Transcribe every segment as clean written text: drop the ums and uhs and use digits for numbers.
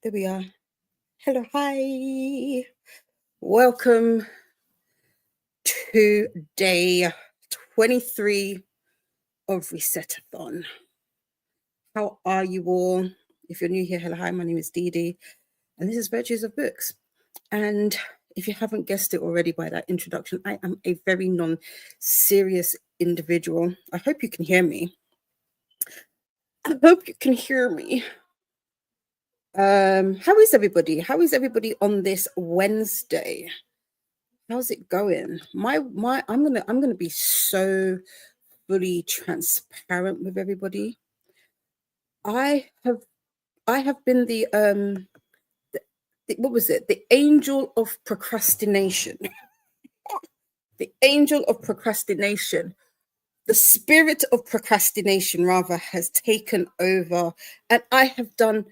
There we are. Hello, hi. Welcome to day 23 of Reset-athon. How are you all? If you're new here, hello, hi. My name is Dee Dee, and this is Virtues of Books. And if you haven't guessed it already by that introduction, I am a very non-serious individual. I hope you can hear me. How is everybody? How is everybody on this Wednesday? How's it going? I'm gonna be so fully transparent with everybody. I have been the what was it? The angel of procrastination. The angel of procrastination. The spirit of procrastination, rather, has taken over, and I have done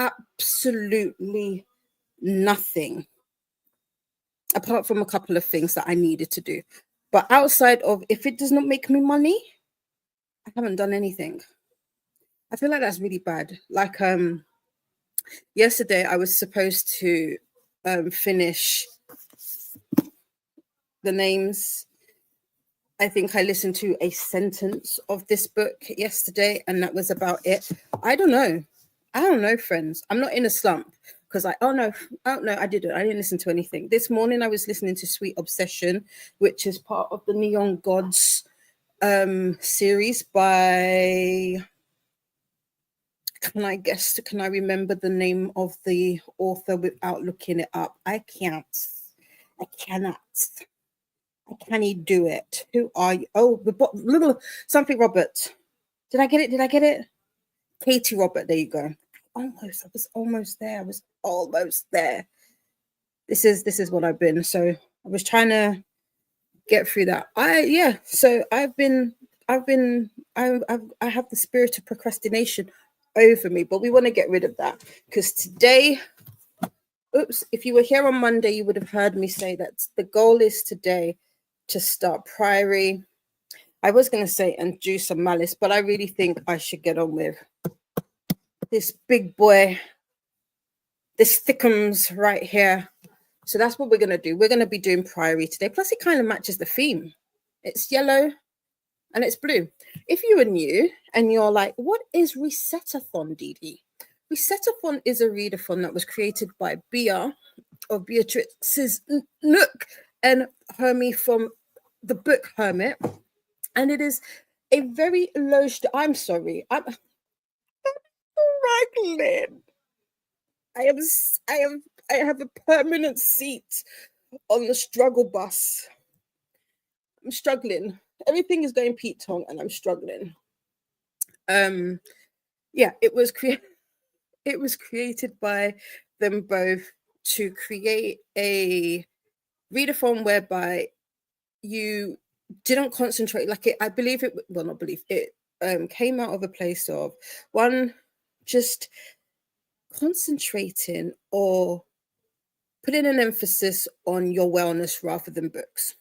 absolutely nothing apart from a couple of things that I needed to do. But outside of, if it does not make me money, I haven't done anything. I feel like that's really bad. Like yesterday I was supposed to finish the names. I think I listened to a sentence of this book yesterday, and that was about it. I don't know, friends. I'm not in a slump because I didn't listen to anything. This morning I was listening to Sweet Obsession, which is part of the Neon Gods series by, can I remember the name of the author without looking it up? I cannot. Can he do it? Who are you? Oh, little something Robert. Did I get it? Katie Robert. There you go. I was almost there. This is what I've been. So I was trying to get through that. So I have the spirit of procrastination over me, but we want to get rid of that because today, if you were here on Monday, you would have heard me say that the goal is today to start Priory. I was going to say and do some Malice, but I really think I should get on with this big boy, this thickums right here. So that's what we're going to do. We're going to be doing Priory today. Plus it kind of matches the theme. It's yellow and it's blue. If you are new and you're like, what is Reset-athon, Dee Dee? Reset-athon is a readathon that was created by Bea of Beatrice's Nook and Hermie from the book Hermit, and it is a very low. I'm sorry, I'm struggling. I have a permanent seat on the struggle bus. I'm struggling. Everything is going Pete Tong, and I'm struggling. It was created by them both to create a readathon whereby you didn't concentrate. I believe it. Well, not believe it. Came out of a place of one just concentrating or putting an emphasis on your wellness rather than books,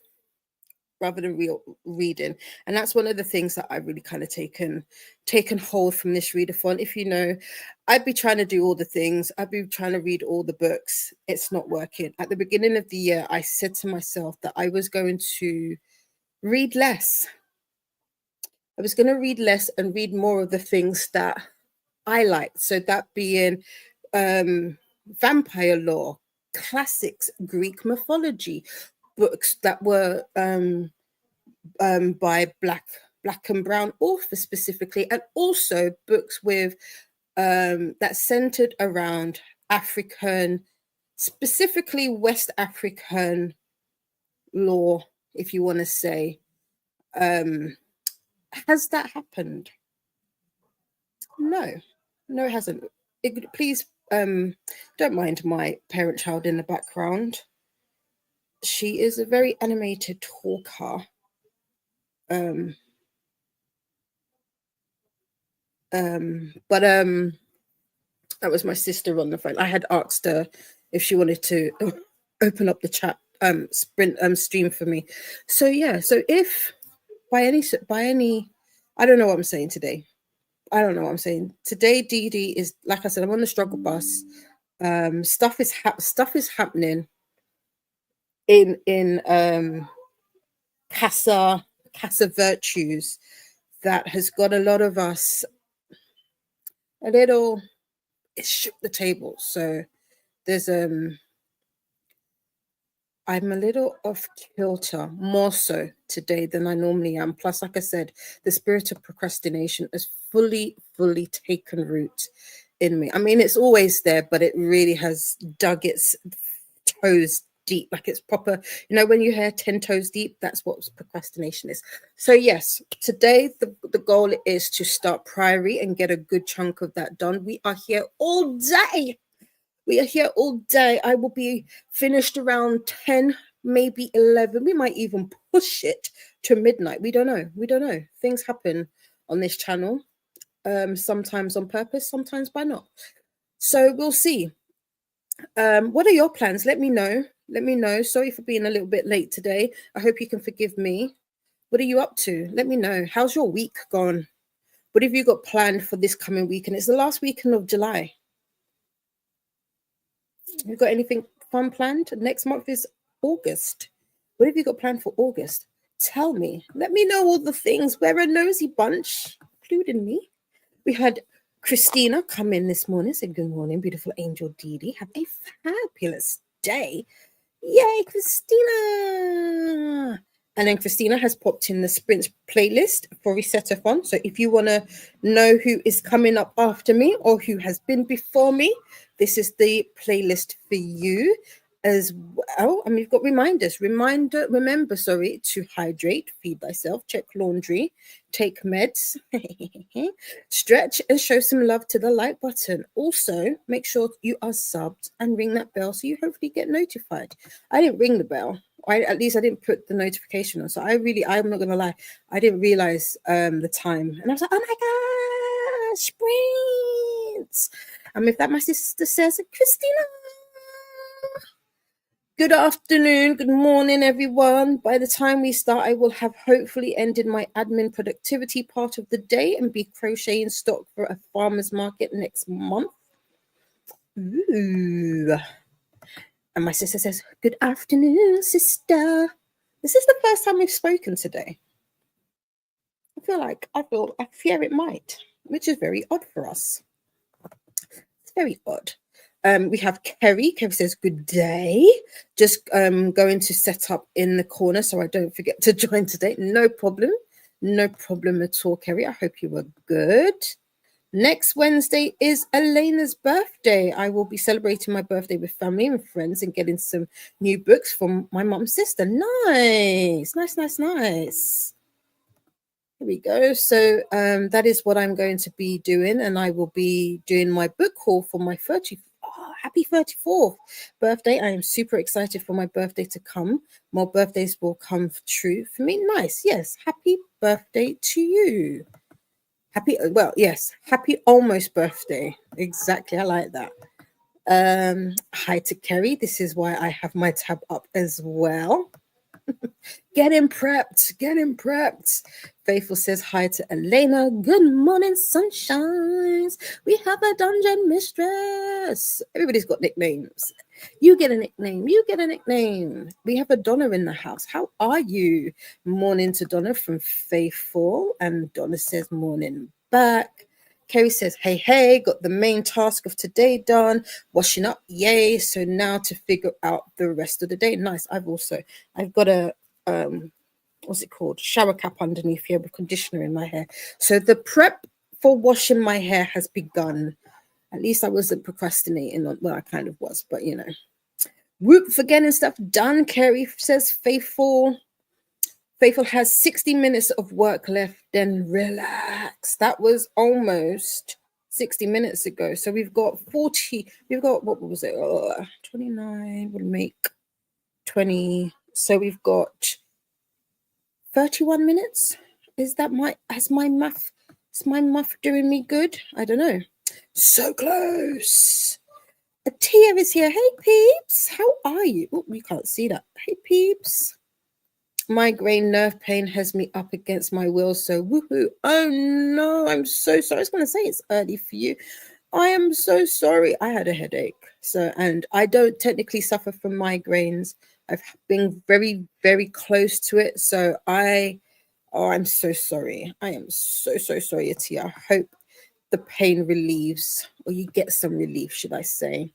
rather than real reading. And that's one of the things that I've really kind of taken hold from this readathon. If you know, I'd be trying to do all the things. I'd be trying to read all the books. It's not working. At the beginning of the year, I said to myself that I was going to read less. I was going to read less and read more of the things that I liked. So that being vampire lore, classics, Greek mythology, books that were by black and brown authors specifically, and also books with that centered around African, specifically West African law, if you want to say. Has that happened? No, it hasn't. Please, don't mind my parent child in the background. She is a very animated talker. But that was my sister on the phone. I had asked her if she wanted to open up the chat stream for me. So yeah, so if by any I don't know what I'm saying today. I don't know what I'm saying. Today, Dee Dee is, like I said, I'm on the struggle bus. Stuff is happening in Casa Virtues that has got a lot of us a little, it shook the table. So there's I'm a little off kilter, more so today than I normally am. Plus, like I said, the spirit of procrastination has fully taken root in me. I mean, it's always there, but it really has dug its toes deep, like it's proper. You know, when you hear 10 toes deep, that's what procrastination is. So yes, today the goal is to start Priory and get a good chunk of that done. We are here all day. I will be finished around 10, maybe 11. We might even push it to midnight. We don't know. Things happen on this channel, sometimes on purpose, sometimes by not. So we'll see. What are your plans? Let me know. Sorry for being a little bit late today. I hope you can forgive me. What are you up to? Let me know. How's your week gone? What have you got planned for this coming weekend? It's the last weekend of July. Have you got anything fun planned? Next month is August. What have you got planned for August? Tell me. Let me know all the things. We're a nosy bunch, including me. We had Christina come in this morning. Said, good morning, beautiful angel Dee Dee. Have a fabulous day. Yay, Christina. And then Christina has popped in the Sprints playlist for Reset-athon. So if you want to know who is coming up after me or who has been before me, this is the playlist for you as well. And we've got reminders. Remember, to hydrate, feed thyself, check laundry, take meds, stretch, and show some love to the like button. Also, make sure you are subbed and ring that bell so you hopefully get notified. I didn't ring the bell. At least I didn't put the notification on. So I'm not going to lie, I didn't realize the time. And I was like, oh my gosh, Sprints. And with that, my sister says, Christina. Good afternoon, good morning, everyone. By the time we start, I will have hopefully ended my admin productivity part of the day and be crocheting stock for a farmer's market next month. Ooh. And my sister says, good afternoon, sister. This is the first time we've spoken today. I fear it might, which is very odd for us. It's very odd. We have Kerry. Kerry says, good day. Just going to set up in the corner so I don't forget to join today. No problem. No problem at all, Kerry. I hope you were good. Next Wednesday is Elena's birthday. I will be celebrating my birthday with family and friends and getting some new books from my mom's sister. Nice. Here we go. So that is what I'm going to be doing, and I will be doing my book haul for my happy 34th birthday. I am super excited for my birthday to come. More birthdays will come true for me. Nice. Yes. Happy birthday to you. Happy almost birthday. Exactly. I like that. Hi to Kerry. This is why I have my tab up as well. Getting prepped. Faithful says hi to Elena. Good morning, sunshines. We have a dungeon mistress. Everybody's got nicknames. You get a nickname. We have a Donna in the house. How are you? Morning to Donna from Faithful. And Donna says morning back. Kerry says, hey, got the main task of today done. Washing up, yay. So now to figure out the rest of the day. Nice. I've got a, what's it called? Shower cap underneath here with conditioner in my hair. So the prep for washing my hair has begun. At least I wasn't procrastinating. Well, I kind of was, but Whoop for getting stuff done. Kerry says, Faithful has 60 minutes of work left, then relax. That was almost 60 minutes ago. So we've got 40, what was it? 29 would make 20. So we've got 31 minutes. Is my math doing me good? I don't know. So close. Tia is here. Hey peeps, how are you? Oh, you can't see that. Hey peeps. Migraine nerve pain has me up against my will, so woohoo. Oh no, I'm so sorry. I was going to say it's early for you. I am so sorry. I had a headache. And I don't technically suffer from migraines. I've been very, very close to it. So I'm so sorry. I am so sorry, Atia. I hope the pain relieves, or you get some relief, should I say.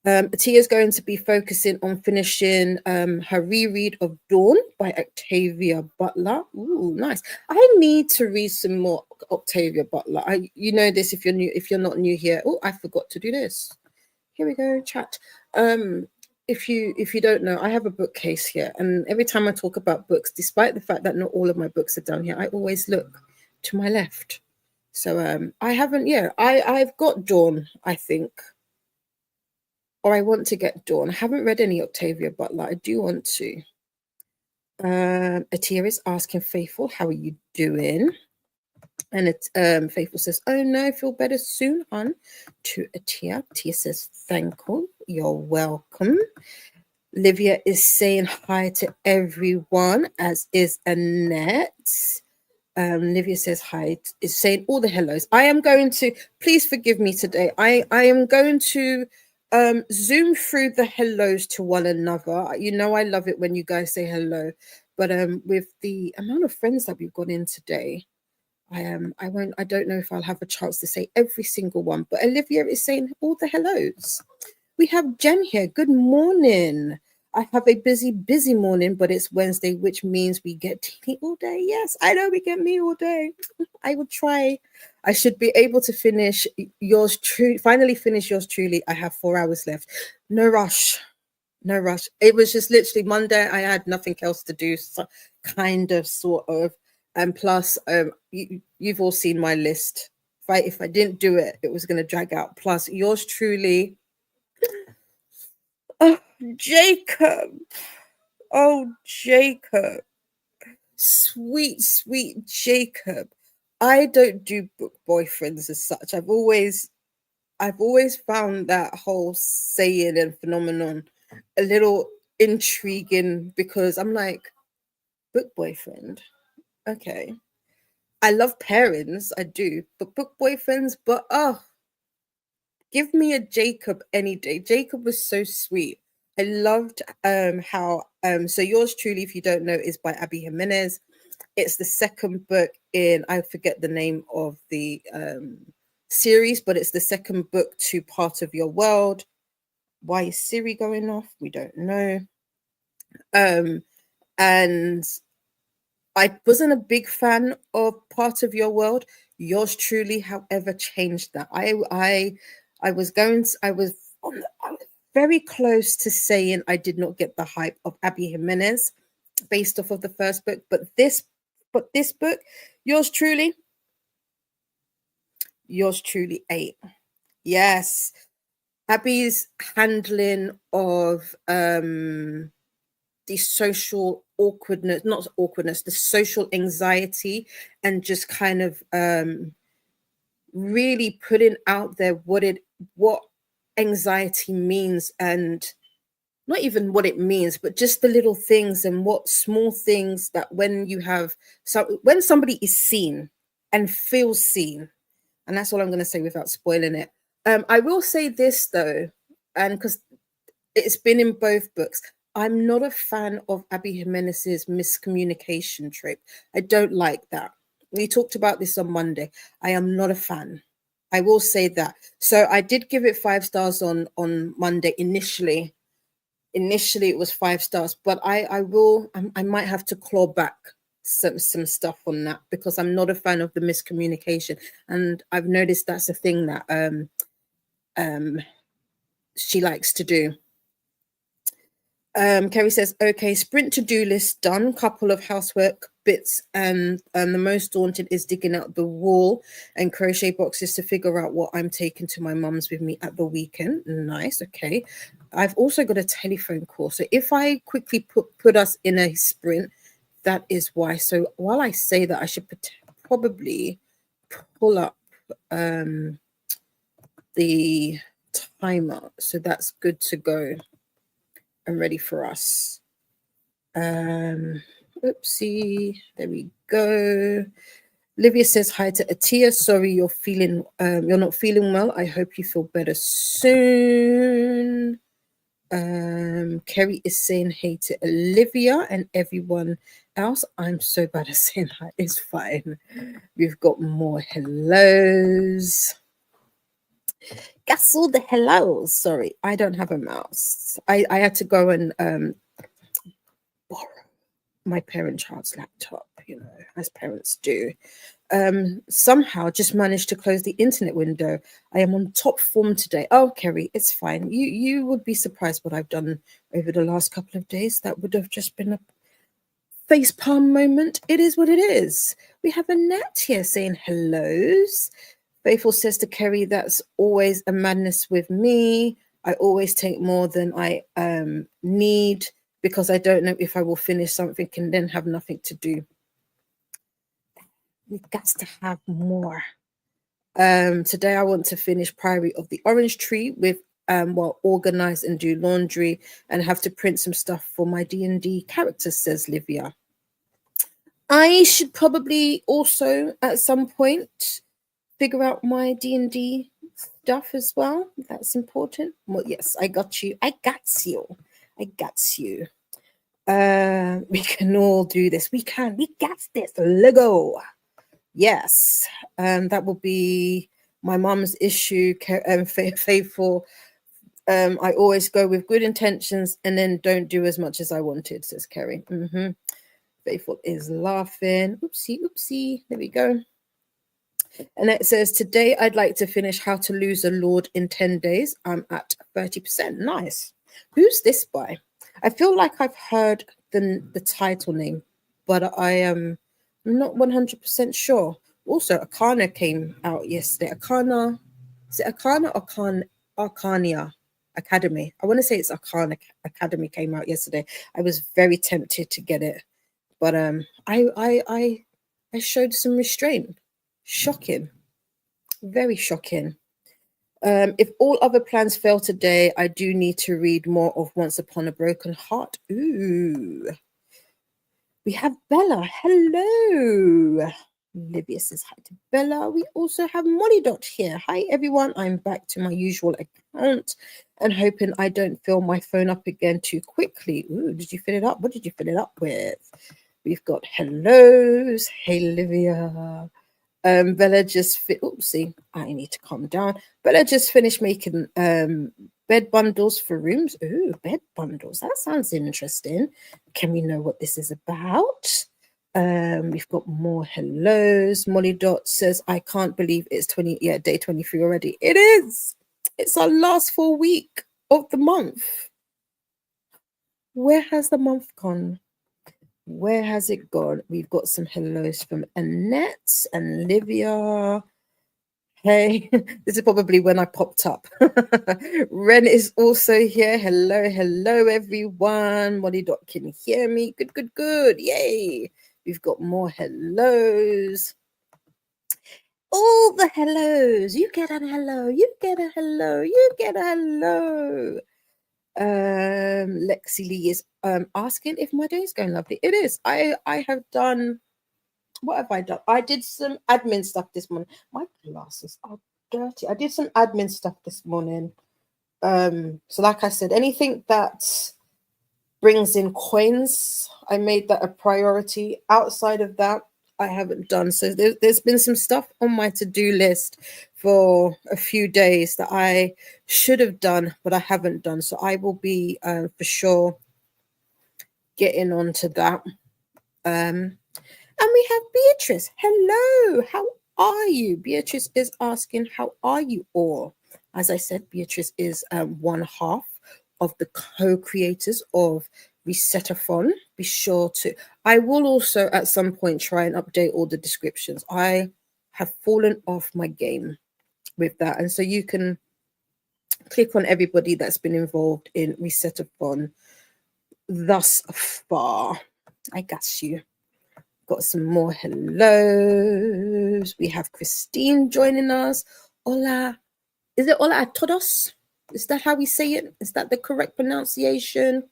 Atia's going to be focusing on finishing her reread of Dawn by Octavia Butler. Ooh, nice. I need to read some more Octavia Butler. You know this if you're not new here. Oh, I forgot to do this. Here we go, chat. If you don't know, I have a bookcase here, and every time I talk about books, despite the fact that not all of my books are down here, I always look to my left. So I haven't. Yeah, I've got Dawn, I think. Or I want to get Dawn. I haven't read any Octavia Butler. I do want to. Atia is asking Faithful, how are you doing? And Faithful says, oh no, feel better soon, hon. To Atia. Atia says, thank you. You're welcome. Livia is saying hi to everyone, as is Annette. Livia says hi, is saying all the hellos. I am going to, please forgive me today. I am going to zoom through the hellos to one another. You know, I love it when you guys say hello, but with the amount of friends that we've got in today, I don't know if I'll have a chance to say every single one, but Olivia is saying all the hellos. We have Jen here. Good morning. I have a busy morning, but it's Wednesday, which means we get Tini all day. Yes, I know we get me all day. I will try. I should be able to finish finally finish yours truly. I have 4 hours left. No rush. It was just literally Monday. I had nothing else to do, so kind of, sort of. And plus, you've all seen my list. If I didn't do it, it was going to drag out. Plus, yours truly. Oh, Jacob. Oh, Jacob. Sweet Jacob. I don't do book boyfriends as such. I've always found that whole saying and phenomenon a little intriguing, because I'm like, book boyfriend. Okay. I love pairings, I do, but book boyfriends, but give me a Jacob any day. Jacob was so sweet. I loved how so yours truly, if you don't know, is by Abby Jimenez. It's the second book in, I forget the name of the series, but it's the second book to Part of Your World. Why is Siri going off? We don't know. And I wasn't a big fan of Part of Your World. Yours truly, however, changed that. I was very close to saying I did not get the hype of Abby Jimenez based off of the first book, but this book, yours truly ate. Yes, Abby's handling of the social awkwardness, not awkwardness, the social anxiety, and just kind of really putting out there what anxiety means, and not even what it means, but just the little things and what small things that when somebody is seen and feels seen. And that's all I'm going to say without spoiling it. I will say this though, and because it's been in both books, I'm not a fan of Abby Jimenez's miscommunication trip. I don't like that. We talked about this on Monday. I am not a fan. I will say that. So I did give it 5 stars on Monday initially. Initially, it was 5 stars, but I might have to claw back some stuff on that because I'm not a fan of the miscommunication, and I've noticed that's a thing that she likes to do. Kerry says, okay, sprint to-do list done, couple of housework bits, and the most daunting is digging out the wool and crochet boxes to figure out what I'm taking to my mum's with me at the weekend. Nice, okay. I've also got a telephone call, so if I quickly put us in a sprint, that is why. So while I say that, I should probably pull up the timer, so that's good to go and ready for us. Oopsie, there we go. Livia says hi to Atia. Sorry, you're not feeling well. I hope you feel better soon. Kerry is saying hey to Olivia and everyone else. I'm so bad at saying hi. It's fine. We've got more hellos. That's all the hellos. Sorry, I don't have a mouse. I had to go and borrow my parent-child's laptop, as parents do. Somehow just managed to close the internet window. I am on top form today. Oh, Kerry, it's fine. You would be surprised what I've done over the last couple of days. That would have just been a facepalm moment. It is what it is. We have Annette here saying hellos. Faithful says to Kerry, that's always a madness with me. I always take more than I need because I don't know if I will finish something and then have nothing to do. We've got to have more. Today I want to finish Priory of the Orange Tree with organize and do laundry and have to print some stuff for my D&D characters, says Livia. I should probably also at some point figure out my D&D stuff as well. That's important. Well, yes, I got you. We can all do this. We got this. Lego. Yes. That will be my mom's issue. Faithful. I always go with good intentions and then don't do as much as I wanted, says Kerry. Faithful is laughing. Oopsie. There we go. And it says, today I'd like to finish How to Lose a Lord in 10 Days. I'm at 30%. Nice. Who's this by? I feel like I've heard the title name, but I am not 100% sure. Also, Arcana came out yesterday. Is it Arcana or Arcania Academy? I want to say it's Arcana Academy came out yesterday. I was very tempted to get it, but I showed some restraint. Shocking. Very shocking. If all other plans fail today, I do need to read more of Once Upon a Broken Heart. Ooh. We have Bella. Hello. Livia says hi to Bella. We also have Molly Dot here. Hi, everyone. I'm back to my usual account and hoping I don't fill my phone up again too quickly. Ooh, did you fill it up? What did you fill it up with? We've got hellos. Hey, Livia. Bella just oopsie, I need to calm down. Bella just finished making bed bundles for rooms. Ooh, bed bundles. That sounds interesting. Can we know what this is about? We've got more hellos. Molly Dot says, I can't believe it's day 23 already. It is. It's our last full week of the month. Where has the month gone? Where has it gone? We've got some hellos from Annette and Livia. Hey, this is probably when I popped up. Ren is also here. Hello, everyone. Molly Dot can hear me. Good. Yay. We've got more hellos. All the hellos. You get a hello. You get a hello. You get a hello. Lexi Lee is asking if my day is going lovely. It is. I have done, what have I done? I did some admin stuff this morning. My glasses are dirty. I did some admin stuff this morning. So like I said, anything that brings in coins, I made that a priority. Outside of that, I haven't done. So there's been some stuff on my to-do list for a few days that I should have done, but I haven't done. So I will be for sure getting onto that. And we have Beatrice. Hello, how are you? Beatrice is asking, how are you all? As I said, Beatrice is one half of the co-creators of Reset-athon. Be sure to, I will also at some point try and update all the descriptions. I have fallen off my game with that. And so you can click on everybody that's been involved in Reset-athon thus far. I got you. Got some more hellos. We have Christine joining us. Hola. Is it hola a todos? Is that how we say it? Is that the correct pronunciation?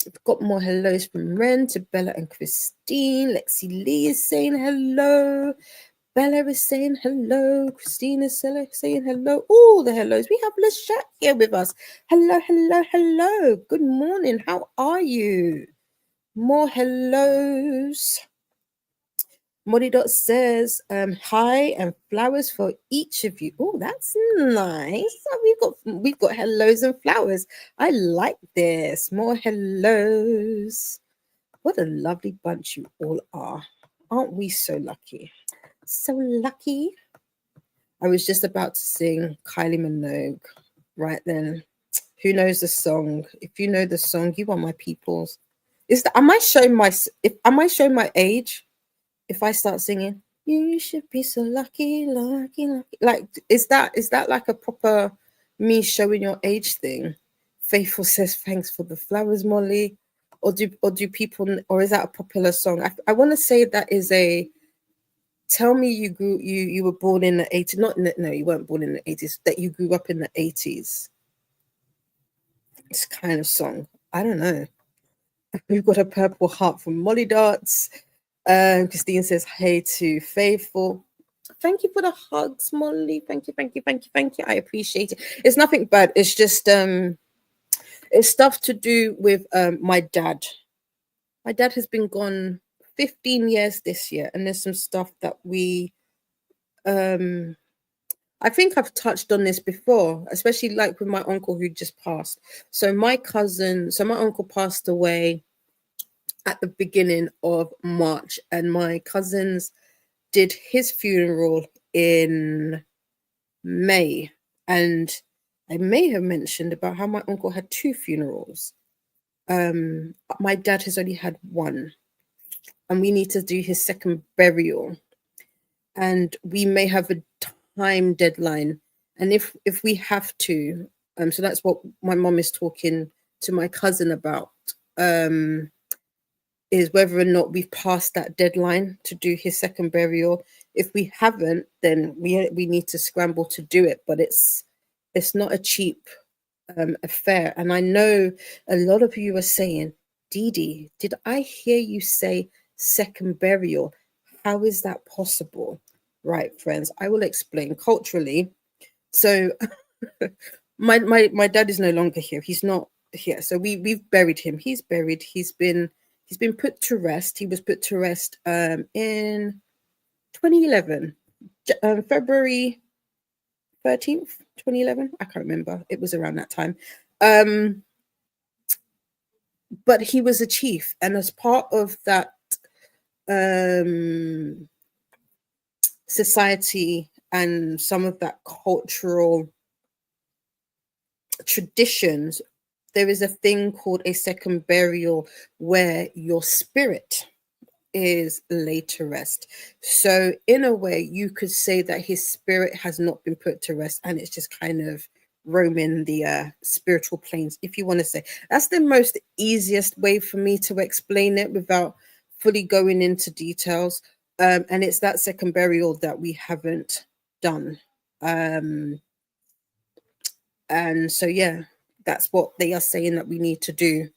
We've got more hellos from Ren to Bella and Christine. Lexi Lee is saying hello. Bella is saying hello. Christine is saying hello. All the hellos. We have Lachette here with us. Hello, hello, hello. Good morning. How are you? More hellos. Molly Dot says, hi and flowers for each of you. Oh, that's nice. Oh, we've got hellos and flowers. I like this. More hellos. What a lovely bunch you all are. Aren't we so lucky? So lucky. I was just about to sing Kylie Minogue right then. Who knows the song? If you know the song, you are my peoples. Am I showing my age? If I start singing, you should be so lucky, lucky, lucky. Like, is that like a proper me showing your age thing? Faithful says, thanks for the flowers, Molly. Or do people, or is that a popular song? I want to say that is a, tell me you were born in the 80s. No, you weren't born in the 80s, that you grew up in the 80s. It's kind of song. I don't know. We've got a purple heart from Molly Darts. Christine says, hey to Faithful. Thank you for the hugs, Molly. Thank you. I appreciate it. It's nothing bad. It's just it's stuff to do with my dad. My dad has been gone 15 years this year, and there's some stuff that we I think I've touched on this before, especially like with my uncle who just passed. So my uncle passed away at the beginning of March, and my cousins did his funeral in May. And I may have mentioned about how my uncle had 2 funerals. My dad has only had 1, and we need to do his second burial. And we may have a time deadline. And if we have to, so that's what my mom is talking to my cousin about, is whether or not we've passed that deadline to do his second burial. If we haven't, then we need to scramble to do it. But it's not a cheap affair. And I know a lot of you are saying, Dee Dee, did I hear you say second burial? How is that possible? Right, friends, I will explain culturally. So my dad is no longer here. He's not here. So we've buried him. He's buried. He's been put to rest. He was put to rest in 2011, February 13th, 2011. I can't remember. It was around that time. But he was a chief, and as part of that society and some of that cultural traditions, there is a thing called a second burial where your spirit is laid to rest. So in a way, you could say that his spirit has not been put to rest, and it's just kind of roaming the spiritual planes, if you want to say. That's the most easiest way for me to explain it without fully going into details. And it's that second burial that we haven't done. And so, yeah, that's what they are saying that we need to do.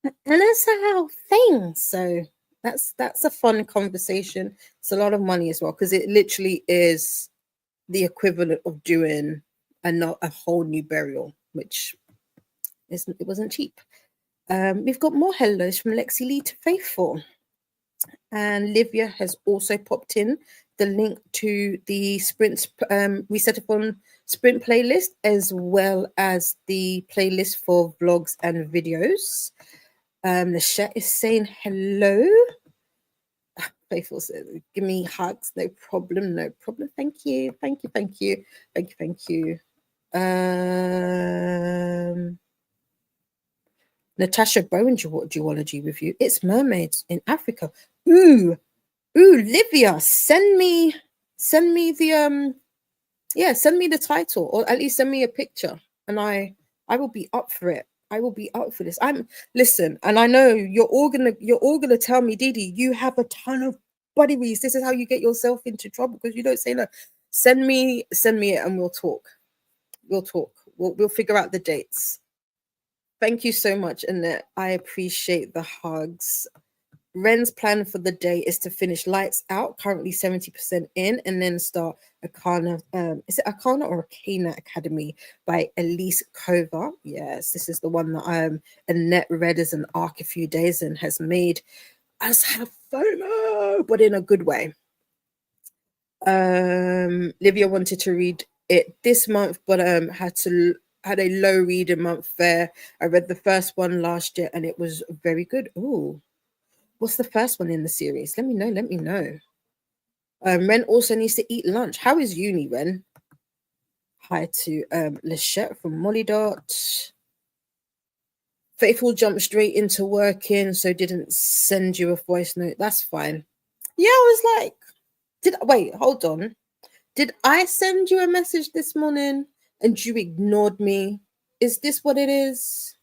And that's how things. So that's a fun conversation. It's a lot of money as well, because it literally is the equivalent of doing a whole new burial, which it wasn't cheap. We've got more hellos from Lexi Lee to Faithful. And Livia has also popped in the link to the sprint Reset-athon sprint playlist, as well as the playlist for vlogs and videos. The chat is saying hello. Faithful says, give me hugs, no problem, no problem. Thank you, thank you, thank you, thank you, thank you. Natasha Bowen duology review. It's mermaids in Africa. Ooh, Livia, send me the send me the title, or at least send me a picture, and I will be up for it. I will be up for this. Listen, and I know you're all gonna tell me, Didi, you have a ton of body reads. This is how you get yourself into trouble, because you don't say no. Send me it, and we'll talk. We'll figure out the dates. Thank you so much, Annette. I appreciate the hugs. Ren's plan for the day is to finish Lights Out, currently 70% in, and then start Arcana. Is it Arcana or Arcana Academy by Elise Kova? Yes, this is the one that Annette read as an arc a few days and has made us have FOMO, but in a good way. Livia wanted to read it this month, but had a low reading month there. I read the first one last year and it was very good. Ooh, what's the first one in the series? Let me know. Ren also needs to eat lunch. How is uni, Ren? Hi to Lachette from Molly Dot. Faithful jumped straight into working, so didn't send you a voice note. That's fine. Yeah, I was like, wait, hold on. Did I send you a message this morning and you ignored me? Is this what it is?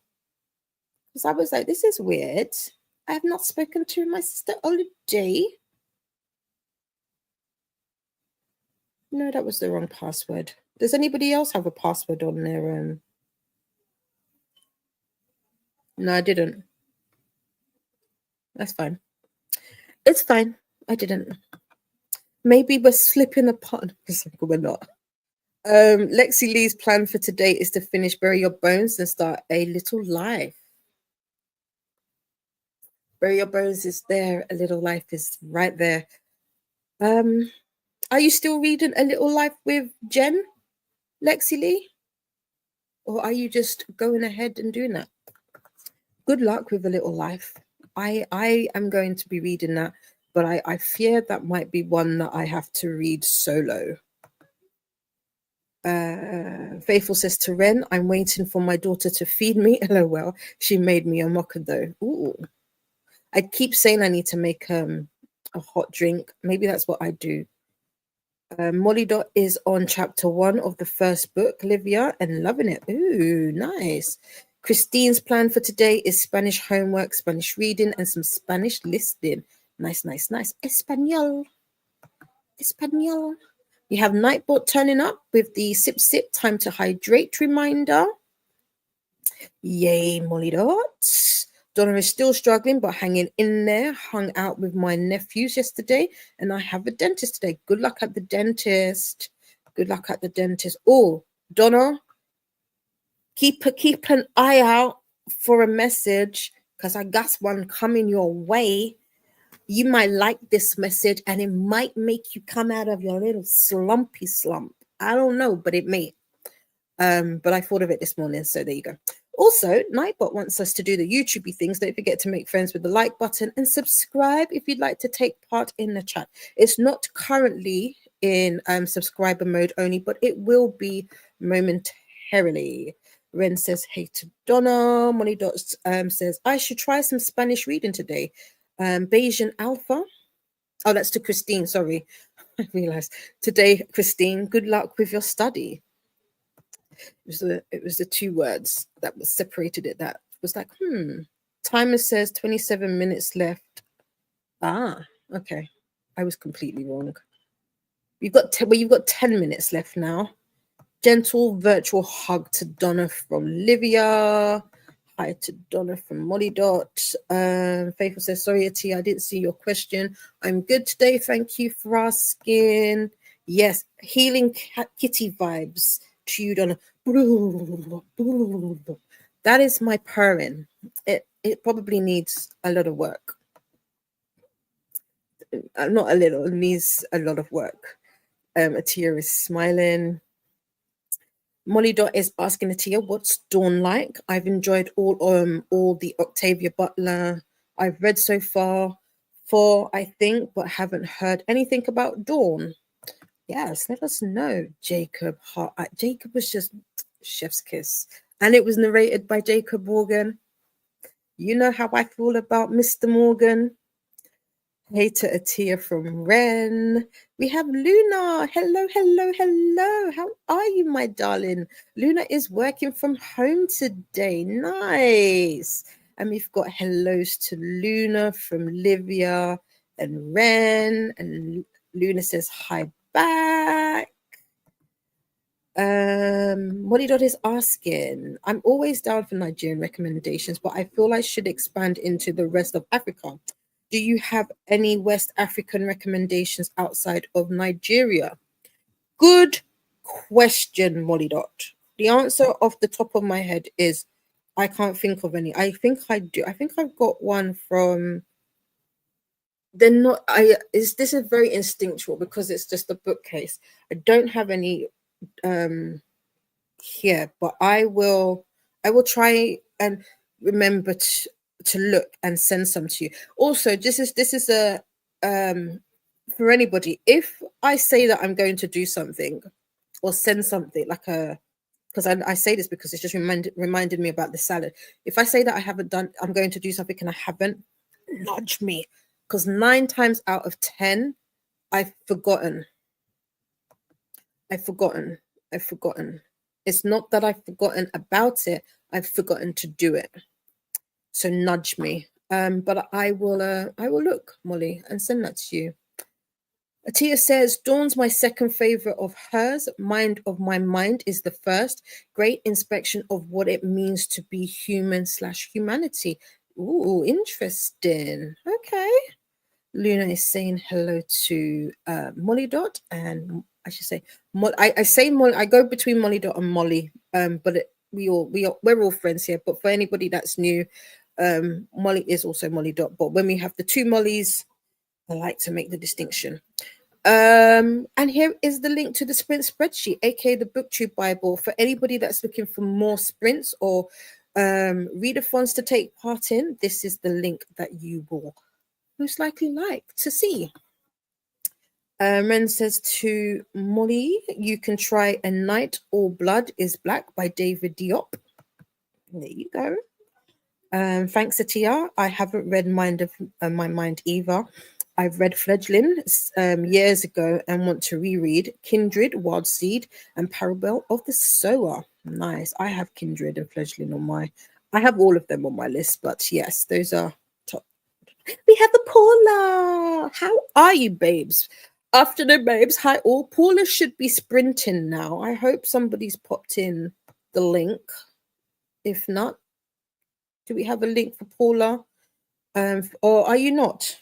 Because I was like, this is weird. I have not spoken to my sister all day. No, that was the wrong password. Does anybody else have a password on their No, I didn't. That's fine. It's fine. I didn't. Maybe we're slipping apart. We're not. Lexi Lee's plan for today is to finish Bury Your Bones and start A Little Life. Bury Your Bones is there. A Little Life is right there. Are you still reading A Little Life with Jen, Lexi Lee? Or are you just going ahead and doing that? Good luck with A Little Life. I am going to be reading that, but I fear that might be one that I have to read solo. Faithful says to Ren, I'm waiting for my daughter to feed me. LOL. She made me a mocha though. Ooh. I keep saying I need to make a hot drink. Maybe that's what I do. Molly Dot is on chapter 1 of the first book, Livia, and loving it. Ooh, nice. Christine's plan for today is Spanish homework, Spanish reading, and some Spanish listening. Nice. Espanol. We have Nightbot turning up with the sip time to hydrate reminder. Yay, Molly Dot. Donna is still struggling, but hanging in there. Hung out with my nephews yesterday, and I have a dentist today. Good luck at the dentist. Oh, Donna, keep an eye out for a message, because I got one coming your way. You might like this message, and it might make you come out of your little slumpy slump. I don't know, but it may. But I thought of it this morning, so there you go. Also, Nightbot wants us to do the YouTubey things. Don't forget to make friends with the like button and subscribe if you'd like to take part in the chat. It's not currently in subscriber mode only, but it will be momentarily. Ren says, hey to Donna. Money Dots says, I should try some Spanish reading today. Bayesian Alpha. Oh, that's to Christine. Sorry. I realized. Today, Christine, good luck with your study. It was the two words that was separated it. That was like, Timer says 27 minutes left. Ah, okay. I was completely wrong. You've got 10 minutes left now. Gentle virtual hug to Donna from Livia. Hi to Donna from Molly Dot. Faithful says, sorry, Ati, I didn't see your question. I'm good today. Thank you for asking. Yes, healing kitty vibes to you, Donna. That is my purring. It probably needs a lot of work. not a little, it needs a lot of work. Atia is smiling. Molly Dot is asking Atia, what's Dawn like? I've enjoyed all the Octavia Butler I've read so far. 4, I think, but haven't heard anything about Dawn. Yes, let us know, Jacob. Jacob was just chef's kiss. And it was narrated by Jacob Morgan. You know how I feel about Mr. Morgan. Hey to Atia from Ren. We have Luna. Hello, hello, hello. How are you, my darling? Luna is working from home today. Nice. And we've got hellos to Luna from Livia and Ren. And Luna says hi back. Molly Dot is asking, I'm always down for Nigerian recommendations, but I feel I should expand into the rest of Africa. Do you have any West African recommendations outside of Nigeria? Good question, Molly Dot. The answer off the top of my head is I can't think of any. I think I do. I think I've got one from. They're not. This is very instinctual because it's just a bookcase. I don't have any here, but I will try and remember to look and send some to you. Also, this is a for anybody, if I say that I'm going to do something or send something like a, because I say this because it's just reminded me about the salad. If I say that I'm going to do something and I haven't, nudge me, because 9 times out of 10 I've forgotten. It's not that I've forgotten about it, I've forgotten to do it. So nudge me. But I will look, Molly, and send that to you. Atia says, Dawn's my second favorite of hers. Mind of My Mind is the first. Great inspection of what it means to be human/humanity. Ooh, interesting. Okay. Luna is saying hello to Molly Dot, and I should say I say Molly. I go between Molly Dot and Molly, but we're all friends here. But for anybody that's new, Molly is also Molly Dot. But when we have the two Mollys, I like to make the distinction. And here is the link to the sprint spreadsheet, aka the BookTube Bible, for anybody that's looking for more sprints or readathons to take part in. This is the link that you will most likely like to see. Ren says to Molly, you can try A Night All Blood is Black by David Diop. There you go. Thanks, Atia. I haven't read Mind of My Mind either. I've read Fledgling years ago and want to reread Kindred, Wild Seed, and Parable of the Sower. Nice. I have Kindred and Fledgling I have all of them on my list, but yes, those are top. We have the Paula. How are you, babes? Afternoon, babes. Hi, all. Paula should be sprinting now. I hope somebody's popped in the link. If not, do we have a link for Paula? Or are you not?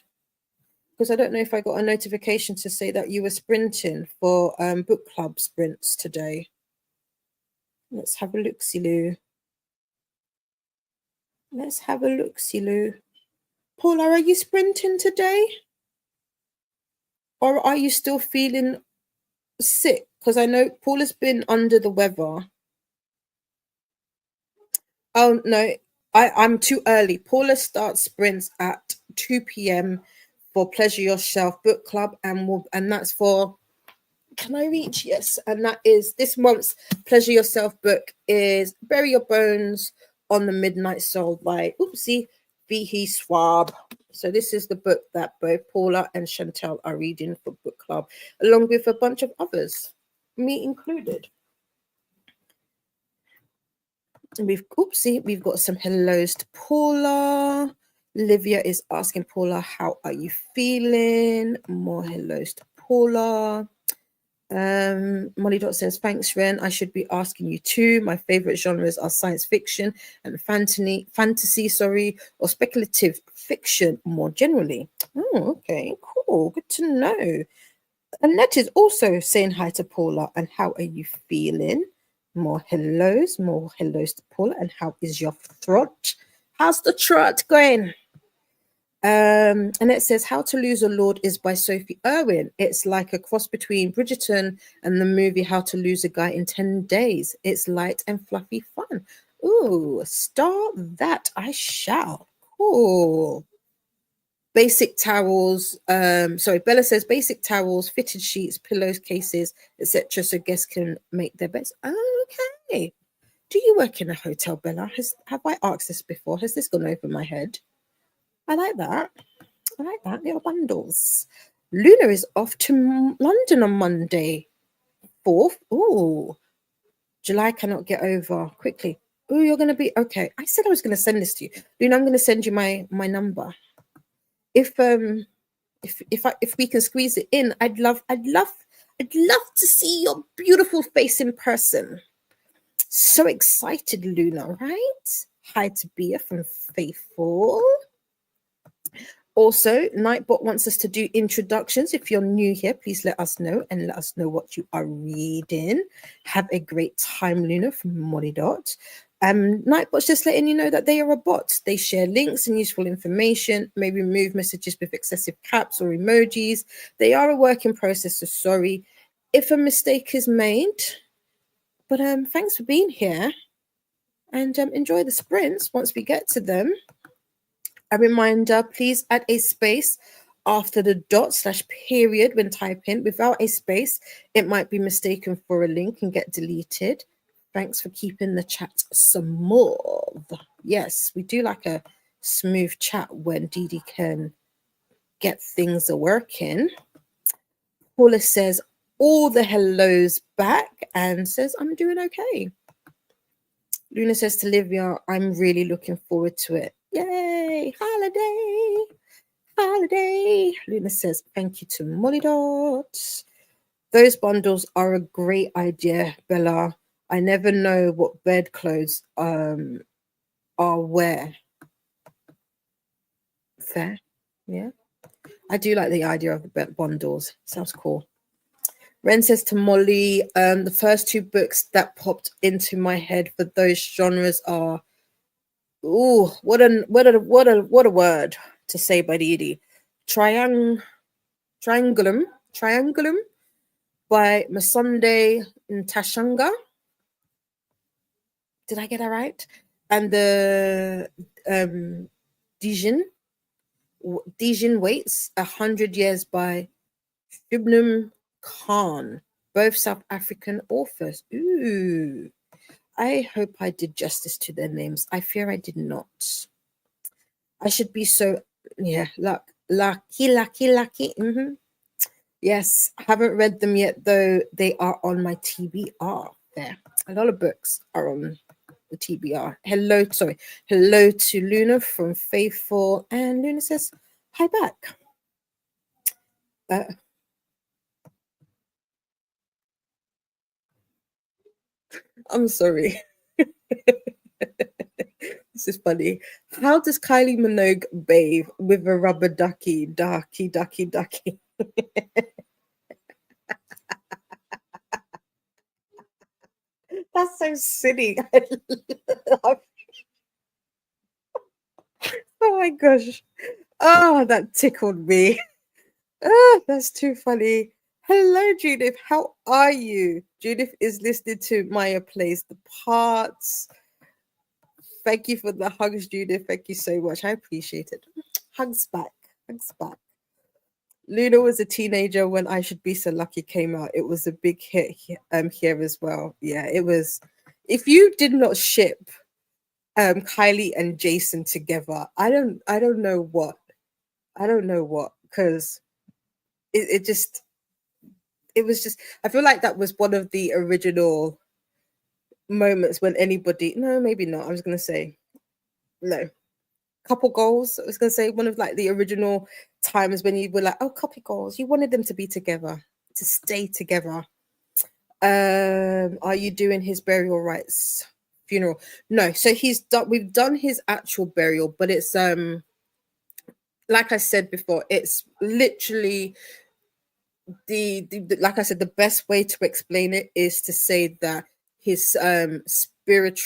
Because I don't know if I got a notification to say that you were sprinting for book club sprints today. Let's have a look-see-loo. Paula, are you sprinting today? Or are you still feeling sick? Because I know Paula's been under the weather. Oh, no, I'm too early. Paula starts sprints at 2 p.m. for Pleasure Yourself Book Club, and that's for, can I reach? Yes, and that is this month's Pleasure Yourself book is Bury Your Bones on the Midnight Soul by Vihi Swab. So this is the book that both Paula and Chantel are reading for book club, along with a bunch of others, me included. We've got some hellos to Paula. Livia is asking Paula, how are you feeling? More hellos to Paula. Molly Dot says, thanks, Ren. I should be asking you too. My favorite genres are science fiction and fantasy, or speculative fiction more generally. Oh, okay, cool. Good to know. Annette is also saying hi to Paula, and how are you feeling? More hellos to Paula. And how is your throat? How's the trot going? And it says How to Lose a Lord is by Sophie Irwin. It's like a cross between Bridgerton and the movie How to Lose a Guy in 10 Days. It's light and fluffy fun. Ooh, start that I shall. Cool. Basic towels. Sorry, Bella says basic towels, fitted sheets, pillows, cases, etc. So guests can make their beds. Okay. Do you work in a hotel, Bella? Have I asked this before? Has this gone over my head? I like that. I like that. Little bundles. Luna is off to London on Monday, 4th. Ooh, July cannot get over quickly. Oh, you're gonna be okay. I said I was gonna send this to you. Luna, I'm gonna send you my number. If we can squeeze it in, I'd love to see your beautiful face in person. So excited, Luna, right? Hi to Bia from Faithful. Also, Nightbot wants us to do introductions. If you're new here, please let us know and let us know what you are reading. Have a great time, Luna from Molly Dot. Nightbot's just letting you know that they are a bot. They share links and useful information, may remove messages with excessive caps or emojis. They are a work in process, so sorry if a mistake is made. But thanks for being here and enjoy the sprints once we get to them. A reminder, please add a space after the dot/period when typing. Without a space, it might be mistaken for a link and get deleted. Thanks for keeping the chat smooth. Yes, we do like a smooth chat when Didi can get things working. Paula says all the hellos back and says, I'm doing okay. Luna says to Livia, I'm really looking forward to it. Yay! Holiday. Luna says, thank you to Molly Dot. Those bundles are a great idea, Bella. I never know what bed clothes are where. Fair. Yeah. I do like the idea of the bed bundles. Sounds cool. Ren says to Molly, the first two books that popped into my head for those genres are what a word to say by Didi. Triangulum by Masunde Ntashanga. Did I get that right? And the Dijin Waits 100 Years by Shubnam Khan, both South African authors. Ooh, I hope I did justice to their names. I fear I did not. I should be so, lucky. Mm-hmm. Yes, I haven't read them yet, though they are on my TBR there. A lot of books are on the TBR. Hello to Luna from Faithful. And Luna says, hi back. I'm sorry. This is funny. How does Kylie Minogue bathe with a rubber ducky? Ducky. That's so silly. Oh my gosh. Oh, that tickled me. Oh, that's too funny. Hello, Judith. How are you? Judith is listening to Maya Plays the Parts. Thank you for the hugs, Judith. Thank you so much. I appreciate it. Hugs back. Luna was a teenager when I Should Be So Lucky came out. It was a big hit here as well. Yeah, it was. If you did not ship Kylie and Jason together, I don't know what. Because it was just, I feel like that was one of the original moments when anybody, no, maybe not. I was going to say, no. Couple goals. I was going to say one of like the original times when you were like, oh, couple goals. You wanted them to be together, to stay together. Are you doing his burial rites funeral? No. So we've done his actual burial, but it's like I said before, it's literally the like I said, the best way to explain it is to say that his spirit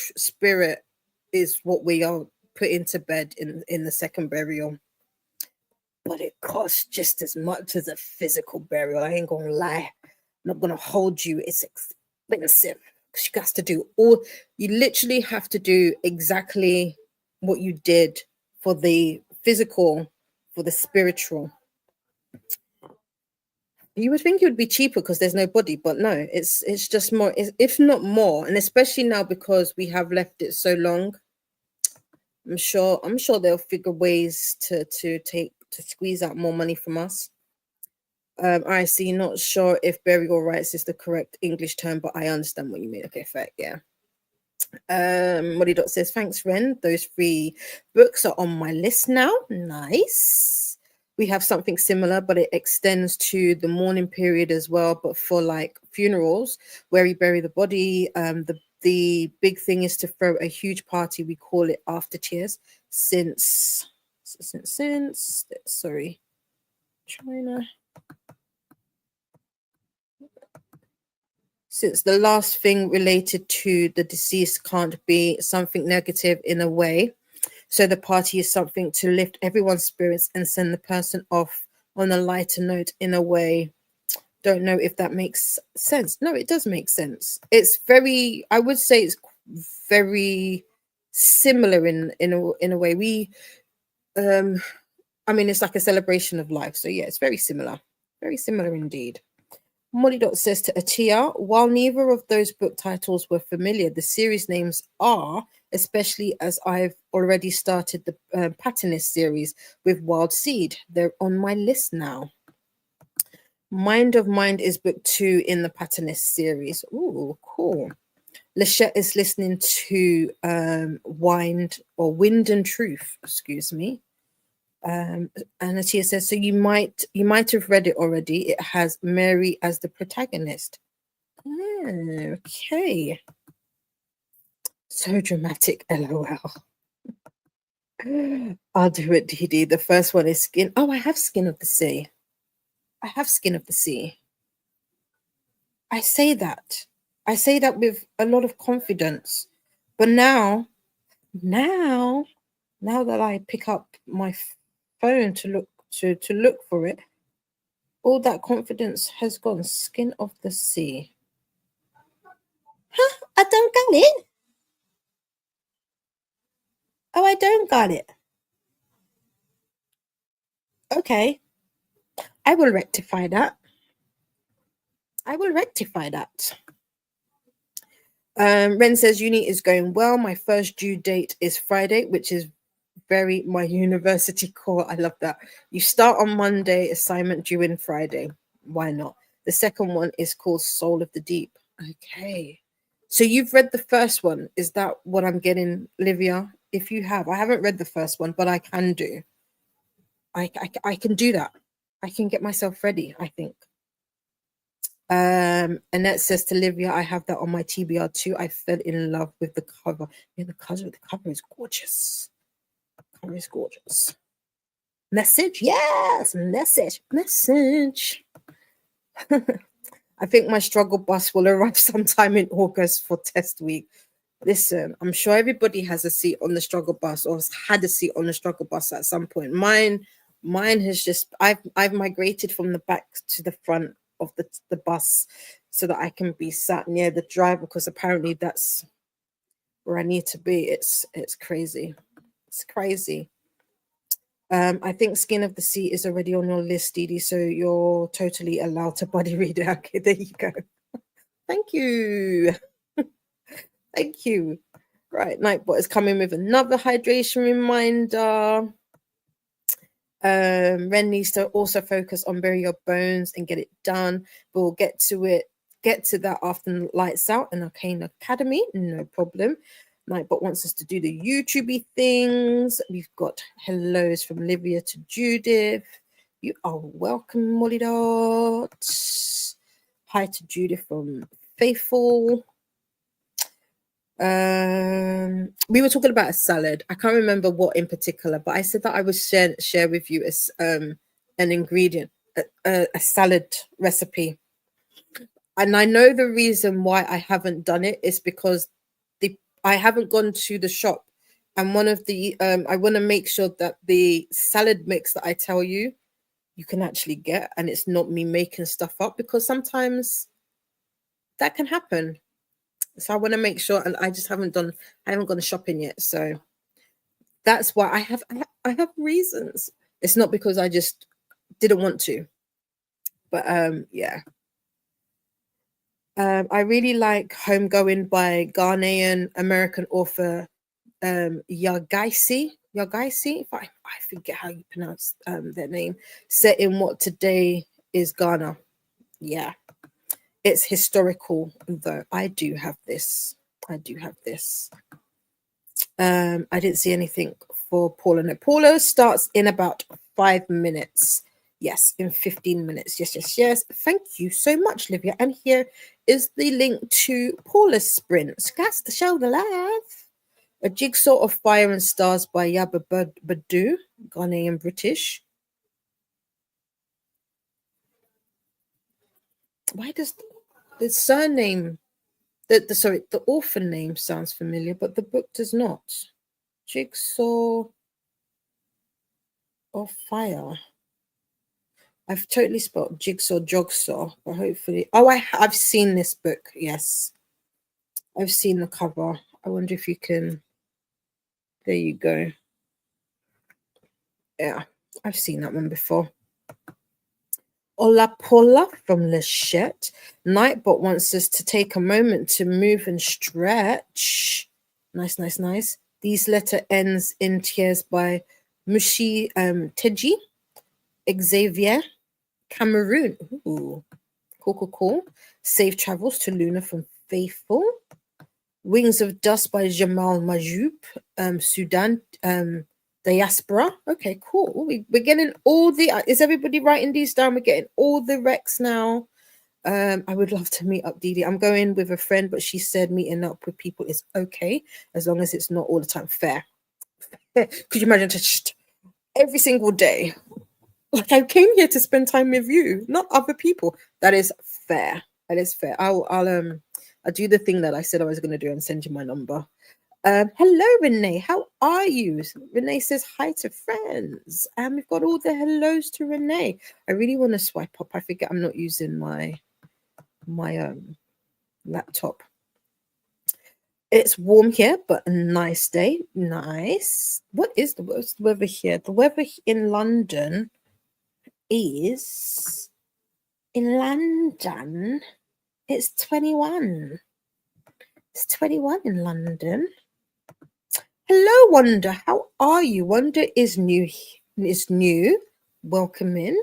is what we are put into bed in the second burial. but it costs just as much as a physical burial. I ain't gonna lie. I'm not gonna hold you. It's expensive because you got to do all. You literally have to do exactly what you did for the physical, for the spiritual. You would think it would be cheaper because there's no body, but no, it's just more, if not more, and especially now because we have left it so long. I'm sure they'll figure ways to squeeze out more money from us. I see. Not sure if burial rights is the correct English term, but I understand what you mean. Okay, fair, yeah. Molly Dot says, thanks, Ren. Those 3 books are on my list now. Nice. We have something similar, but it extends to the mourning period as well, but for like funerals where we bury the body. The big thing is to throw a huge party. We call it after tears since sorry, China. Since the last thing related to the deceased can't be something negative in a way. So the party is something to lift everyone's spirits and send the person off on a lighter note in a way. Don't know if that makes sense. No, it does make sense. It's very, I would say it's very similar in a way. I mean, it's like a celebration of life. So yeah, it's very similar. Very similar indeed. Molly Dot says to Atia, while neither of those book titles were familiar, the series names are, especially as I've already started the Patinist series with Wild Seed. They're on my list now. Mind of Mind is book 2 in the Patinist series. Ooh, cool. Lachette is listening to Wind and Truth, excuse me. And Atia says, so you might have read it already. It has Mary as the protagonist. Okay. So dramatic, LOL. I'll do it, DD. The first one is Skin. Oh, I have Skin of the Sea. I have Skin of the Sea. I say that with a lot of confidence. But now that I pick up my phone to look for it, all that confidence has gone. Skin of the Sea. Huh? I don't got it. Oh, I don't got it. Okay. I will rectify that. Ren says uni is going well. My first due date is Friday, which is very my university core. I love that. You start on Monday, assignment due in Friday. Why not? The second one is called Soul of the Deep. Okay. So you've read the first one. Is that what I'm getting, Livia? If you have, I haven't read the first one, but I can do. I can do that. I can get myself ready, I think. Annette says to Livia, I have that on my TBR too. I fell in love with the cover. Yeah, the cover is gorgeous. The cover is gorgeous. Message? Yes, message. I think my struggle bus will arrive sometime in August for test week. Listen, I'm sure everybody has a seat on the struggle bus or has had a seat on the struggle bus at some point. Mine has just I've migrated from the back to the front of the bus so that I can be sat near the driver because apparently that's where I need to be. It's crazy. It's crazy. I think Skin of the Sea is already on your list, Didi, so you're totally allowed to buddy read it. Okay, there you go. Thank you. Thank you. Right, Nightbot is coming with another hydration reminder. Ren needs to also focus on bury your bones and get it done. But we'll get to that after the lights out in Arcane Academy. No problem. Nightbot wants us to do the YouTubey things. We've got hellos from Livia to Judith. You are welcome, Molly Dot. Hi to Judith from Faithful. We were talking about a salad. I can't remember what in particular, but I said that I would share with you as an ingredient, a salad recipe. And I know the reason why I haven't done it is because I haven't gone to the shop And one of the I want to make sure that the salad mix that I tell you, you can actually get, and it's not me making stuff up, because sometimes that can happen. So I want to make sure, and I haven't gone shopping yet. So that's why I have reasons. It's not because I just didn't want to, but yeah. I really like Homegoing by Ghanaian American author Yagaisi. Yagaisi, I forget how you pronounce their name. Set in what today is Ghana. Yeah, it's historical though. I do have this. I didn't see anything for Paula. No, Paula starts in about 5 minutes. Yes, in 15 minutes. Yes. Thank you so much, Livia. And here is the link to Paula's sprints. That's the show, the live. A Jigsaw of Fire and Stars by Yaba Badu, Ghanaian British. Why does the surname, the author name sounds familiar, but the book does not. Jigsaw of Fire. I've totally spelled Jogsaw, but hopefully. Oh, I've seen this book. Yes, I've seen the cover. I wonder if you can. There you go. Yeah, I've seen that one before. Ola Pola from Lachette. Nightbot wants us to take a moment to move and stretch. Nice. These letter ends in tears by Mushi Teji. Xavier. Cameroon. Ooh. Cool. Safe travels to Luna from Faithful. Wings of Dust by Jamal Majoub. Sudan. Diaspora. Okay, cool. We're getting all the. Is everybody writing these down? We're getting all the recs now. I would love to meet up, Didi. I'm going with a friend, but she said meeting up with people is okay as long as it's not all the time. Fair. Could you imagine just every single day? Like, I came here to spend time with you, not other people. That is fair. I'll do the thing that I said I was going to do and send you my number. Hello, Renee. How are you? Renee says hi to friends. And we've got all the hellos to Renee. I really want to swipe up. I forget I'm not using my laptop. It's warm here, but a nice day. Nice. What's the weather here? The weather in London is it's 21. It's 21 in London. Hello, Wanda. How are you? Wanda is new. Welcome in.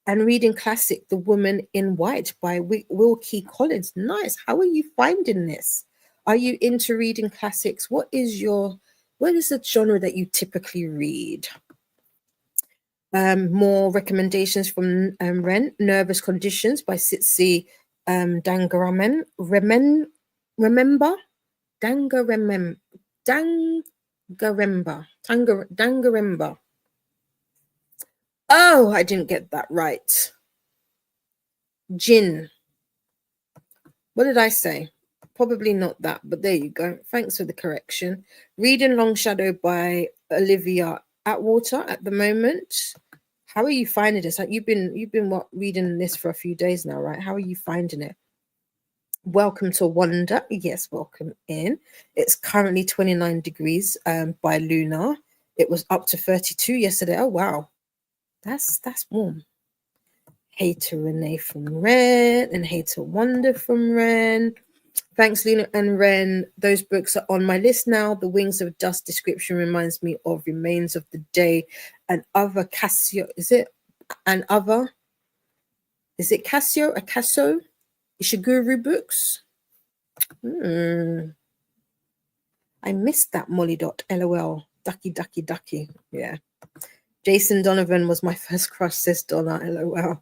And reading classic The Woman in White by Wilkie Collins. Nice. How are you finding this? Are you into reading classics? What is the genre that you typically read? More recommendations from Ren. Nervous Conditions by Sitsi Dangaremba. Dangaremba. Oh, I didn't get that right. Jin. What did I say? Probably not that, but there you go. Thanks for the correction. Reading Long Shadow by Olivia Atwater at the moment. How are you finding this? Like you've been reading this for a few days now, right? How are you finding it? Welcome to Wonder. Yes, welcome in. It's currently 29 degrees by Luna. It was up to 32 yesterday. Oh wow. That's warm. Hey to Renee from Ren and hey to Wonder from Ren. Thanks, Luna and Ren. Those books are on my list now. The Wings of Dust description reminds me of Remains of the Day and other Cassio. Is it Cassio? Acaso? Ishiguro books? I missed that Molly dot. LOL. Ducky. Yeah. Jason Donovan was my first crush, says Donna. LOL.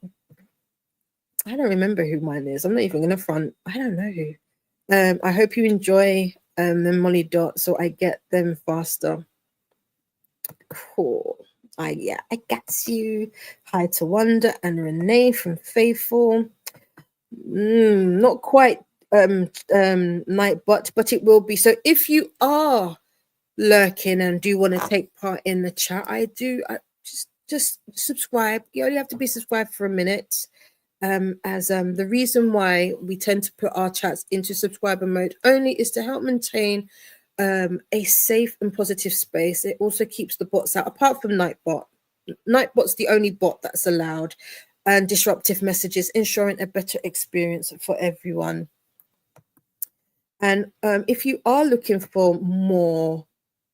I don't remember who mine is. I'm not even going to front. I don't know who. I hope you enjoy the Molly dot so I get them faster. Cool. I got you. Hi to Wonder and Renee from Faithful. Not quite night, but it will be. So if you are lurking and do want to take part in the chat, I just subscribe. You only have to be subscribed for a minute. As the reason why we tend to put our chats into subscriber mode only is to help maintain a safe and positive space. It also keeps the bots out, apart from Nightbot. Nightbot's the only bot that's allowed, and disruptive messages, ensuring a better experience for everyone. And if you are looking for more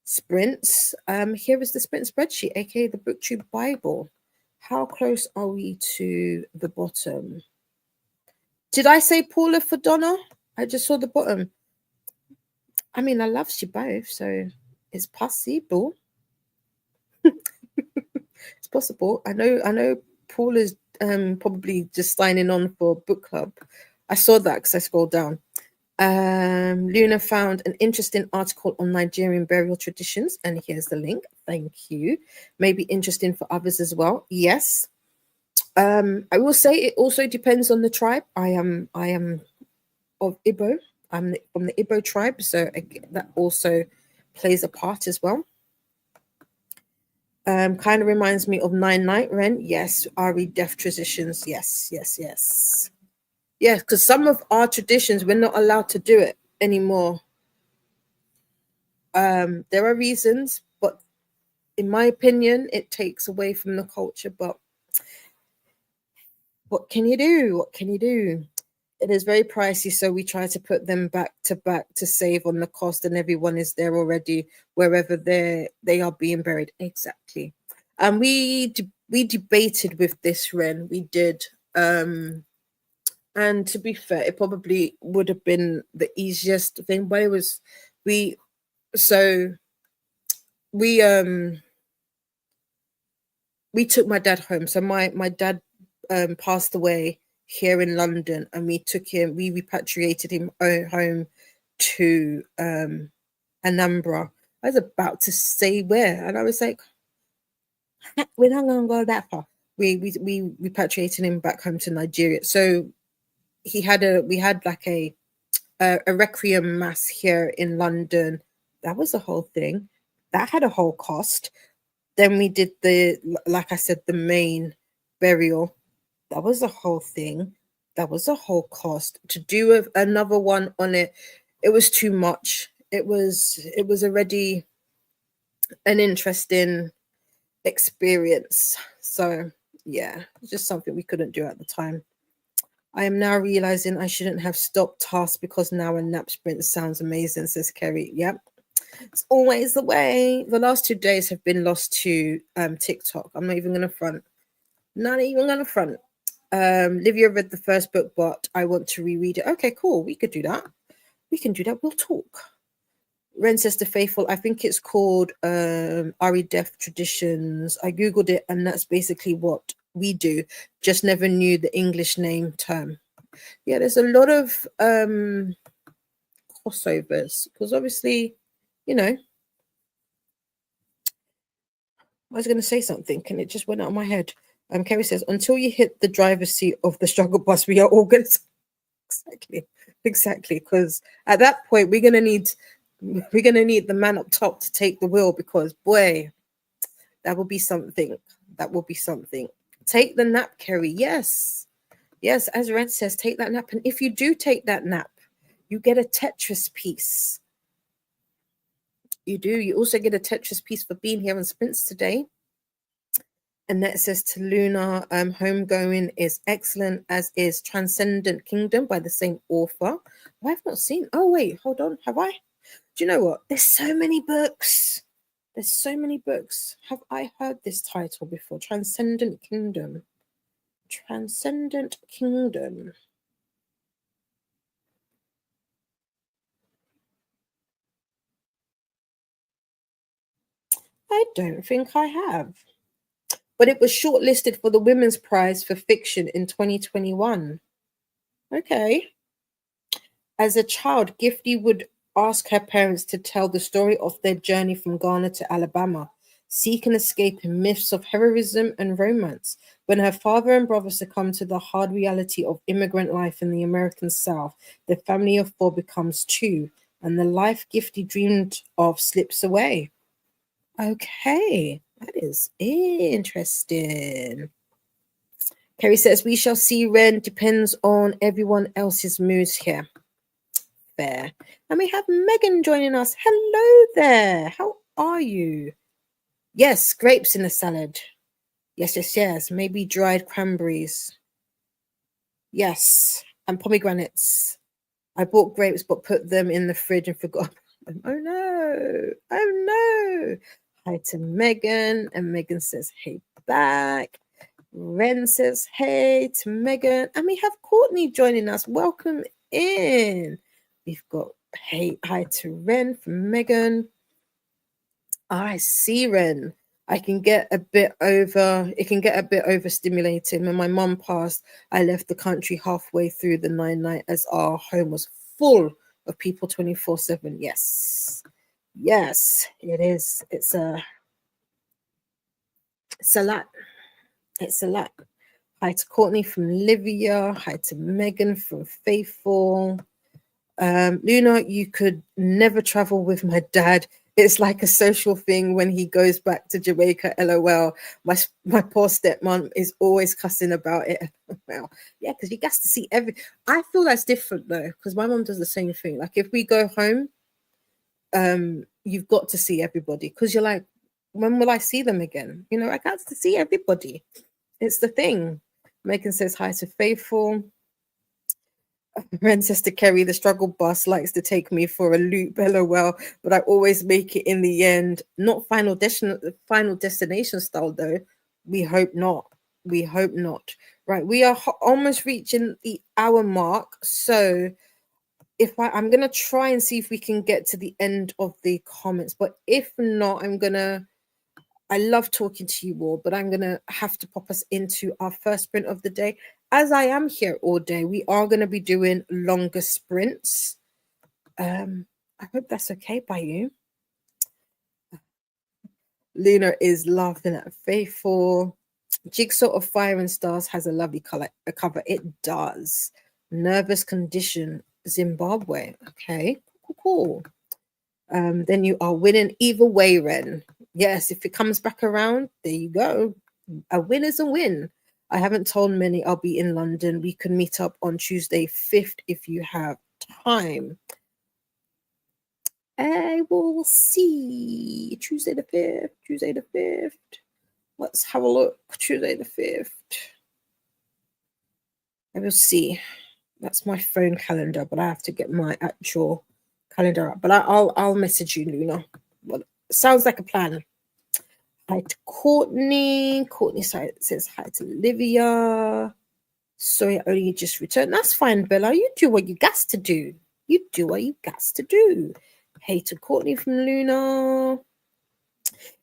sprints, here is the sprint spreadsheet, aka the BookTube Bible. How close are we to the bottom? Did I say Paula for Donna? I just saw the bottom. I mean, I love you both, so it's possible. It's possible. I know Paula's probably just signing on for book club. I saw that because I scrolled down. Luna found an interesting article on Nigerian burial traditions, and here's the link. Thank you. Maybe interesting for others as well. Yes. I will say it also depends on the tribe. I am of Igbo. I'm from the Igbo tribe, so that also plays a part as well. Kind of reminds me of Nine Night Ren. Yes, Ari death traditions. Yes. Yeah, because some of our traditions, we're not allowed to do it anymore. There are reasons, but in my opinion, it takes away from the culture. But what can you do? What can you do? It is very pricey, so we try to put them back to save on the cost, and everyone is there already wherever they are being buried. Exactly. And we debated with this, Ren. We did. And to be fair, it probably would have been the easiest thing, but it was we took my dad home. So my dad passed away here in London, and we repatriated him home to Anambra. I was about to say where, and I was like, we're not gonna go that far. We repatriated him back home to Nigeria. So we had like a requiem mass here in London. That was the whole thing. That had a whole cost. Then we did like I said, the main burial. That was the whole thing. That was a whole cost. To do another one on it, it was too much. It was already an interesting experience. So yeah, it's just something we couldn't do at the time. I am now realizing I shouldn't have stopped tasks because now a nap sprint sounds amazing, says Kerry. Yep. It's always the way. The last 2 days have been lost to TikTok. I'm not even going to front. Not even going to front. Livia read the first book, but I want to reread it. Okay, cool. We could do that. We can do that. We'll talk. Ren says to Faithful, I think it's called Ari Deaf Traditions. I Googled it, and that's basically what we do. Just never knew the English name term. Yeah, there's a lot of crossovers because obviously, you know, I was going to say something and it just went out of my head. Kerry says, until you hit the driver's seat of the struggle bus, we are all going to... Exactly. Because at that point, we're going to need the man up top to take the wheel, because boy, that will be something. That will be something. Take the nap, Kerry. Yes. Yes, as Red says, take that nap. And if you do take that nap, you get a Tetris piece. You do. You also get a Tetris piece for being here on Sprints today. And that says to Luna, Homegoing is excellent, as is Transcendent Kingdom by the same author. Oh, I've not seen. Oh, wait, hold on. Have I? Do you know what? There's so many books. There's so many books. Have I heard this title before? Transcendent Kingdom. Transcendent Kingdom. I don't think I have. But it was shortlisted for the Women's Prize for Fiction in 2021. Okay. As a child, Gifty would ask her parents to tell the story of their journey from Ghana to Alabama, seek and escape in myths of heroism and romance. When her father and brother succumb to the hard reality of immigrant life in the American South, the family of four becomes two, and the life gift he dreamed of slips away. Okay, that is interesting. Kerry says, we shall see, Ren. Depends on everyone else's moods here. Fair. And we have Megan joining us. Hello there. How are you? Yes, grapes in the salad. Yes. Maybe dried cranberries. Yes. And pomegranates. I bought grapes but put them in the fridge and forgot them. Oh no. Hi to Megan. And Megan says, hey back. Ren says, hey to Megan. And we have Courtney joining us. Welcome in. We've got hi to Ren from Megan. I see, Ren. It can get a bit overstimulating. When my mum passed, I left the country halfway through the night as our home was full of people 24/7. Yes, it is. It's a lot. It's a lot. Hi to Courtney from Livia. Hi to Megan from Faithful. Luna, you could never travel with my dad. It's like a social thing when he goes back to Jamaica. LOL. My poor stepmom is always cussing about it. Well, yeah, because you get to see I feel that's different though, because my mom does the same thing. Like if we go home, you've got to see everybody because you're like, when will I see them again? You know, I got to see everybody. It's the thing. Megan says hi to Faithful. Ren says to Kerry, the struggle bus likes to take me for a loop. LOL, but I always make it in the end. Not final destination style though. We hope not. Right, we are almost reaching the hour mark. So if I'm gonna try and see if we can get to the end of the comments, but if not, I love talking to you all, but I'm going to have to pop us into our first sprint of the day. As I am here all day, we are going to be doing longer sprints. I hope that's okay by you. Luna is laughing at Faithful. Jigsaw of Fire and Stars has a lovely cover. It does. Nervous Condition, Zimbabwe. Okay, cool. Then you are winning either way, Ren. Yes, if it comes back around, there you go. A win is a win. I haven't told many I'll be in London. We can meet up on Tuesday 5th if you have time. I will see. Tuesday the 5th. Let's have a look. Tuesday the 5th. I will see. That's my phone calendar, but I have to get my actual calendar up. But I'll message you, Luna. Well, sounds like a plan. Hi to Courtney. Courtney says hi to Livia. Sorry, I only just returned. That's fine, Bella. You do what you got to do. Hey to Courtney from Luna.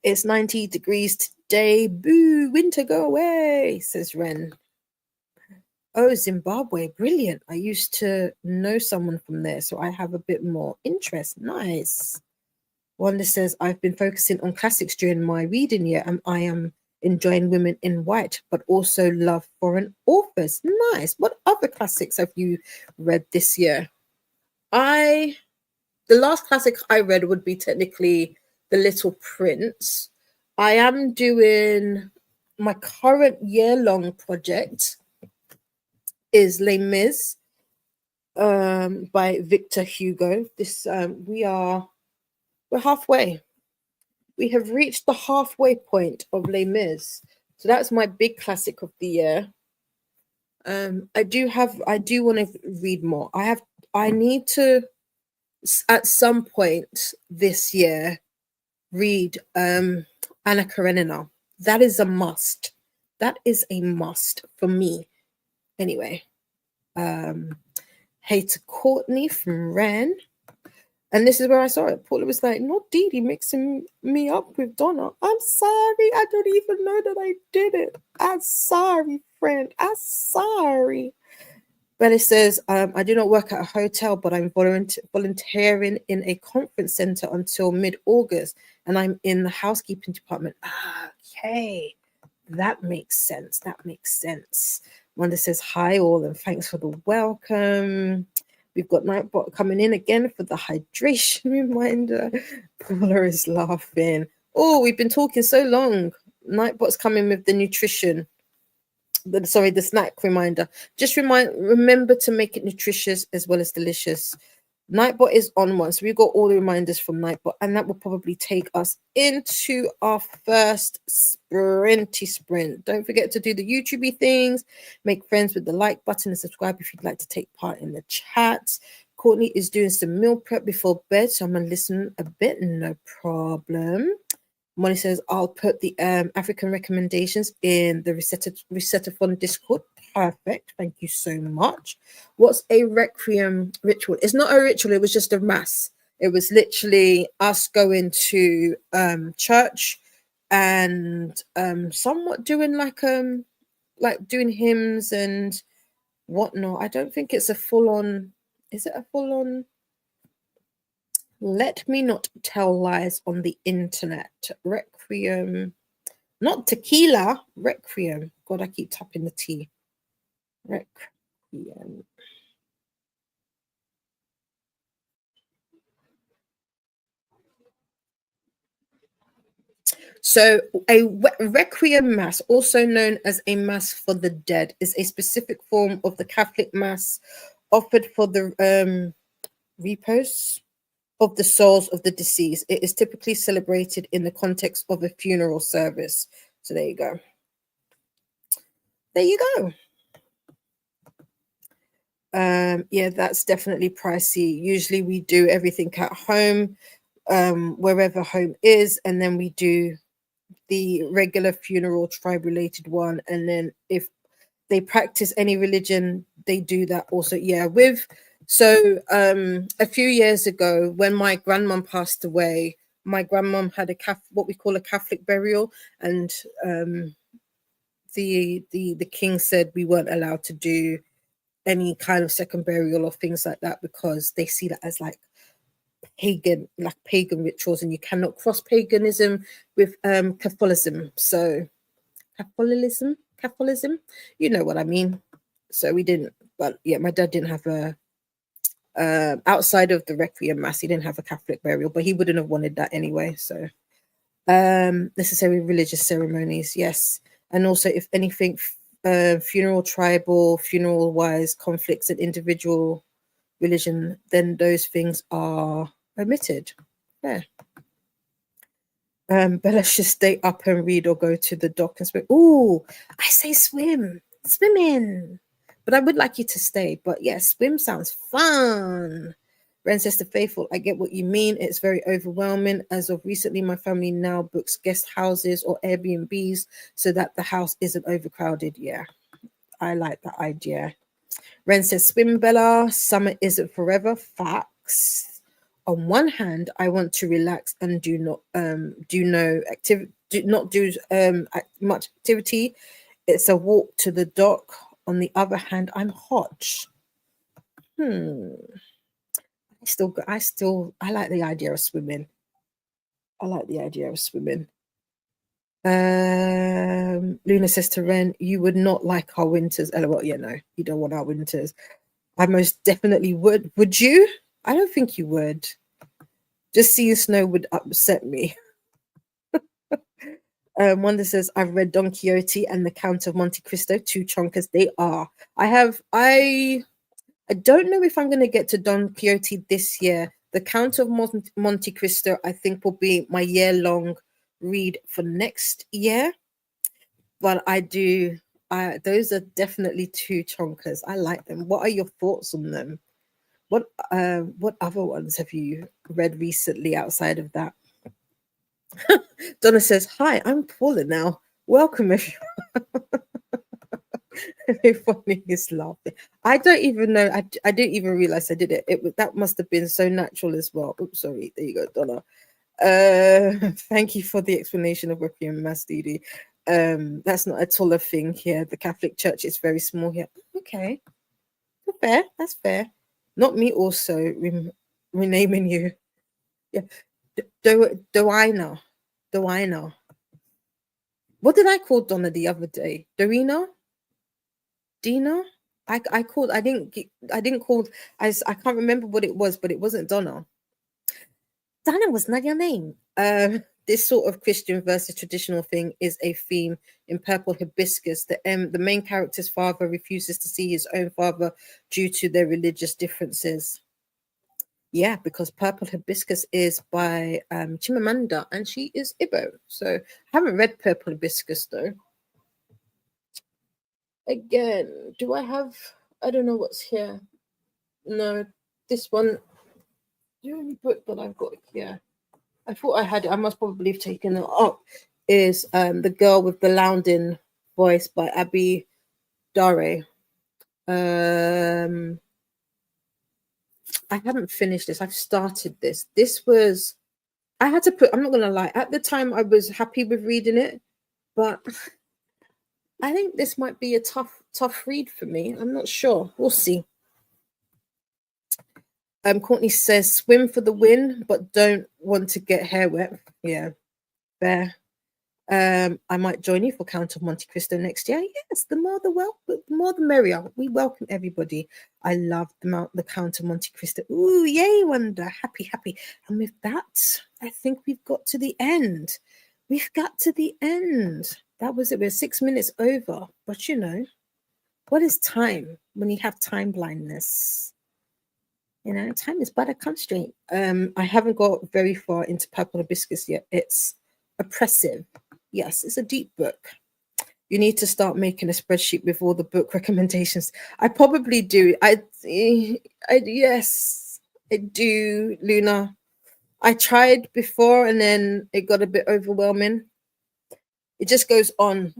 It's 90 degrees today. Boo, winter go away, says Ren. Oh, Zimbabwe, brilliant. I used to know someone from there, so I have a bit more interest. Nice. Wanda says, I've been focusing on classics during my reading year, and I am enjoying Women in White, but also love foreign authors. Nice. What other classics have you read this year? The last classic I read would be technically The Little Prince. I am doing my current year-long project is Les Mis by Victor Hugo. This we're halfway. We have reached the halfway point of Les Mis. So that's my big classic of the year. I do want to read more. I need to at some point this year read Anna Karenina. That is a must. That is a must for me. Anyway. Hey to Courtney from Ren. And this is where I saw it. Paula was like, not Dee Dee mixing me up with Donna. I'm sorry. I don't even know that I did it. I'm sorry, friend. I'm sorry. But it says, I do not work at a hotel, but I'm volunteering in a conference center until mid-August. And I'm in the housekeeping department. Okay. That makes sense. Wanda says, hi all, and thanks for the welcome. We've got Nightbot coming in again for the hydration reminder. Paula is laughing. Oh, we've been talking so long. Nightbot's coming with the nutrition. The snack reminder. Just remember to make it nutritious as well as delicious. Nightbot is on one, so we've got all the reminders from Nightbot, and that will probably take us into our first sprinty sprint. Don't forget to do the YouTubey things, make friends with the like button, and subscribe if you'd like to take part in the chat. Courtney is doing some meal prep before bed, so I'm gonna listen a bit, no problem. Molly says, I'll put the African recommendations in the Reset-athon Discord. Perfect. Thank you so much. What's a requiem ritual? It's not a ritual. It was just a mass. It was literally us going to church and somewhat doing like doing hymns and whatnot. I don't think it's a full-on. Is it a full-on? Let me not tell lies on the internet. Requiem, not tequila, requiem. God, I keep tapping the T. Requiem. So a requiem mass, also known as a mass for the dead, is a specific form of the Catholic mass offered for the repose of the souls of the deceased. It is typically celebrated in the context of a funeral service. So there you go. There you go. Yeah, that's definitely pricey. Usually we do everything at home, wherever home is, and then we do the regular funeral tribe related one. And then if they practice any religion, they do that also. Yeah, a few years ago when my grandmom passed away, my grandmom had what we call a Catholic burial, and the king said we weren't allowed to do any kind of second burial or things like that because they see that as like pagan rituals, and you cannot cross paganism with Catholicism. So Catholicism, you know what I mean. So we didn't, but yeah, my dad didn't have a outside of the requiem mass, he didn't have a Catholic burial, but he wouldn't have wanted that anyway. So necessary religious ceremonies, yes. And also if anything, funeral tribal, funeral wise conflicts and individual religion, then those things are omitted. Yeah. Bella should stay up and read or go to the dock and swim. Oh, I say swimming. But I would like you to stay. But yeah, swim sounds fun. Ren says to Faithful, I get what you mean. It's very overwhelming. As of recently, my family now books guest houses or Airbnbs so that the house isn't overcrowded. Yeah, I like that idea. Ren says, swim, Bella. Summer isn't forever. Facts. On one hand, I want to relax and do not do much activity. It's a walk to the dock. On the other hand, I'm hot. I like the idea of swimming. Luna says to Ren, you would not like our winters. LOL, yeah, no, you don't want our winters. I most definitely would. Would you? I don't think you would. Just seeing snow would upset me. Wanda says, I've read Don Quixote and the Count of Monte Cristo, two chunkers. They are. I don't know if I'm going to get to Don Quixote this year. The Count of Monte Cristo, I think, will be my year-long read for next year. But those are definitely two chonkers. I like them. What are your thoughts on them? What other ones have you read recently outside of that? Donna says, hi, I'm Paula now. Welcome, everyone. Funny is laughing. I don't even know. I didn't even realize I did it. That must have been so natural as well. Oops, sorry. There you go, Donna. Thank you for the explanation of Requiem Mass, Didi. That's not at all a thing here. The Catholic Church is very small here. Okay, fair. That's fair. Not me. Also renaming you. Yeah. Do I know? What did I call Donna the other day? Dorina? Dina? I called. I didn't call. I can't remember what it was, but it wasn't Donna. Donna was not your name. This sort of Christian versus traditional thing is a theme in Purple Hibiscus. The main character's father refuses to see his own father due to their religious differences. Yeah, because Purple Hibiscus is by Chimamanda, and she is Igbo. So I haven't read Purple Hibiscus though. Again, do I have? I don't know what's here. No, this one. The only book that I've got here, I thought I had it. I must probably have taken it up. Is The Girl with the Louding Voice by Abby Dare. I haven't finished this. I've started this. This was, I had to put, I'm not gonna lie, at the time I was happy with reading it, but I think this might be a tough read for me. I'm not sure. We'll see. Courtney says, swim for the win, but don't want to get hair wet. Yeah, fair. I might join you for Count of Monte Cristo next year. Yes, the more the merrier. We welcome everybody. I love the Count of Monte Cristo. Ooh, yay, Wonder. Happy. And with that, I think we've got to the end. We've got to the end. That was it. We're 6 minutes over. But you know, what is time when you have time blindness? You know, time is but a constraint. I haven't got very far into Purple Hibiscus yet. It's oppressive. Yes, it's a deep book. You need to start making a spreadsheet with all the book recommendations. I probably do. Yes, I do, Luna. I tried before and then it got a bit overwhelming. It just goes on.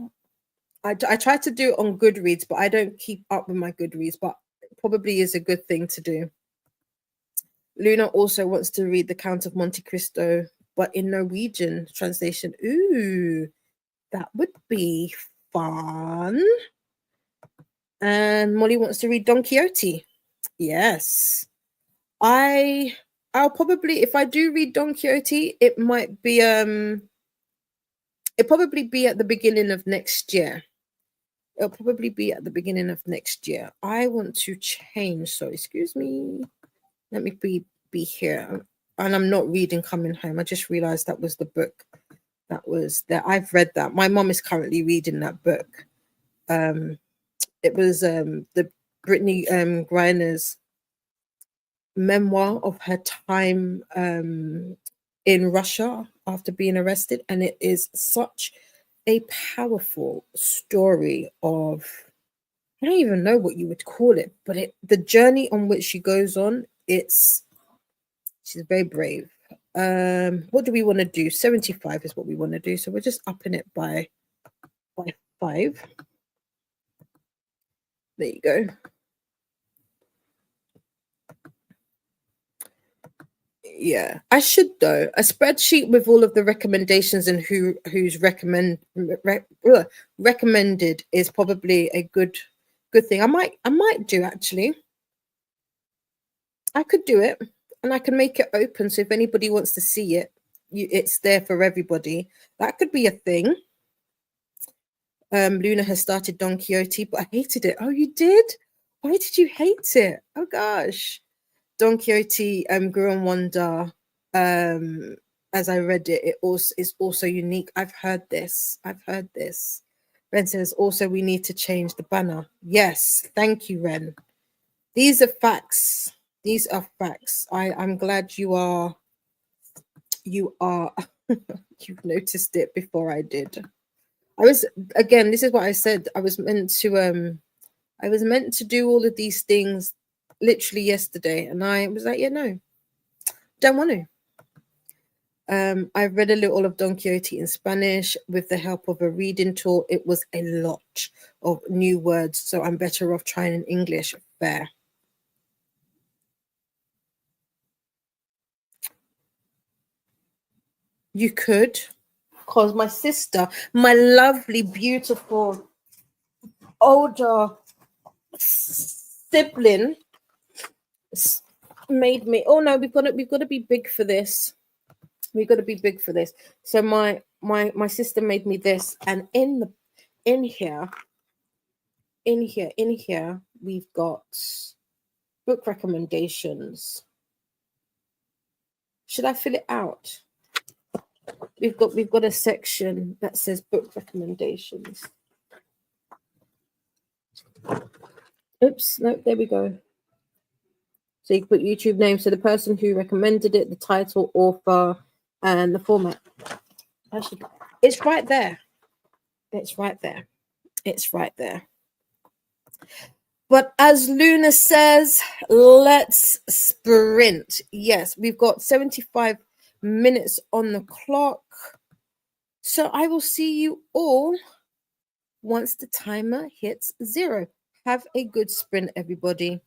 I tried to do it on Goodreads, but I don't keep up with my Goodreads, but it probably is a good thing to do. Luna also wants to read The Count of Monte Cristo, but in Norwegian translation. Ooh, that would be fun. And Molly wants to read Don Quixote. Yes. I'll probably, if I do read Don Quixote, it might be it'll probably be at the beginning of next year. It'll probably be at the beginning of next year. I want to change, so excuse me. Let me be here. And I'm not reading Coming Home. I just realized that was the book that was there. I've read that. My mom is currently reading that book. It was the Brittany Griner's memoir of her time in Russia after being arrested, and it is such a powerful story of, I don't even know what you would call it, but the journey on which she goes on, she's very brave. What do we want to do? 75 is what we want to do, so we're just upping it by 5. There you go. Yeah, I should though. A spreadsheet with all of the recommendations and who's recommended is probably a good thing. I might do actually. I could do it, and I can make it open so if anybody wants to see it, it's there for everybody. That could be a thing. Luna has started Don Quixote, but I hated it. Oh, you did? Why did you hate it? Oh gosh. Don Quixote, Gurren Wonder, as I read it, it also is also unique. I've heard this. Ren says also we need to change the banner. Yes, thank you, Ren. These are facts. I'm glad you you've noticed it before I did. This is what I said. I was meant to do all of these things literally yesterday, and I was like, yeah, no, don't want to. I've read a little of Don Quixote in Spanish with the help of a reading tool. It was a lot of new words, so I'm better off trying in English. Fair. You could, because my sister, my lovely, beautiful, older sibling made me. Oh no, we've got to be big for this. We've got to be big for this. So my sister made me this, and in here in here, we've got book recommendations. Should I fill it out? We've got a section that says book recommendations. Oops, no, there we go. So you put YouTube name, so the person who recommended it, the title, author, and the format. Actually, it's right there. It's right there. It's right there. But as Luna says, let's sprint. Yes, we've got 75 minutes on the clock. So I will see you all once the timer hits 0. Have a good sprint, everybody.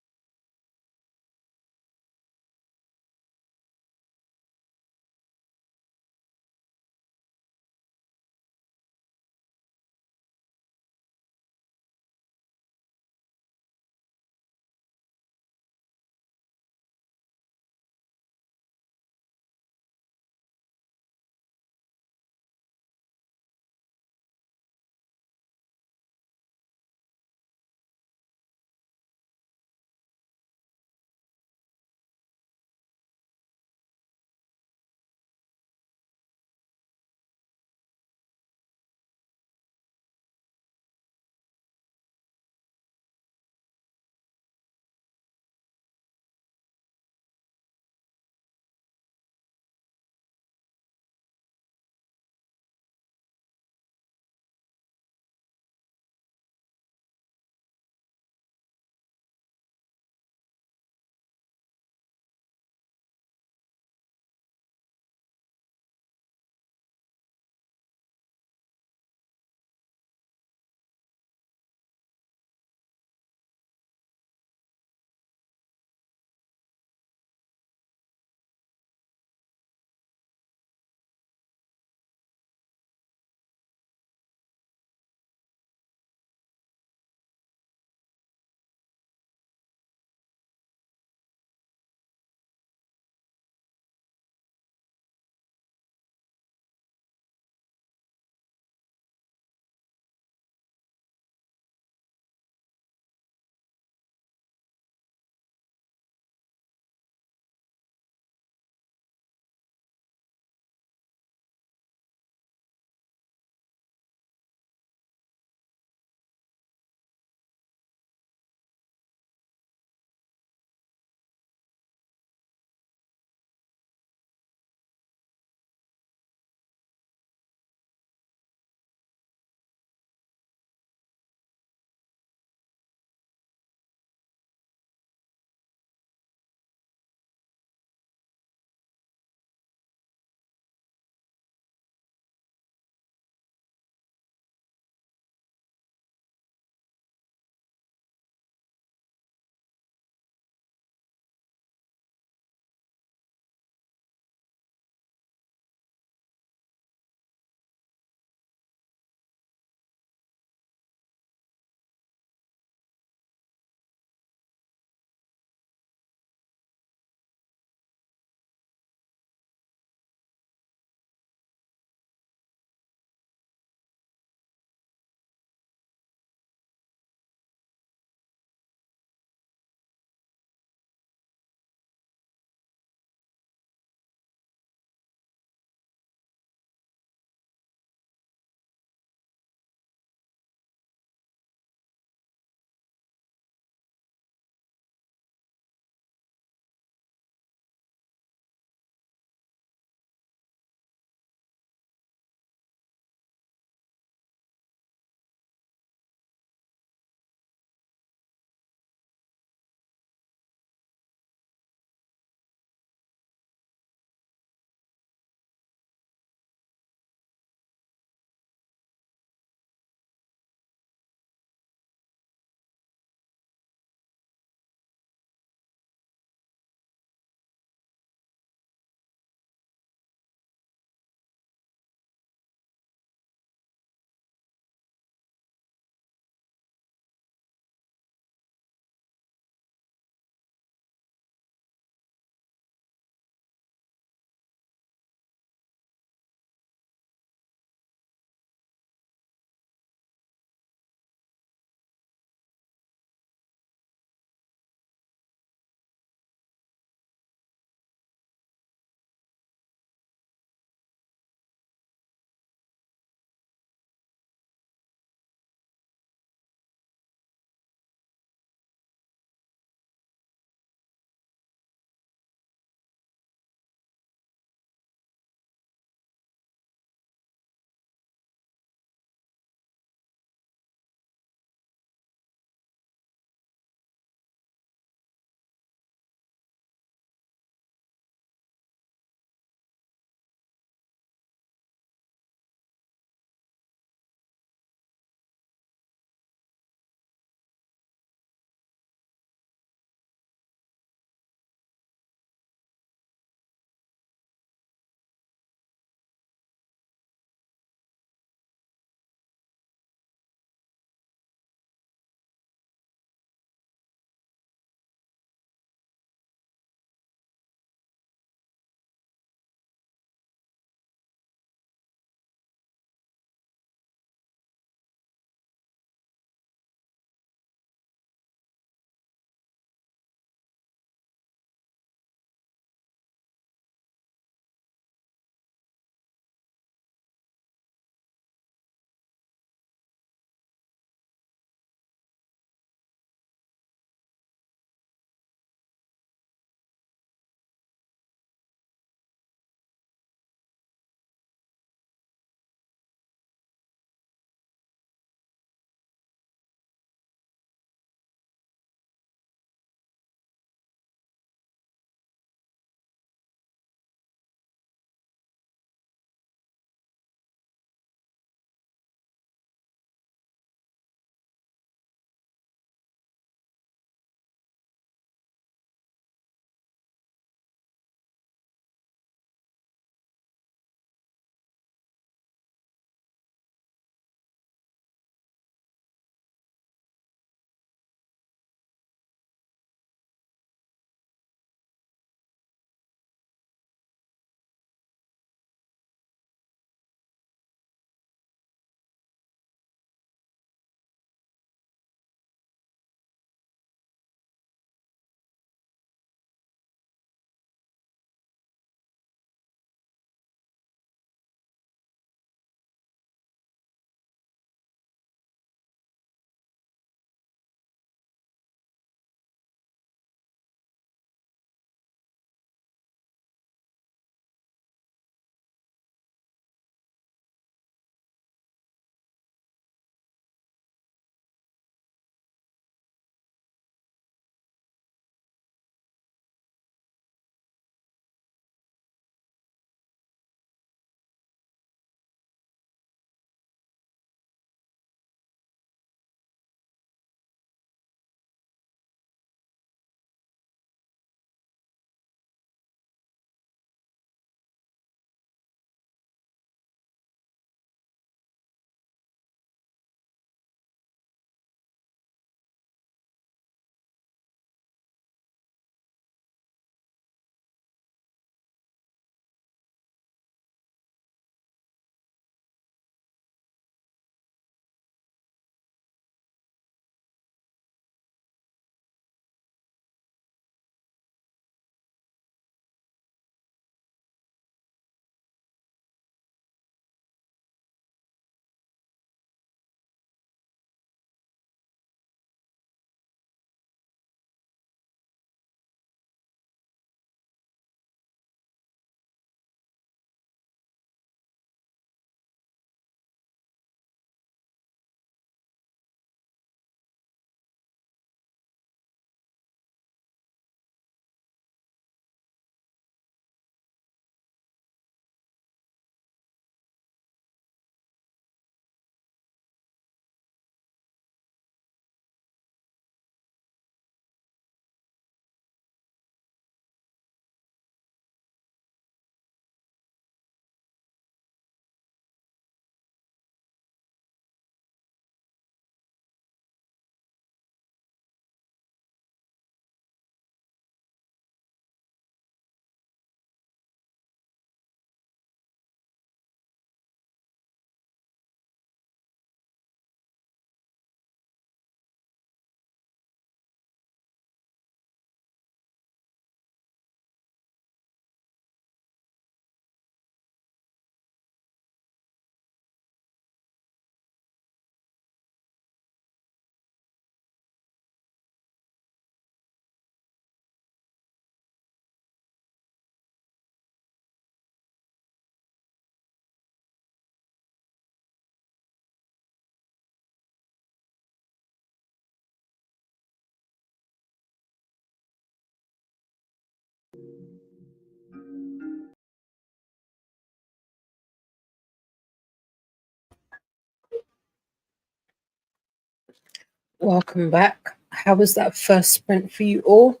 Welcome back. How was that first sprint for you all?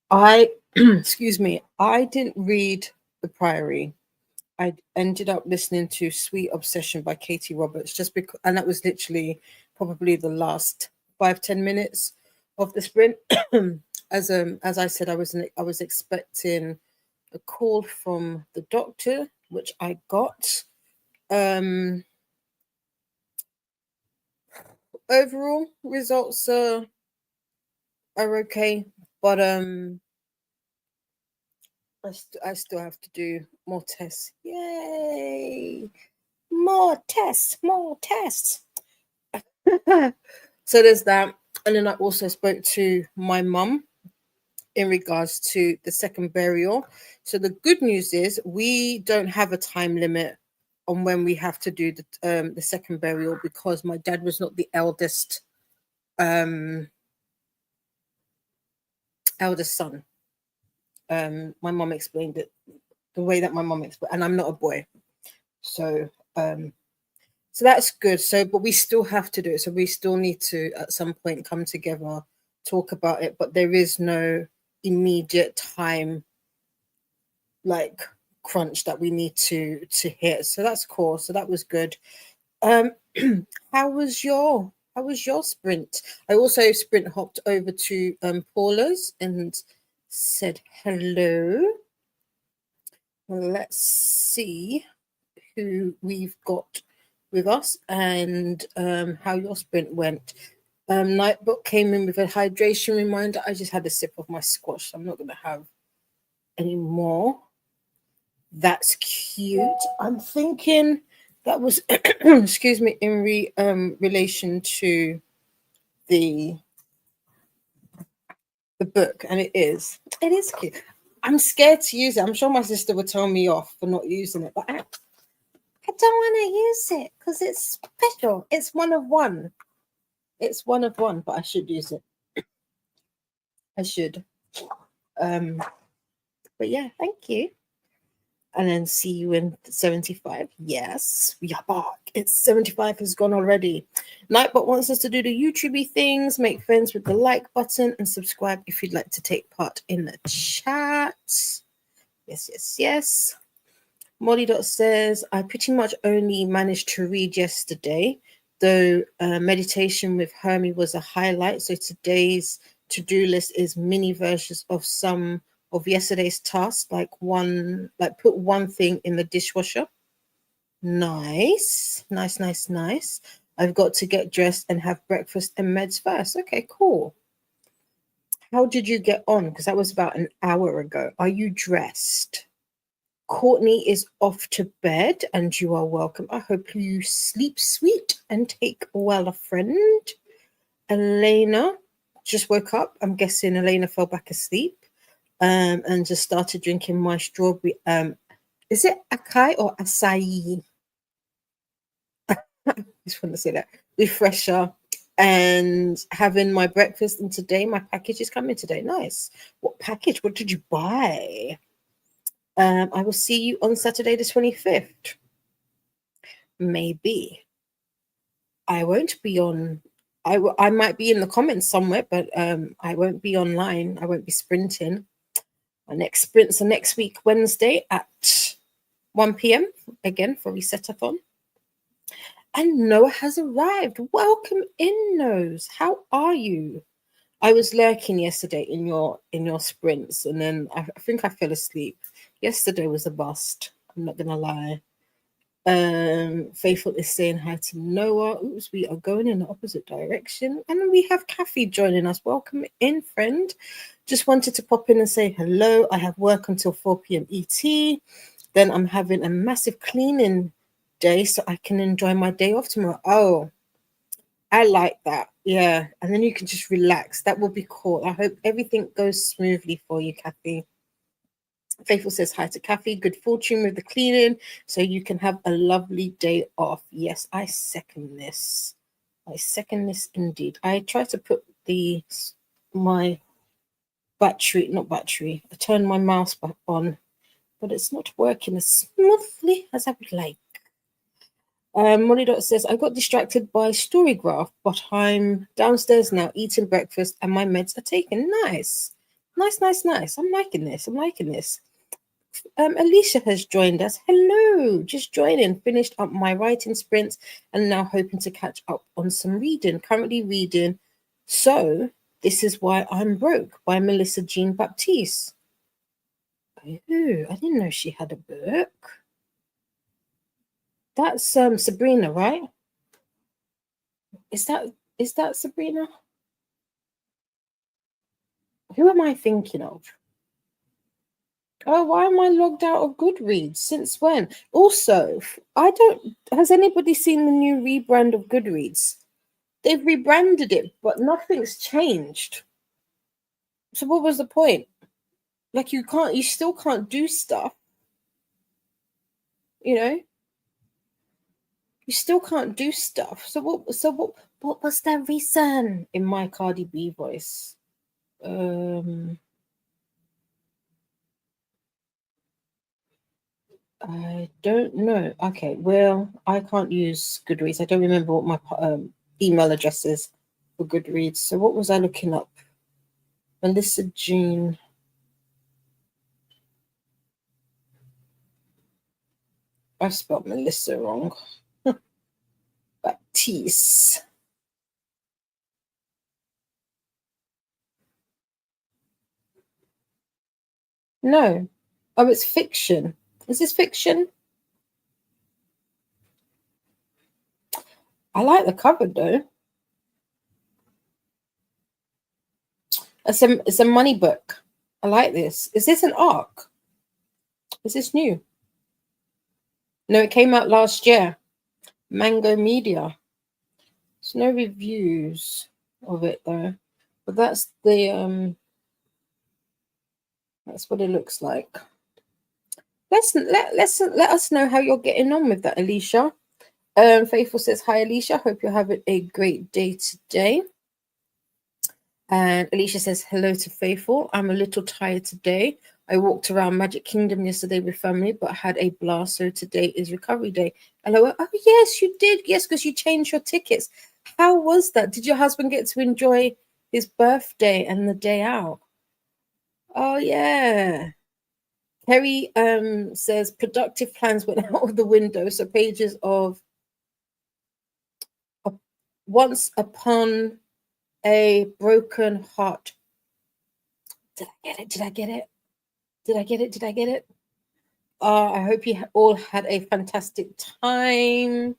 I, excuse me, I didn't read The Priory. I ended up listening to Sweet Obsession by Katie Roberts just because, and that was literally probably the last 5-10 minutes of the sprint. As I said, I was expecting a call from the doctor, which I got. Overall results are okay, but I still have to do more tests. Yay! More tests, more tests. So there's that. And then I also spoke to my mum in regards to the second burial. So the good news is we don't have a time limit on when we have to do the second burial because my dad was not the eldest son. My mum explained it the way that my mum explained, and I'm not a boy, so so that's good. So, but we still have to do it. So we still need to at some point come together, talk about it. But there is no immediate time like crunch that we need to hit. So that's cool. So that was good. Um, how was your sprint? I also sprint hopped over to Paula's and said hello. Let's see who we've got with us and how your sprint went. Nightbook came in with a hydration reminder. I just had a sip of my squash. So I'm not going to have any more. That's cute. I'm thinking that was, excuse me, in relation to the book, and it is cute. I'm scared to use it. I'm sure my sister would tell me off for not using it, but I don't want to use it because it's special. It's one of one. It's one of one, but I should use it. I should. But yeah, thank you. And then see you in 75. Yes, we are back. It's 75 has gone already. Nightbot wants us to do the YouTubey things, make friends with the like button, and subscribe if you'd like to take part in the chat. Yes, yes, yes. Molly Dot says, I pretty much only managed to read yesterday, though meditation with Hermie was a highlight. So today's to-do list is mini versions of some of yesterday's tasks, like put one thing in the dishwasher. Nice. I've got to get dressed and have breakfast and meds first. Okay, cool. How did you get on? Because that was about an hour ago. Are you dressed? Courtney is off to bed and you are welcome. I hope you sleep sweet and take well a friend. Elena just woke up. I'm guessing Elena fell back asleep and just started drinking my strawberry. Is it acai or acai? I just want to say that. Refresher and having my breakfast. And today my package is coming today. Nice. What package? What did you buy? I will see you on Saturday the 25th. Maybe. I won't be on. I might be in the comments somewhere, but I won't be online. I won't be sprinting. My next sprints are next week, Wednesday at 1 p.m. again for Reset-athon. And Noah has arrived. Welcome in, Nose. How are you? I was lurking yesterday in your sprints, and then I think I fell asleep. Yesterday was a bust. I'm not gonna lie. Faithful is saying hi to Noah. Oops, we are going in the opposite direction, and we have Kathy joining us. Welcome in, friend. Just wanted to pop in and say hello. I have work until 4 p.m. ET. Then I'm having a massive cleaning day, so I can enjoy my day off tomorrow. Oh, I like that. Yeah, and then you can just relax. That will be cool. I hope everything goes smoothly for you, Kathy. Faithful says hi to Kathy. Good fortune with the cleaning, so you can have a lovely day off. Yes, I second this. I second this indeed. I try to put my battery, not battery. I turn my mouse back on, but it's not working as smoothly as I would like. Molly Dot says, I got distracted by Storygraph, but I'm downstairs now eating breakfast and my meds are taken. Nice. Nice, nice, nice. I'm liking this. I'm liking this. Alicia has joined us. Hello. Just joining. Finished up my writing sprints and now hoping to catch up on some reading. Currently reading So This Is Why I'm Broke by Melissa Jean Baptiste. Oh, I didn't know she had a book. That's Sabrina, right? Is that Sabrina? Who am I thinking of? Oh, why am I logged out of Goodreads? Since when? Also, I don't. Has anybody seen the new rebrand of Goodreads? They've rebranded it, but nothing's changed. So what was the point? Like you still can't do stuff. You know, you still can't do stuff. So what was their reason? In my Cardi B voice. I don't know. Okay, well, I can't use Goodreads. I don't remember what my email address is for Goodreads. So what was I looking up? Melissa Jean. I spelled Melissa wrong. Baptiste. No. Oh, it's fiction. Is this fiction? I like the cover though. It's a money book. I like this. Is this an ARC? Is this new? No, it came out last year. Mango Media. There's no reviews of it though. But that's what it looks like. Let us know how you're getting on with that, Alicia. Faithful says, hi Alicia, hope you're having a great day today. And Alicia says, hello to Faithful. I'm a little tired today. I walked around Magic Kingdom yesterday with family, but had a blast. So today is recovery day. Hello. Oh, yes, you did. Yes, because you changed your tickets. How was that? Did your husband get to enjoy his birthday and the day out? Oh, yeah. Kerry says, productive plans went out of the window. So pages of Once Upon a Broken Heart. Did I get it? Did I get it? Did I get it? Did I get it? I hope you all had a fantastic time.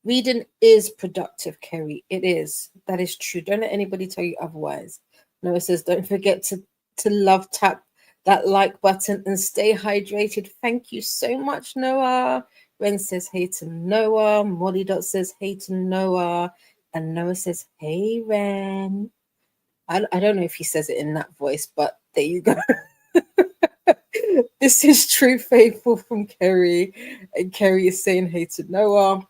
Reading is productive, Kerry. It is. That is true. Don't let anybody tell you otherwise. Noah says, don't forget to love tap that like button and stay hydrated. Thank you so much, Noah. Ren says, hey to Noah. Molly Dot says, hey to Noah. And Noah says, hey, Ren. I don't know if he says it in that voice, but there you go. This is True Faithful from Kerry. And Kerry is saying hey to Noah.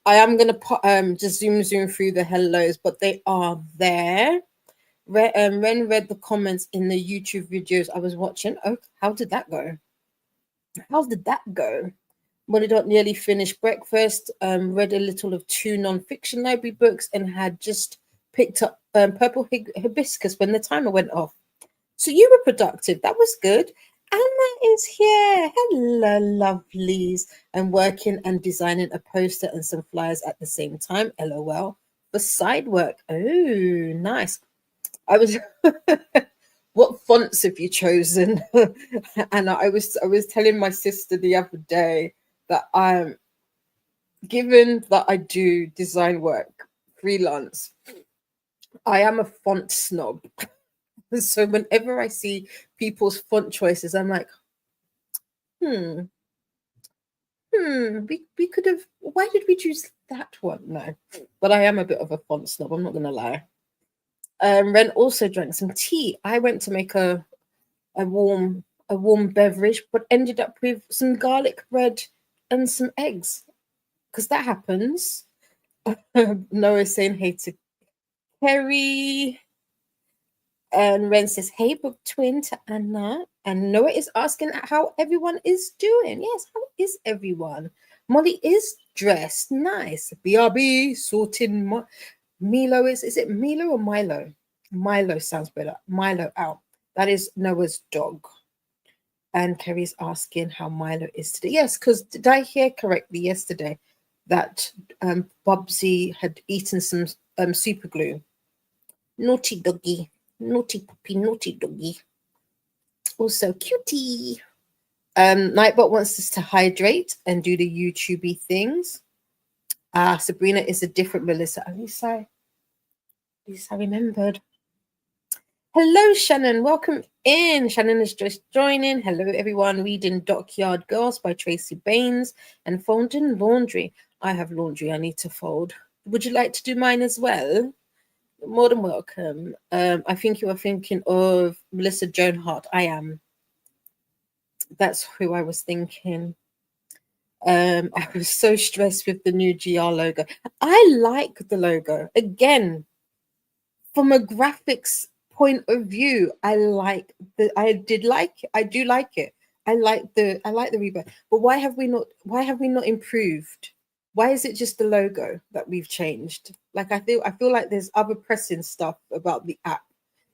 I am going to just zoom through the hellos, but they are there. Ren read the comments in the YouTube videos I was watching. Oh, how did that go? How did that go? Molly Dot nearly finished breakfast, read a little of 2 non-fiction library books, and had just picked up Purple Hibiscus when the timer went off. So you were productive. That was good. Anna is here. Hello, lovelies. I'm working and designing a poster and some flyers at the same time. LOL. For side work. Oh, nice. I was what fonts have you chosen? And I was telling my sister the other day that given that I do design work freelance, I am a font snob. So whenever I see people's font choices, I'm like, we could have, why did we choose that one? No, but I am a bit of a font snob, I'm not gonna lie. Ren also drank some tea. I went to make a warm beverage, but ended up with some garlic bread and some eggs, because that happens. Noah's saying hey to Kerry. And Ren says, hey, book twin to Anna. And Noah is asking how everyone is doing. Yes, how is everyone? Molly is dressed nice. BRB sorting Milo is it Milo or Milo? Milo sounds better. Milo out. That is Noah's dog. And Kerry's asking how Milo is today. Yes, because did I hear correctly yesterday that Bubsy had eaten some super glue? Naughty doggy. Naughty puppy, naughty doggy. Also cutie. Nightbot wants us to hydrate and do the YouTubey things. Sabrina is a different Melissa. At least I remembered. Hello, Shannon. Welcome in. Shannon is just joining. Hello, everyone. Reading Dockyard Girls by Tracy Baines and folding laundry. I have laundry I need to fold. Would you like to do mine as well? More than welcome. I think you are thinking of Melissa Joan Hart. I am. That's who I was thinking. I was so stressed with the new GR logo. I like the logo. Again, from a graphics point of view, I do like it. I like the rebirth. But why have we not improved? Why is it just the logo that we've changed? Like I feel like there's other pressing stuff about the app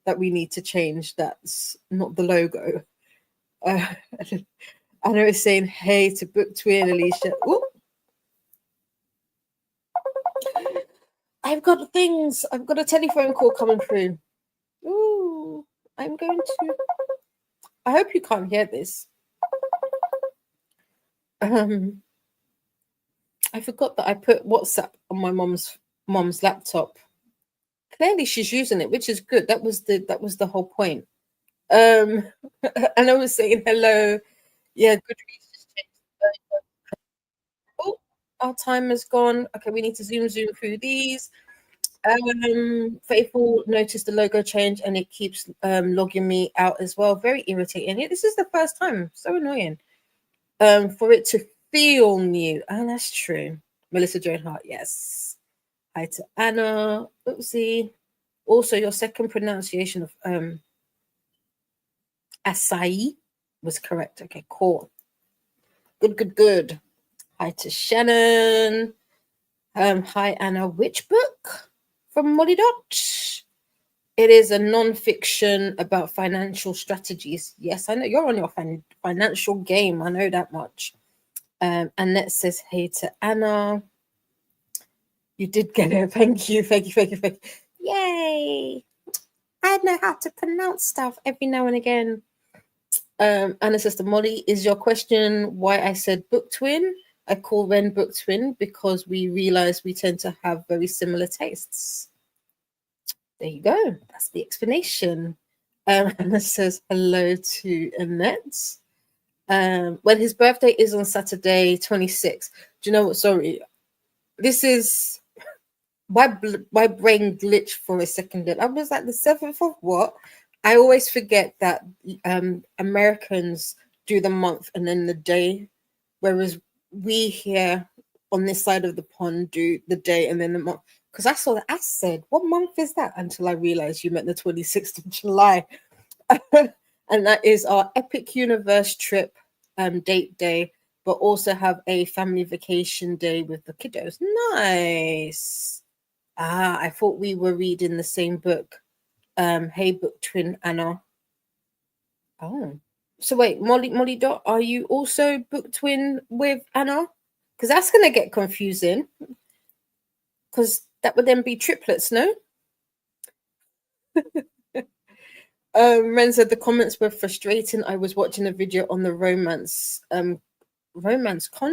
that we need to change that's not the logo. I know it's saying hey to Book Twin, Alicia. Ooh. I've got a telephone call coming through. Ooh, I hope you can't hear this. I forgot that I put WhatsApp on my mom's laptop. Clearly she's using it, which is good. That was the whole point. And I was saying hello. Yeah, good. Oh, our time has gone. Okay, we need to zoom through these. Faithful noticed the logo change and it keeps logging me out as well. Very irritating. This is the first time. So annoying. For it to feel new. And that's true. Melissa Joan Hart, yes. Hi to Anna. Oopsie. Also, your second pronunciation of acai was correct. Okay, cool. Good. Hi to Shannon. Hi Anna. Which book? From Molly Dot. It is a non-fiction about financial strategies. Yes, I know you're on your financial game. I know that much. Annette says, hey to Anna. You did get it. Thank you. Yay. I know how to pronounce stuff every now and again. Anna says to Molly, is your question why I said book twin? I call Ren book twin because we realize we tend to have very similar tastes. There you go. That's the explanation. Anna says hello to Annette. When his birthday is on Saturday, 26th. Do you know what? Sorry. This is my brain glitched for a second. I was like, the 7th of what? I always forget that Americans do the month and then the day, whereas we here on this side of the pond do the day and then the month. Because I saw that, I said, what month is that? Until I realized you meant the 26th of July. And that is our Epic Universe trip date day, but also have a family vacation day with the kiddos. Nice. I thought we were reading the same book. Hey, book twin Anna. Oh, so wait, Molly Dot, are you also book twin with Anna? Because that's gonna get confusing. Because that would then be triplets, no? Ren said the comments were frustrating. I was watching a video on the romance con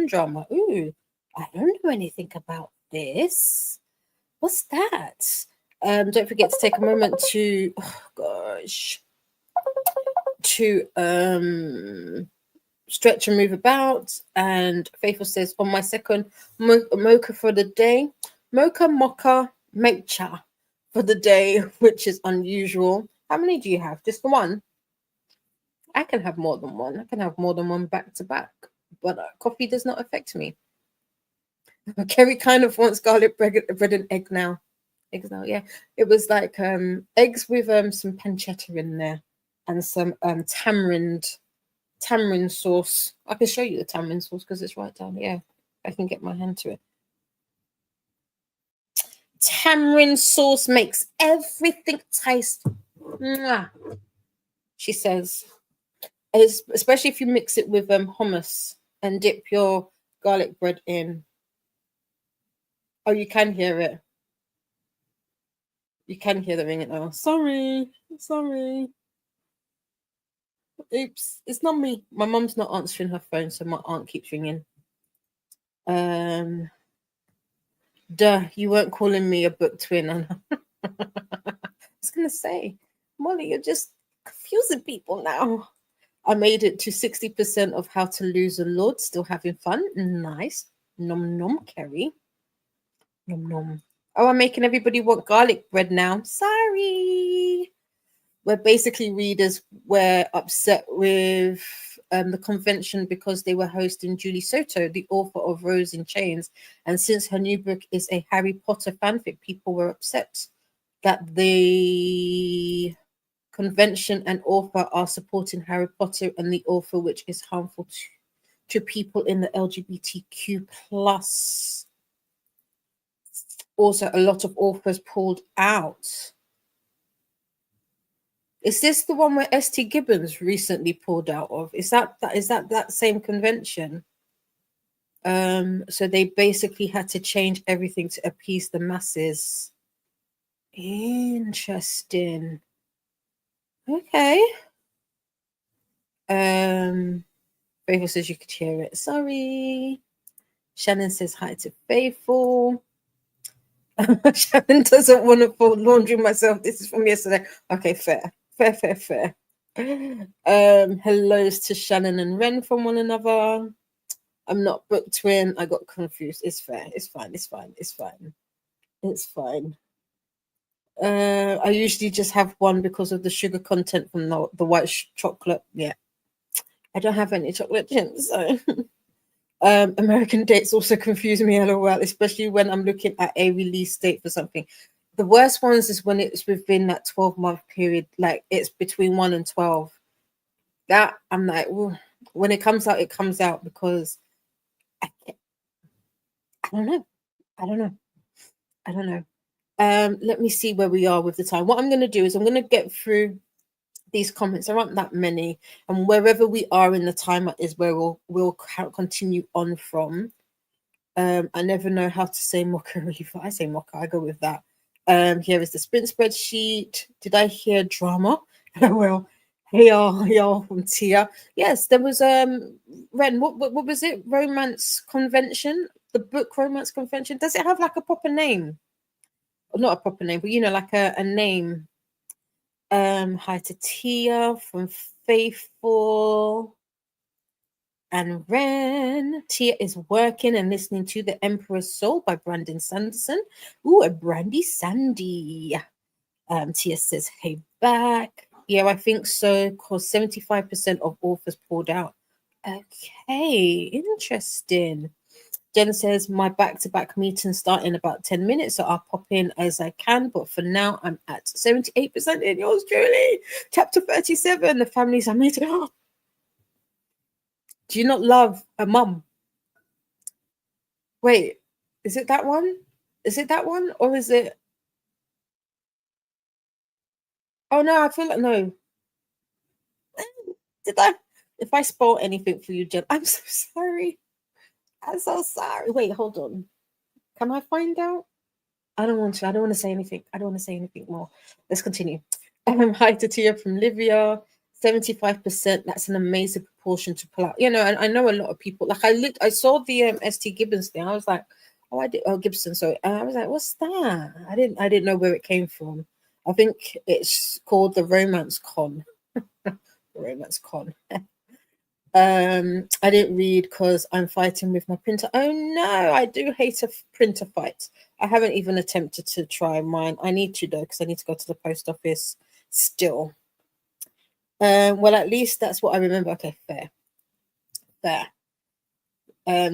drama. Ooh, I don't know anything about this. What's that? Don't forget to take a moment to stretch and move about. And Faithful says, on my second mocha for the day, mocha matcha for the day, which is unusual. How many do you have? Just the one? I can have more than one. I can have more than one back to back, but coffee does not affect me. Kerry kind of wants garlic bread and egg now. Eggs now, yeah. It was like eggs with some pancetta in there and some tamarind sauce. I can show you the tamarind sauce because it's right down here. I can get my hand to it. Tamarind sauce makes everything taste. Mwah, she says, especially if you mix it with hummus and dip your garlic bread in. Oh, you can hear it. You can hear the ringing now. Sorry. Oops, it's not me. My mum's not answering her phone, so my aunt keeps ringing. Duh, you weren't calling me a book twin. I was gonna say, Molly, you're just confusing people now. I made it to 60% of How to Lose a Lord, still having fun. Nice. Nom nom, Kerry. Nom nom. Oh, I'm making everybody want garlic bread now. Sorry. Where basically readers were upset with the convention because they were hosting Julie Soto, the author of Rose in Chains. And since her new book is a Harry Potter fanfic, people were upset that the convention and author are supporting Harry Potter and the author, which is harmful to people in the LGBTQ plus. Also, a lot of authors pulled out. Is this the one where St. Gibbons recently pulled out of? Is that same convention? So they basically had to change everything to appease the masses. Interesting. Okay. Faithful says you could hear it. Sorry. Shannon says hi to Faithful. Shannon doesn't want to fold laundry myself. This is from yesterday. Okay, fair. Hellos to Shannon and Ren from one another. I'm not book twin. I got confused. It's fair. It's fine. I usually just have one because of the sugar content from the white chocolate. Yeah. I don't have any chocolate chips, so American dates also confuse me LOL, especially when I'm looking at a release date for something. The worst ones is when it's within that 12-month period, like it's between 1 and 12. That I'm like, ooh, when it comes out, because I don't know. Let me see where we are with the time. What I'm going to do is I'm going to get through these comments. There aren't that many, and wherever we are in the timer is where we'll continue on from. I never know how to say mockery. If I say mocker, I go with that. Here is the sprint spreadsheet. Did I hear drama? Well, hey y'all from Tia. Yes, there was Ren. What was it? Romance Convention. The book Romance Convention. Does it have like a proper name? Not a proper name, but like a name. Hi to Tia from Faithful and Ren. Tia is working and listening to The Emperor's Soul by Brandon Sanderson. Ooh, a Brandy Sandy. Tia says, hey back. Yeah, I think so, because 75% of authors pulled out. Okay, interesting. Jen says, my back-to-back meeting start in about 10 minutes, so I'll pop in as I can. But for now, I'm at 78% in yours truly. Chapter 37, the families are meeting. Oh. Do you not love a mum? Wait, is it that one? Or is it? Oh, no, I feel like, no. Did I? If I spoil anything for you, Jen, I'm so sorry. I'm so sorry. Wait, hold on. Can I find out? I don't want to say anything. I don't want to say anything more. Let's continue. Hi to Tia from Livia. 75%. That's an amazing proportion to pull out. And I know a lot of people. Like I saw the St. Gibbons thing. I was like, Gibson. So I was like, what's that? I didn't know where it came from. I think it's called the Romance Con. Romance Con. I didn't read because I'm fighting with my printer. Oh no, I do hate a printer fight. I haven't even attempted to try mine. I need to though, because I need to go to the post office still. Well, at least that's what I remember. Okay, fair.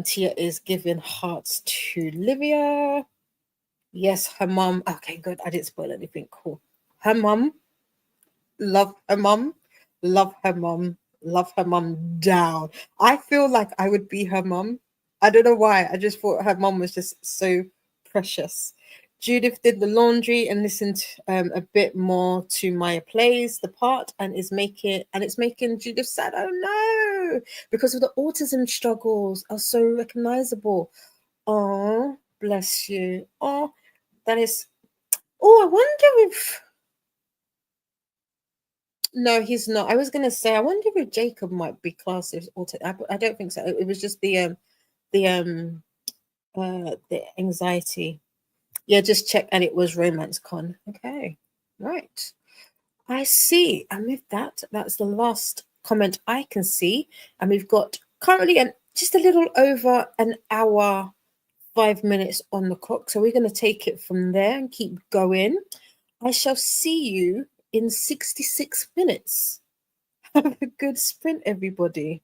Tia is giving hearts to Livia. Yes, her mum. Okay, good. I didn't spoil anything. Cool. Her mum. Love her mum. Love her mum. Love her mum down. I feel like I would be her mum. I don't know why. I just thought her mum was just so precious. Judith did the laundry and listened a bit more to Maya plays the part and it's making Judith sad. Oh no, because of the autism struggles are so recognizable. Oh, bless you. Oh, that is. Oh, I wonder if. No, he's not. I was gonna say, I wonder if Jacob might be classed as autism. I don't think so. It was just the the anxiety. Yeah, just check, and it was Romance Con. Okay, right. I see. And with that, that's the last comment I can see. And we've got currently just a little over an hour, 5 minutes on the clock. So we're going to take it from there and keep going. I shall see you in 66 minutes. Have a good sprint, everybody.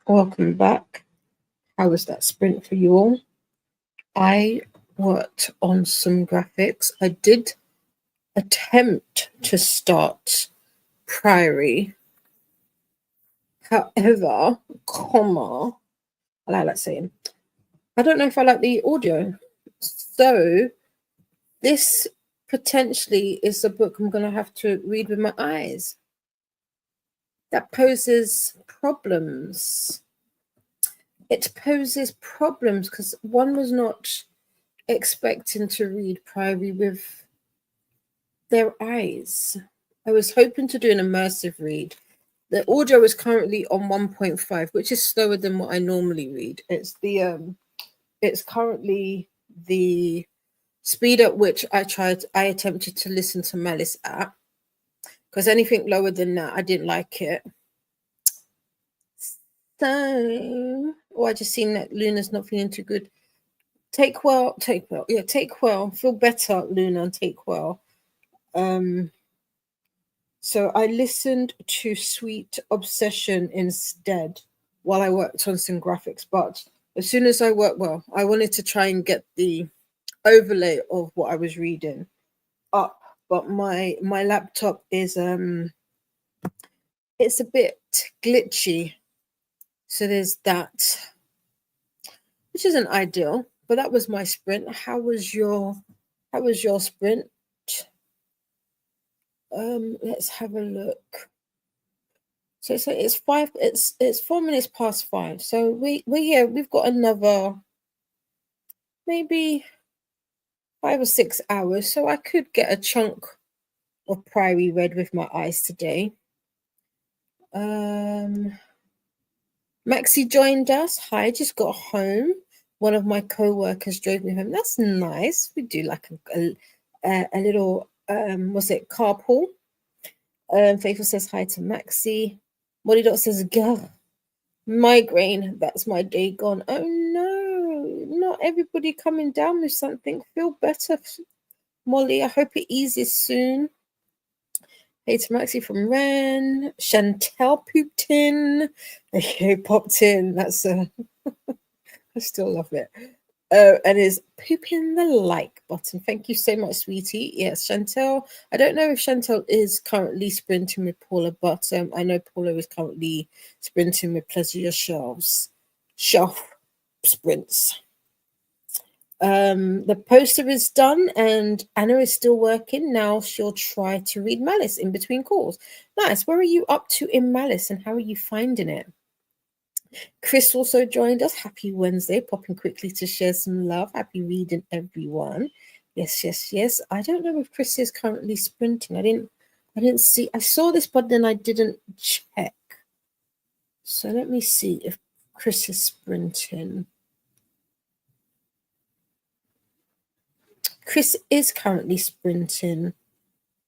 Welcome back. How was that sprint for you all? I worked on some graphics. I did attempt to start Priory. However, comma, I like that saying. I don't know if I like the audio. So this potentially is a book I'm going to have to read with my eyes. That poses problems. It poses problems because one was not expecting to read Priory with their eyes. I was hoping to do an immersive read. The audio is currently on 1.5, which is slower than what I normally read. It's currently the speed at which I attempted to listen to Malice at, because anything lower than that, I didn't like it. So, I just seen that Luna's not feeling too good. Take well. Yeah, take well. Feel better, Luna, and take well. So I listened to Sweet Obsession instead while I worked on some graphics. But as soon as I worked, I wanted to try and get the overlay of what I was reading up. But my laptop is it's a bit glitchy. So there's that, which isn't ideal. But that was my sprint. How was your sprint? Let's have a look. So it's 4 minutes past 5. So we've got another maybe 5 or 6 hours. So I could get a chunk of Priory read with my eyes today. Maxie joined us. Hi, just got home. One of my co-workers drove me home. That's nice. We do like a little was it carpool? Faithful says hi to Maxie. Molly Dot says, girl, migraine, that's my day gone. Oh no, not everybody coming down with something. Feel better, Molly. I hope it eases soon. Hey to Maxie from Ren. Chantel pooped in. Okay, popped in. That's I still love it. And is pooping the like button. Thank you so much, sweetie. Yes, Chantel. I don't know if Chantel is currently sprinting with Paula, but I know Paula is currently sprinting with Pleasure Shelf sprints. The poster is done and Anna is still working. Now she'll try to read Malice in between calls. Nice. Where are you up to in Malice and how are you finding it? Chris also joined us. Happy Wednesday. Popping quickly to share some love. Happy reading, everyone. Yes. I don't know if Chris is currently sprinting. I didn't see. I saw this, but then I didn't check. So let me see if Chris is sprinting. Chris is currently sprinting.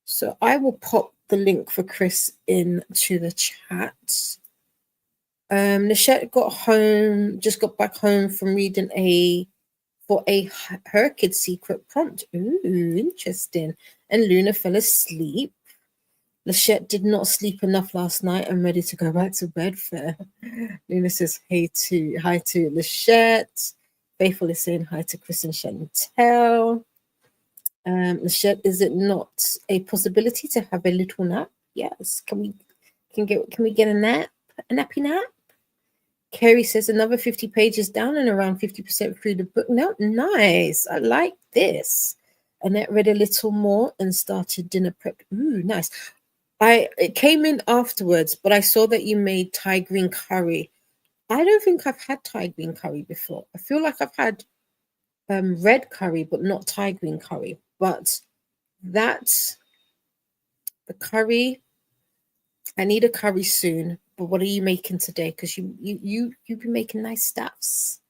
So I will pop the link for Chris into the chat. Nishette just got back home from reading her kid's secret prompt. Ooh, interesting. And Luna fell asleep. Lachette did not sleep enough last night. I'm ready to go back to bed. Fair. Luna says hi to Lachette. Faithful is saying hi to Chris and Chantel. Lachette, is it not a possibility to have a little nap? Yes. Can we get a nap? A nappy nap? Carrie says another 50 pages down and around 50% through the book. No, nice. I like this. Annette read a little more and started dinner prep. Ooh, nice. It came in afterwards, but I saw that you made Thai green curry. I don't think I've had Thai green curry before. I feel like I've had red curry, but not Thai green curry. But that's the curry. I need a curry soon. But what are you making today? Because you've been making nice stuffs.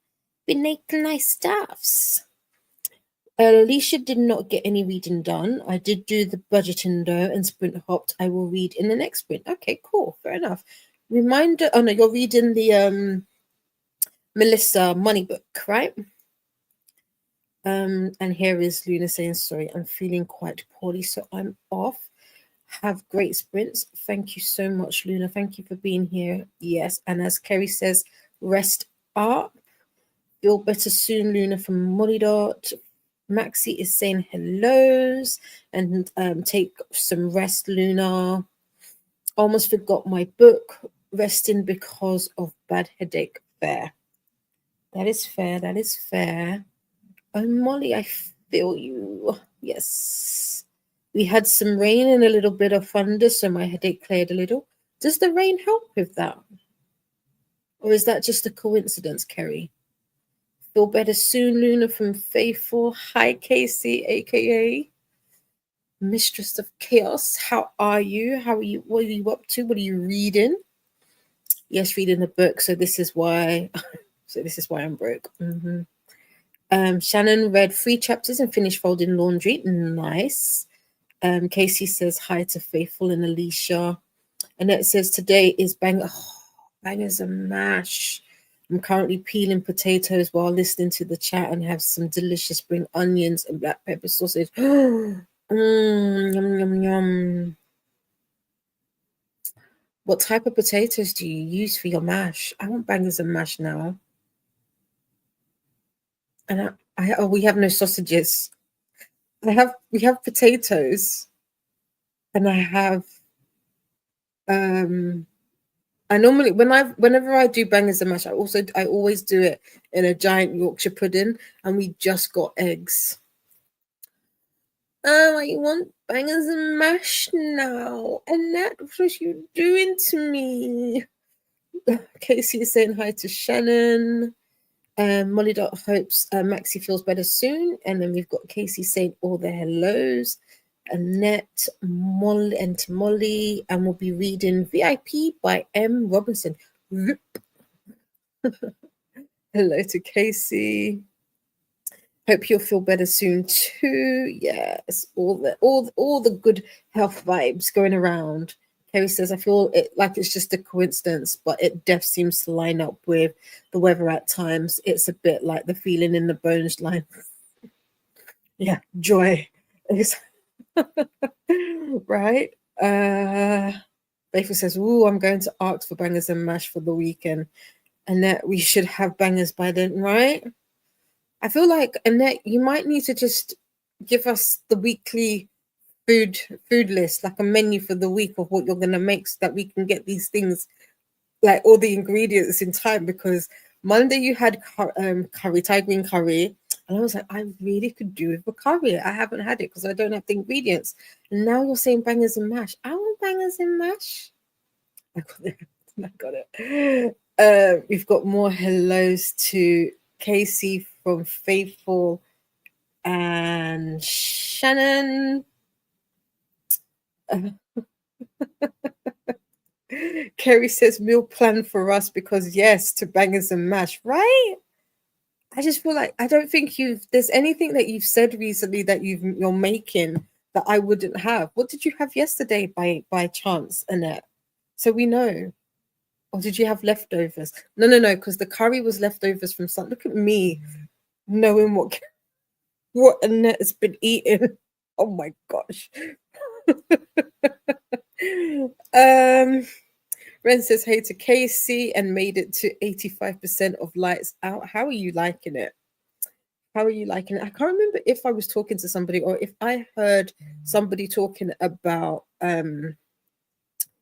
Alicia did not get any reading done. I did do the budgeting though and sprint hopped. I will read in the next sprint. Okay, cool. Fair enough. Reminder. Oh no, you're reading the Melissa money book, right? And here is Luna saying, sorry, I'm feeling quite poorly, so I'm off. Have great sprints. Thank you so much, Luna. Thank you for being here. Yes, and as Kerry says, rest up. Feel better soon, Luna from Molly Dot. Maxie is saying hellos and take some rest, Luna. Almost forgot my book. Resting because of bad headache. Fair. That is fair. That is fair. Oh, Molly, I feel you. Yes. We had some rain and a little bit of thunder, so my headache cleared a little. Does the rain help with that? Or is that just a coincidence, Kerry? Feel better soon, Luna from Faithful. Hi, Casey, aka Mistress of Chaos. How are you? How are you? What are you up to? What are you reading? Yes, reading a book. So this is why. I'm broke. Shannon read 3 chapters and finished folding laundry. Nice. Casey says hi to Faithful and Alicia. Annette says today is bangers and mash. I'm currently peeling potatoes while listening to the chat and have some delicious spring onions and black pepper sausage. Yum, yum, yum. What type of potatoes do you use for your mash? I want bangers and mash now. And we have no sausages. We have potatoes, and I have I normally whenever I do bangers and mash, I always do it in a giant Yorkshire pudding, and we just got eggs. Oh, I want bangers and mash now, and that what you doing to me. Casey is saying hi to Shannon. Molly Dot hopes Maxie feels better soon, and then we've got Casey saying all the hellos. Annette, Molly, and Molly, and we'll be reading VIP by M. Robinson. Hello to Casey. Hope you'll feel better soon too. Yes, all the good health vibes going around. Kerry says, I feel it like it's just a coincidence, but it def seems to line up with the weather at times. It's a bit like the feeling in the bones line. Yeah, joy. Right? Faithful says, ooh, I'm going to ask for bangers and mash for the weekend. Annette, we should have bangers by then, right? I feel like, Annette, you might need to just give us the weekly food list, like a menu for the week of what you're going to make so that we can get these things, like all the ingredients in time, because Monday you had curry, Thai green curry, and I was like, I really could do with a curry. I haven't had it because I don't have the ingredients. And now you're saying bangers and mash. I want bangers and mash. I got it. I got it. We've got more hellos to Casey from Faithful and Shannon. Kerry says meal plan for us because yes, to bangers and mash, right? I just feel like I don't think there's anything that you've said recently that you're making that I wouldn't have. What did you have yesterday by chance, Annette? So we know. Or did you have leftovers? No, because the curry was leftovers from some. Look at me knowing what Annette has been eating. Oh my gosh. Ren says hey to Casey and made it to 85% of lights out. How are you liking it? How are you liking it? I can't remember if I was talking to somebody or if I heard somebody talking about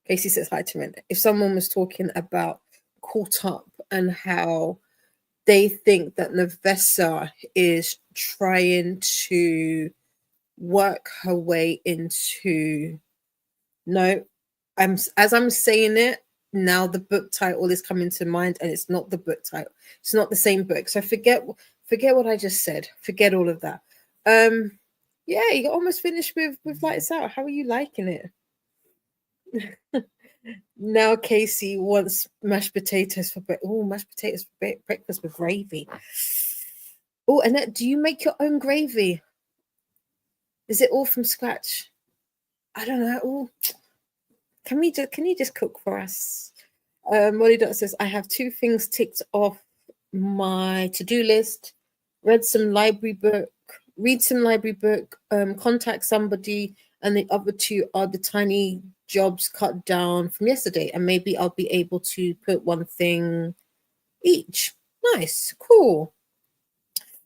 Casey says hi to Ren. If someone was talking about Caught Up and how they think that Navessa is trying to work her way into as I'm saying it now, the book title is coming to mind, and it's not the book title. It's not the same book. So forget what I just said. Forget all of that. Yeah, you almost finished with Lights Out. How are you liking it? Now Casey wants mashed potatoes for breakfast with gravy. Oh, Annette, do you make your own gravy? Is it all from scratch? I don't know. Ooh. Can you just cook for us? Molly Dot says, I have 2 things ticked off my to-do list. Read some library book, contact somebody, and the other two are the tiny jobs cut down from yesterday. And maybe I'll be able to put one thing each. Nice, cool.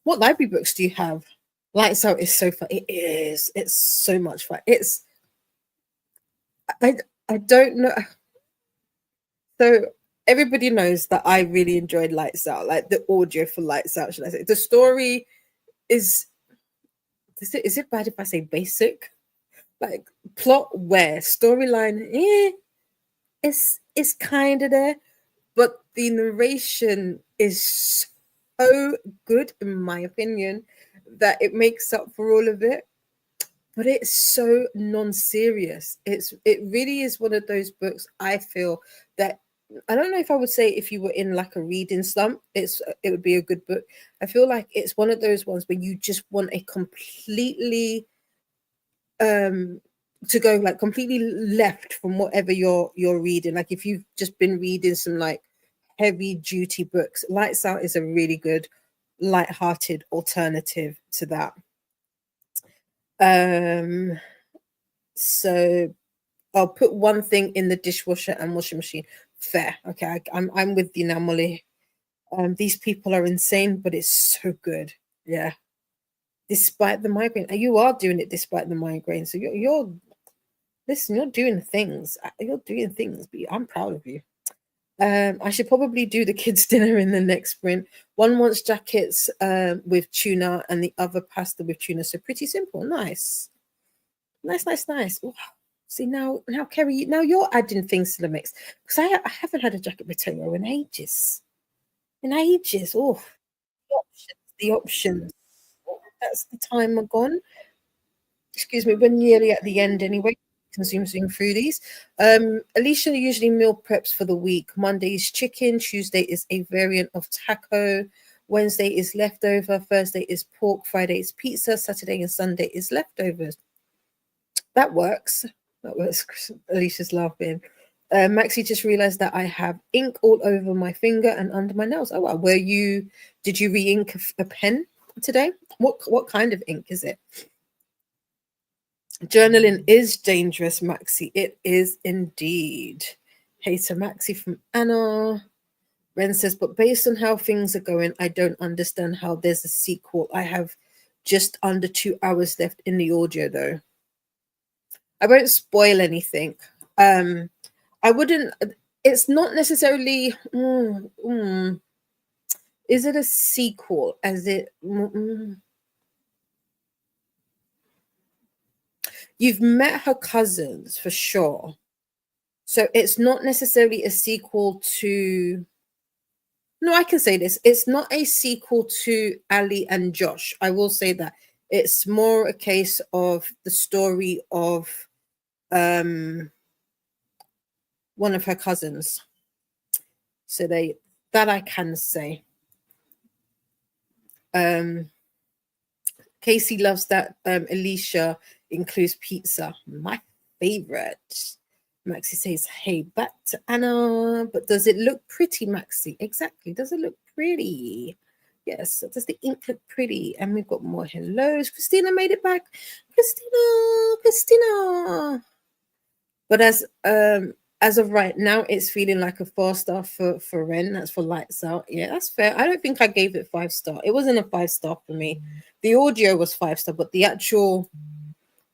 What library books do you have? Lights Out is so fun. It is. It's so much fun. I I don't know. So everybody knows that I really enjoyed Lights Out, like the audio for Lights Out, should I say. The story is is it bad if I say basic? Like plot where storyline, it's kind of there, but the narration is so good in my opinion that it makes up for all of it. But it's so non-serious. It really is one of those books I feel that I don't know if I would say if you were in like a reading slump, it would be a good book. I feel like it's one of those ones where you just want a completely to go like completely left from whatever you're reading. Like if you've just been reading some like heavy duty books, Lights Out is a really good light-hearted alternative to that. Um so I'll put one thing in the dishwasher and washing machine. Fair. Okay, I'm with you now, Molly. These people are insane, but it's so good. Yeah. Despite the migraine. And you are doing it despite the migraine. So you're listen, you're doing things. You're doing things, but I'm proud of you. I should probably do the kids' dinner in the next sprint. One wants jackets with tuna and the other pasta with tuna. So pretty simple. Nice. Nice. Ooh. See now, Kerry, now you're adding things to the mix because I haven't had a jacket potato in ages. Oh, the options. That's the time gone. Excuse me, we're nearly at the end anyway. Consuming foodies. Alicia usually meal preps for the week. Monday is chicken. Tuesday is a variant of taco. Wednesday is leftover. Thursday is pork. Friday is pizza. Saturday and Sunday is leftovers. That works. That works. Alicia's laughing. Maxie just realized that I have ink all over my finger and under my nails. Oh wow, did you re-ink a pen today? What kind of ink is it? Journaling is dangerous, Maxie. It is indeed. Hey to Maxie from Anna. Ren says, but based on how things are going, I don't understand how there's a sequel. I have just under 2 hours left in the audio though. I won't spoil anything. I wouldn't. It's not necessarily. Is it a sequel? As it. You've met her cousins for sure, so it's not necessarily a sequel to. No, I can say this. It's not a sequel to Ali and Josh. I will say that it's more a case of the story of one of her cousins. So that I can say. Casey loves that Alicia includes pizza. My favorite. Maxie says, hey, back to Anna. But does it look pretty, Maxie? Exactly. Does it look pretty? Yes. Does the ink look pretty? And we've got more hellos. Christina made it back. Christina. But as of right now, it's feeling like a 4-star for Ren. That's for Lights Out. Yeah, that's fair. I don't think I gave it 5-star. It wasn't a 5-star for me. The audio was 5-star, but the actual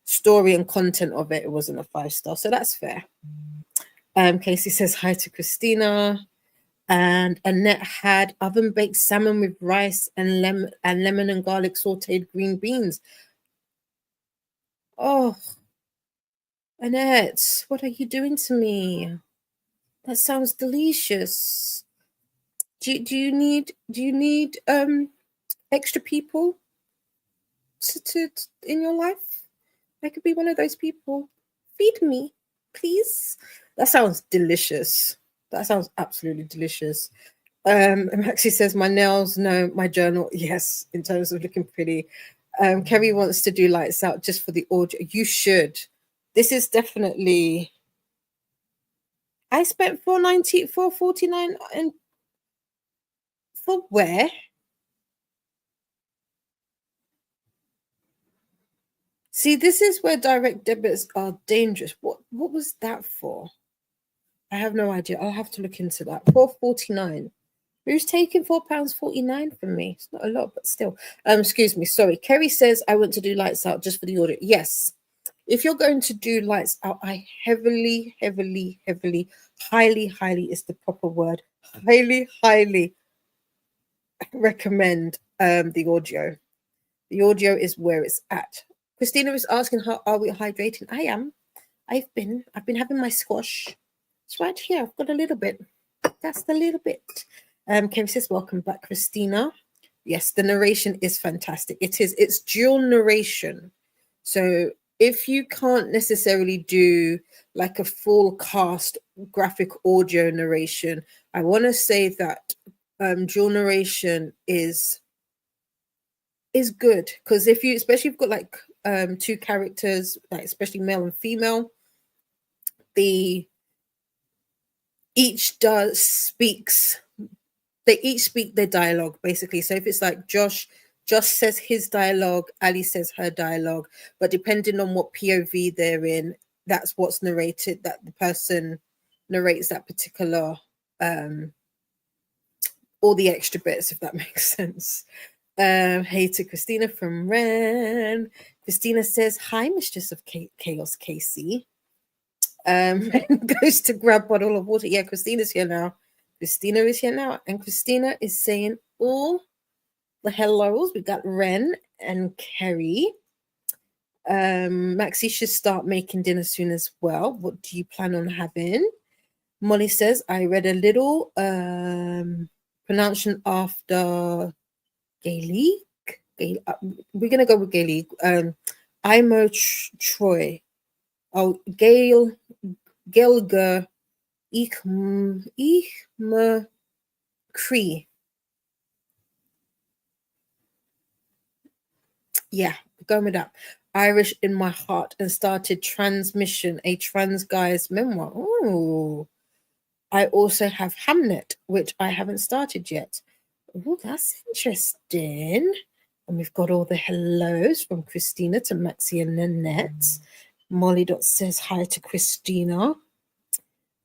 story and content of it wasn't a 5-star. So that's fair. Casey says hi to Christina. And Annette had oven baked salmon with rice and lemon and garlic sauteed green beans. Oh, Annette, what are you doing to me? That sounds delicious. Do you need extra people to in your life? I could be one of those people. Feed me, please. That sounds delicious. That sounds absolutely delicious. Maxie says my nails, no, my journal, yes, in terms of looking pretty. Kerry wants to do Lights Out just for the audio. You should. This is definitely. I spent $4.49 and for where? See, this is where direct debits are dangerous. What was that for? I have no idea. I'll have to look into that. £4.49. Who's taking £4.49 from me? It's not a lot, but still. Excuse me. Sorry. Kerry says I want to do lights out just for the audit. Yes. If you're going to do lights out, I highly is the proper word. Highly recommend the audio. The audio is where it's at. Christina is asking, how are we hydrating? I am. I've been having my squash. It's right here. I've got a little bit. That's the little bit. Kerry says, welcome back, Christina. Yes, the narration is fantastic. It's dual narration. So if you can't necessarily do like a full cast graphic audio narration, I want to say that dual narration is good, because especially if you've got like two characters, like especially male and female, they each speak their dialogue, basically. So if it's like Josh says his dialogue, Ali says her dialogue, but depending on what POV they're in, that's what's narrated, that the person narrates that particular all the extra bits, if that makes sense. Hey to Christina from Ren. Christina says, hi, Mistress of Chaos, Casey. Goes to grab a bottle of water. Yeah, Christina's here now. Christina is here now. And Christina is saying all the hellos. We got Ren and Kerry. Maxie should start making dinner soon as well. What do you plan on having? Molly says, I read a little pronunciation after Gaelic. We're going to go with Gaelic. Imo Troy. Oh, Gelga Ichma Cree. Yeah, going with that. Irish in my heart, and started Transmission, a trans guy's memoir. Oh, I also have Hamnet, which I haven't started yet. Oh, that's interesting. And we've got all the hellos from Christina to Maxie and Nanette. Molly says hi to Christina.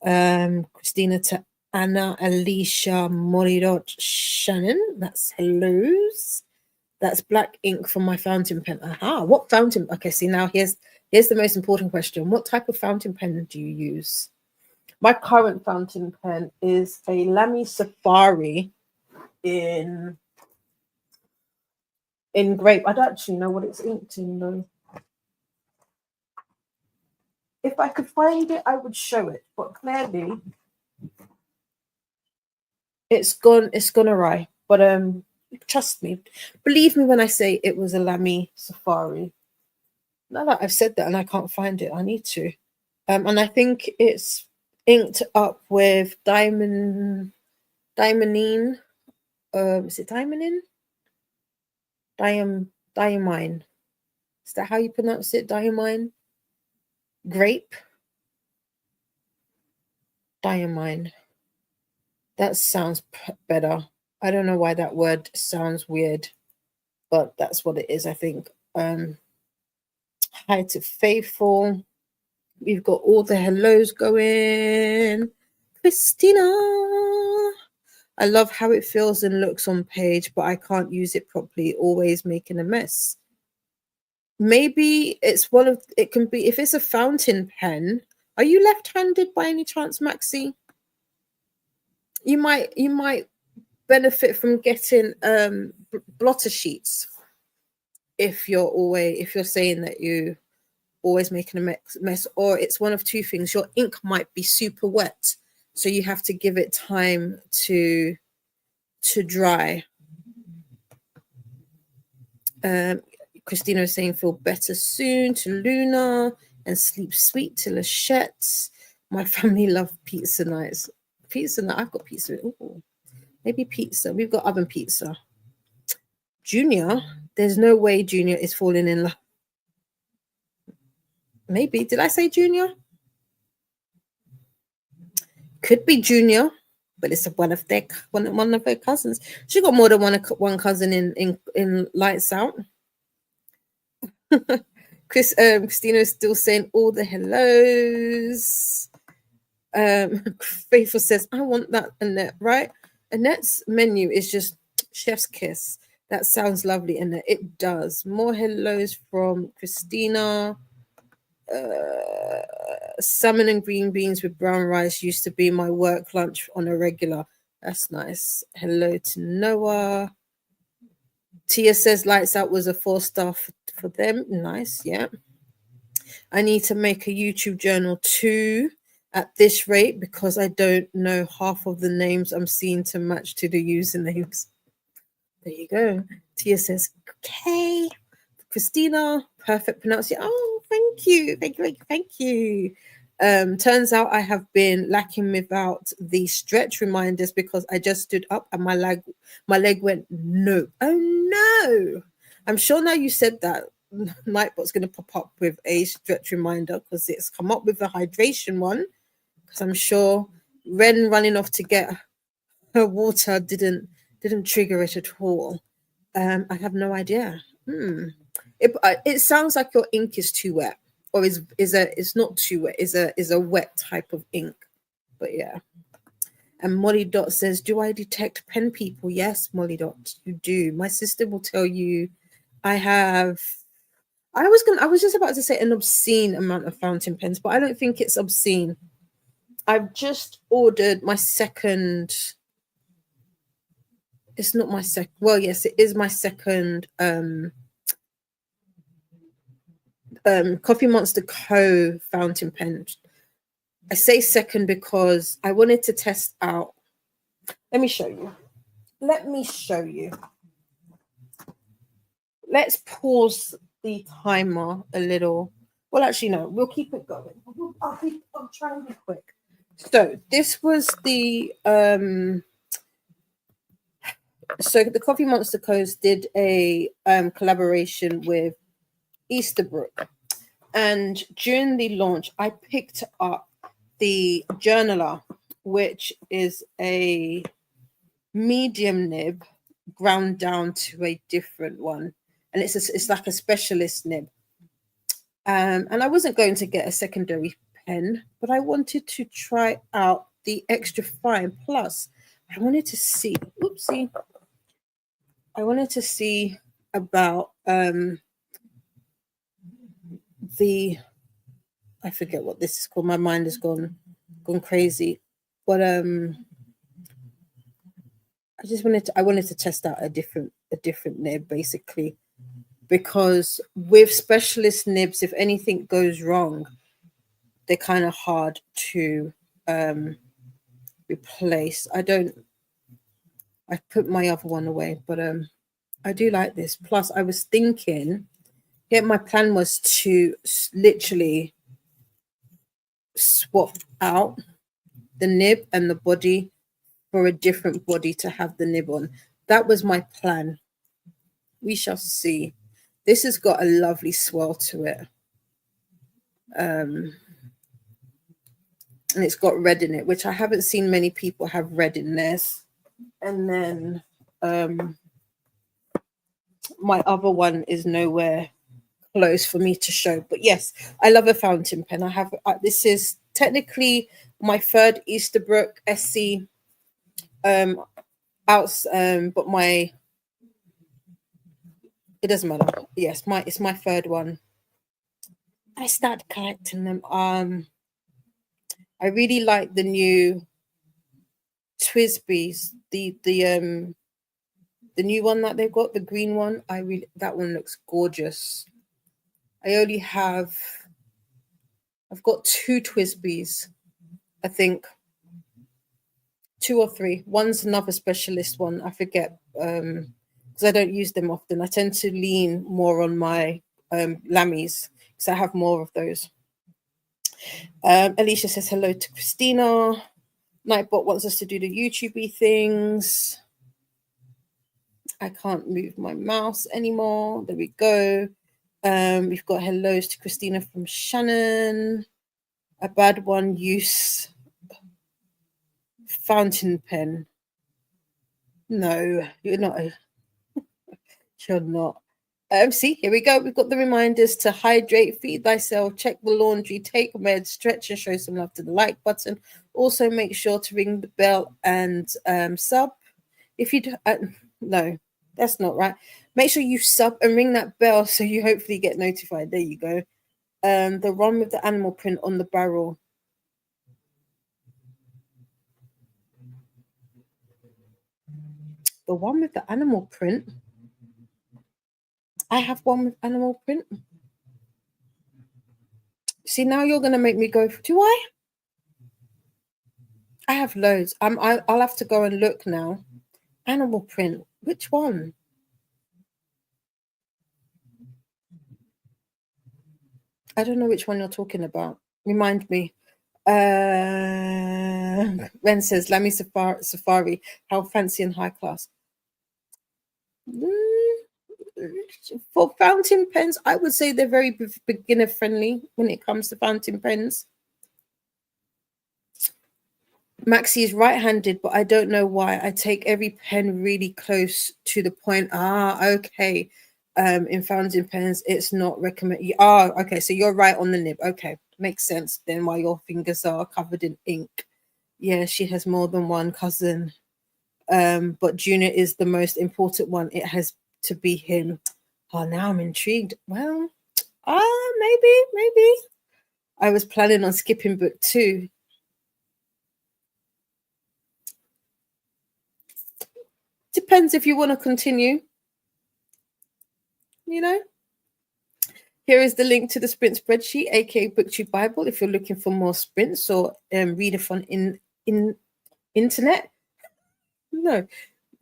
Christina to Anna, Alicia, Molly Shannon. That's hellos. That's black ink from my fountain pen. Aha, what fountain? Okay, see, now here's the most important question. What type of fountain pen do you use? My current fountain pen is a Lamy Safari in grape. I don't actually know what it's inked in though. If I could find it, I would show it, but clearly it's gone awry. But trust me, believe me when I say it was a Lamy Safari. Now that I've said that and I can't find it, I need to. And I think it's inked up with diamondine. Is it diamondine? Diamine. Is that how you pronounce it? Diamine? Grape? Diamine. That sounds better. I don't know why that word sounds weird, but that's what it is, I think. Hi to Faithful. We've got all the hellos going. Christina. I love how it feels and looks on page, but I can't use it properly, always making a mess. Maybe it can be, if it's a fountain pen. Are you left-handed by any chance, Maxie? You might benefit from getting blotter sheets if you're saying that you always making a mess, or it's one of two things. Your ink might be super wet, so you have to give it time to dry. Christina is saying feel better soon to Luna, and sleep sweet to Lachette. My family love pizza nights. Pizza night. I've got pizza. Ooh, maybe pizza. We've got oven pizza. Junior, there's no way Junior is falling in love. Maybe. Did I say Junior? Could be Junior, but it's one of their cousins. She got more than one cousin in Lights Out. Christina is still saying all the hellos. Faithful says, I want that, Annette, right? Annette's menu is just chef's kiss. That sounds lovely, Annette. It does. More hellos from Christina. Salmon and green beans with brown rice used to be my work lunch on a regular. That's nice. Hello to Noah. Tia says lights out was a 4-star for them. Nice, yeah. I need to make a YouTube journal too at this rate because I don't know half of the names I'm seeing to match to the usernames. There you go. Tia says, okay. Christina, perfect pronunciation. Oh, thank you. Thank you. Turns out I have been lacking without the stretch reminders because I just stood up and my leg went no. Oh no. I'm sure now you said that Nightbot's going to pop up with a stretch reminder because it's come up with a hydration one, because I'm sure Ren running off to get her water didn't trigger it at all. I have no idea. It sounds like your ink is too wet, or it's not too wet. Is a wet type of ink. But yeah. And Molly Dot says, "Do I detect pen people?" Yes, Molly Dot, you do. My sister will tell you. I was just about to say an obscene amount of fountain pens, but I don't think it's obscene. I've just ordered my second. It's not my second. Well, yes, it is my second. Coffee Monster Co. fountain pen. I say second because I wanted to test out. Let me show you. Let's pause the timer a little. Well, actually, no, we'll keep it going. I'll try and be quick. So this was the so the Coffee Monster Co.'s did a collaboration with Easterbrook, and during the launch, I picked up the Journaler, which is a medium nib ground down to a different one, and it's like a specialist nib. And I wasn't going to get a secondary pen, but I wanted to try out the extra fine. Plus, I wanted to see. Oopsie. I wanted to see about the. I forget what this is called. My mind has gone crazy, but I wanted to test out a different nib basically, because with specialist nibs, if anything goes wrong, they're kind of hard to replace. I put my other one away, but I do like this. Plus, I was thinking, my plan was to literally swap out the nib and the body for a different body to have the nib on. That was my plan. We shall see. This has got a lovely swell to it. And it's got red in it, which I haven't seen many people have red in theirs. And then my other one is nowhere close for me to show. But yes, I love a fountain pen. I have this is technically my third Easterbrook SC but it doesn't matter. Yes, it's my third one. I started collecting them. I really like the new Twisbys, the new one that they've got, the green one. That one looks gorgeous. I've got 2 Twisbys, I think. 2 or 3. One's another specialist one. I forget because I don't use them often. I tend to lean more on my Lammies because I have more of those. Alicia says hello to Christina. Nightbot wants us to do the YouTube things. I can't move my mouse anymore. There we go. We've got hellos to Christina from Shannon. A bad one use fountain pen. No, you're not. You're not. See, here we go. We've got the reminders to hydrate, feed thyself, check the laundry, take meds, stretch, and show some love to the like button. Also, make sure to ring the bell and sub. If you no, that's not right. Make sure you sub and ring that bell so you hopefully get notified. There you go. The one with the animal print on the barrel. The one with the animal print. I have one with animal print. See, now you're gonna make me go. Do I? I have loads. I'll have to go and look now. Animal print. Which one? I don't know which one you're talking about. Remind me. Ren says, Lamy Safari, how fancy and high class. For fountain pens, I would say they're very beginner friendly when it comes to fountain pens. Maxie is right-handed, but I don't know why. I take every pen really close to the point. Okay. In fountain pens, it's not recommended. Okay. So you're right on the nib. Okay, makes sense then why your fingers are covered in ink. Yeah, she has more than one cousin. But Junior is the most important one. It has to be him. Oh, now I'm intrigued. Well, maybe. I was planning on skipping book 2. Depends if you want to continue. You know. Here is the link to the sprint spreadsheet, aka BookTube Bible, if you're looking for more sprints or readathon in internet. No,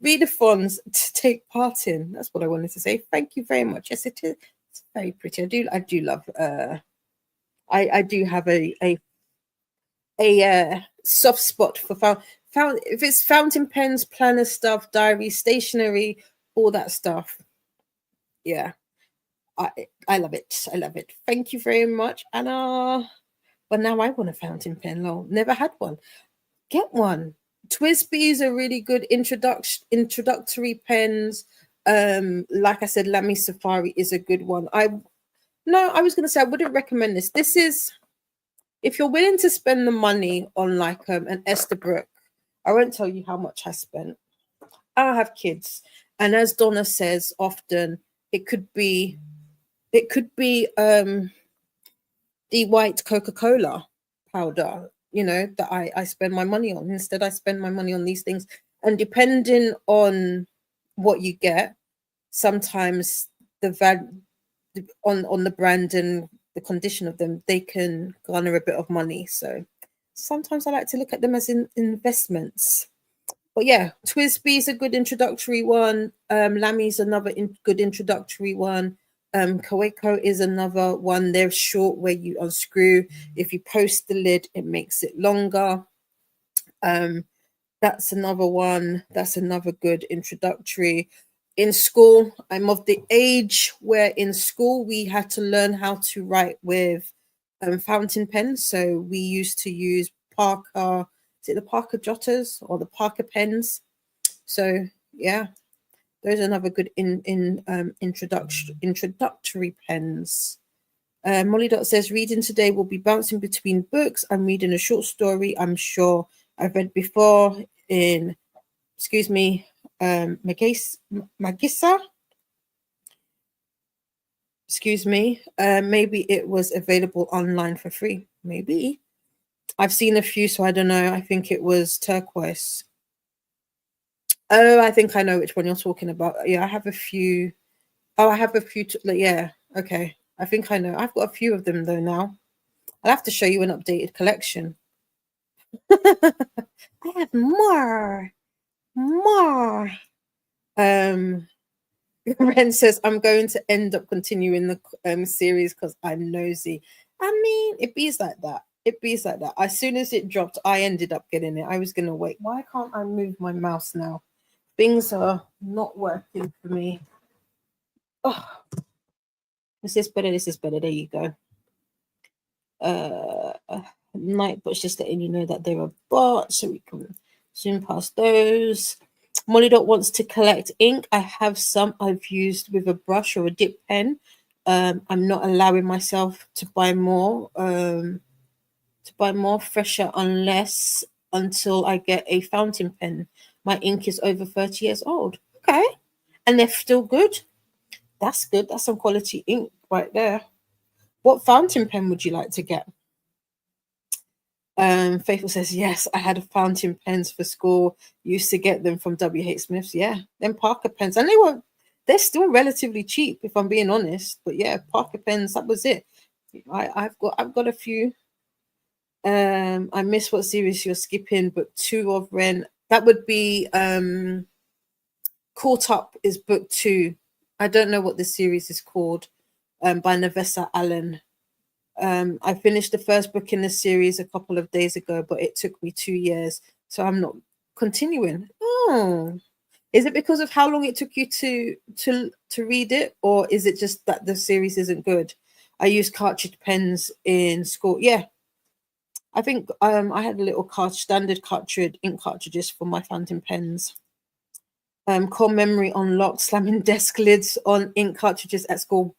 readathons to take part in. That's what I wanted to say. Thank you very much. Yes, it is. It's very pretty. I do love. I do have a soft spot for if it's fountain pens, planner stuff, diary, stationery, all that stuff. Yeah, I love it. I love it. Thank you very much, Anna. But now I want a fountain pen. Lol, never had one. Get one. Twisby's are really good introductory pens. Like I said, Lamy Safari is a good one. I was going to say I wouldn't recommend this. This is if you're willing to spend the money on like an Esterbrook. I won't tell you how much I spent. I have kids, and as Donna says often, it could be the white Coca-Cola powder, that I spend my money on. Instead, I spend my money on these things. And depending on what you get, sometimes on the brand and the condition of them, they can garner a bit of money. So sometimes I like to look at them as investments. But yeah, Twisby's a good introductory one. Lamy's another good introductory one. Kaweko is another one. They're short where you unscrew. If you post the lid, it makes it longer. That's another one. That's another good introductory. In school, I'm of the age where in school we had to learn how to write with fountain pens. So we used to use Parker. Is it the Parker Jotters or the Parker pens? So yeah. Those are another good introductory pens. Molly Dot says, reading today will be bouncing between books. I'm reading a short story I'm sure I've read before in, Magissa. Maybe it was available online for free. Maybe. I've seen a few, so I don't know. I think it was Turquoise. Oh, I think I know which one you're talking about. Yeah, I have a few. Oh, I have a few. Yeah, okay. I think I know. I've got a few of them though now. I'll have to show you an updated collection. I have more. Ren says, I'm going to end up continuing the series because I'm nosy. I mean, it bees like that. As soon as it dropped, I ended up getting it. I was going to wait. Why can't I move my mouse now? Things are not working for me. Oh, this is better. There you go. Nightbot's just letting you know that there are bots, so we can zoom past those. Molly Dot wants to collect ink. I have some I've used with a brush or a dip pen. I'm not allowing myself to buy more. Fresher unless until I get a fountain pen. My ink is over 30 years old. Okay. And they're still good. That's good. That's some quality ink right there. What fountain pen would you like to get? Faithful says, yes, I had fountain pens for school. Used to get them from WH Smith's. Yeah, then Parker pens. And they're still relatively cheap, if I'm being honest. But yeah, Parker pens, that was it. I've got a few. I miss what series you're skipping, but 2 of Ren. That would be Caught Up is book 2. I don't know what the series is called. By Navessa Allen. I finished the first book in the series a couple of days ago, but it took me 2 years, so I'm not continuing. Oh, is it because of how long it took you to read it, or is it just that the series isn't good? I used cartridge pens in school. Yeah, I think I had a little standard cartridge ink cartridges for my fountain pens. Core memory unlocked, slamming desk lids on ink cartridges at school.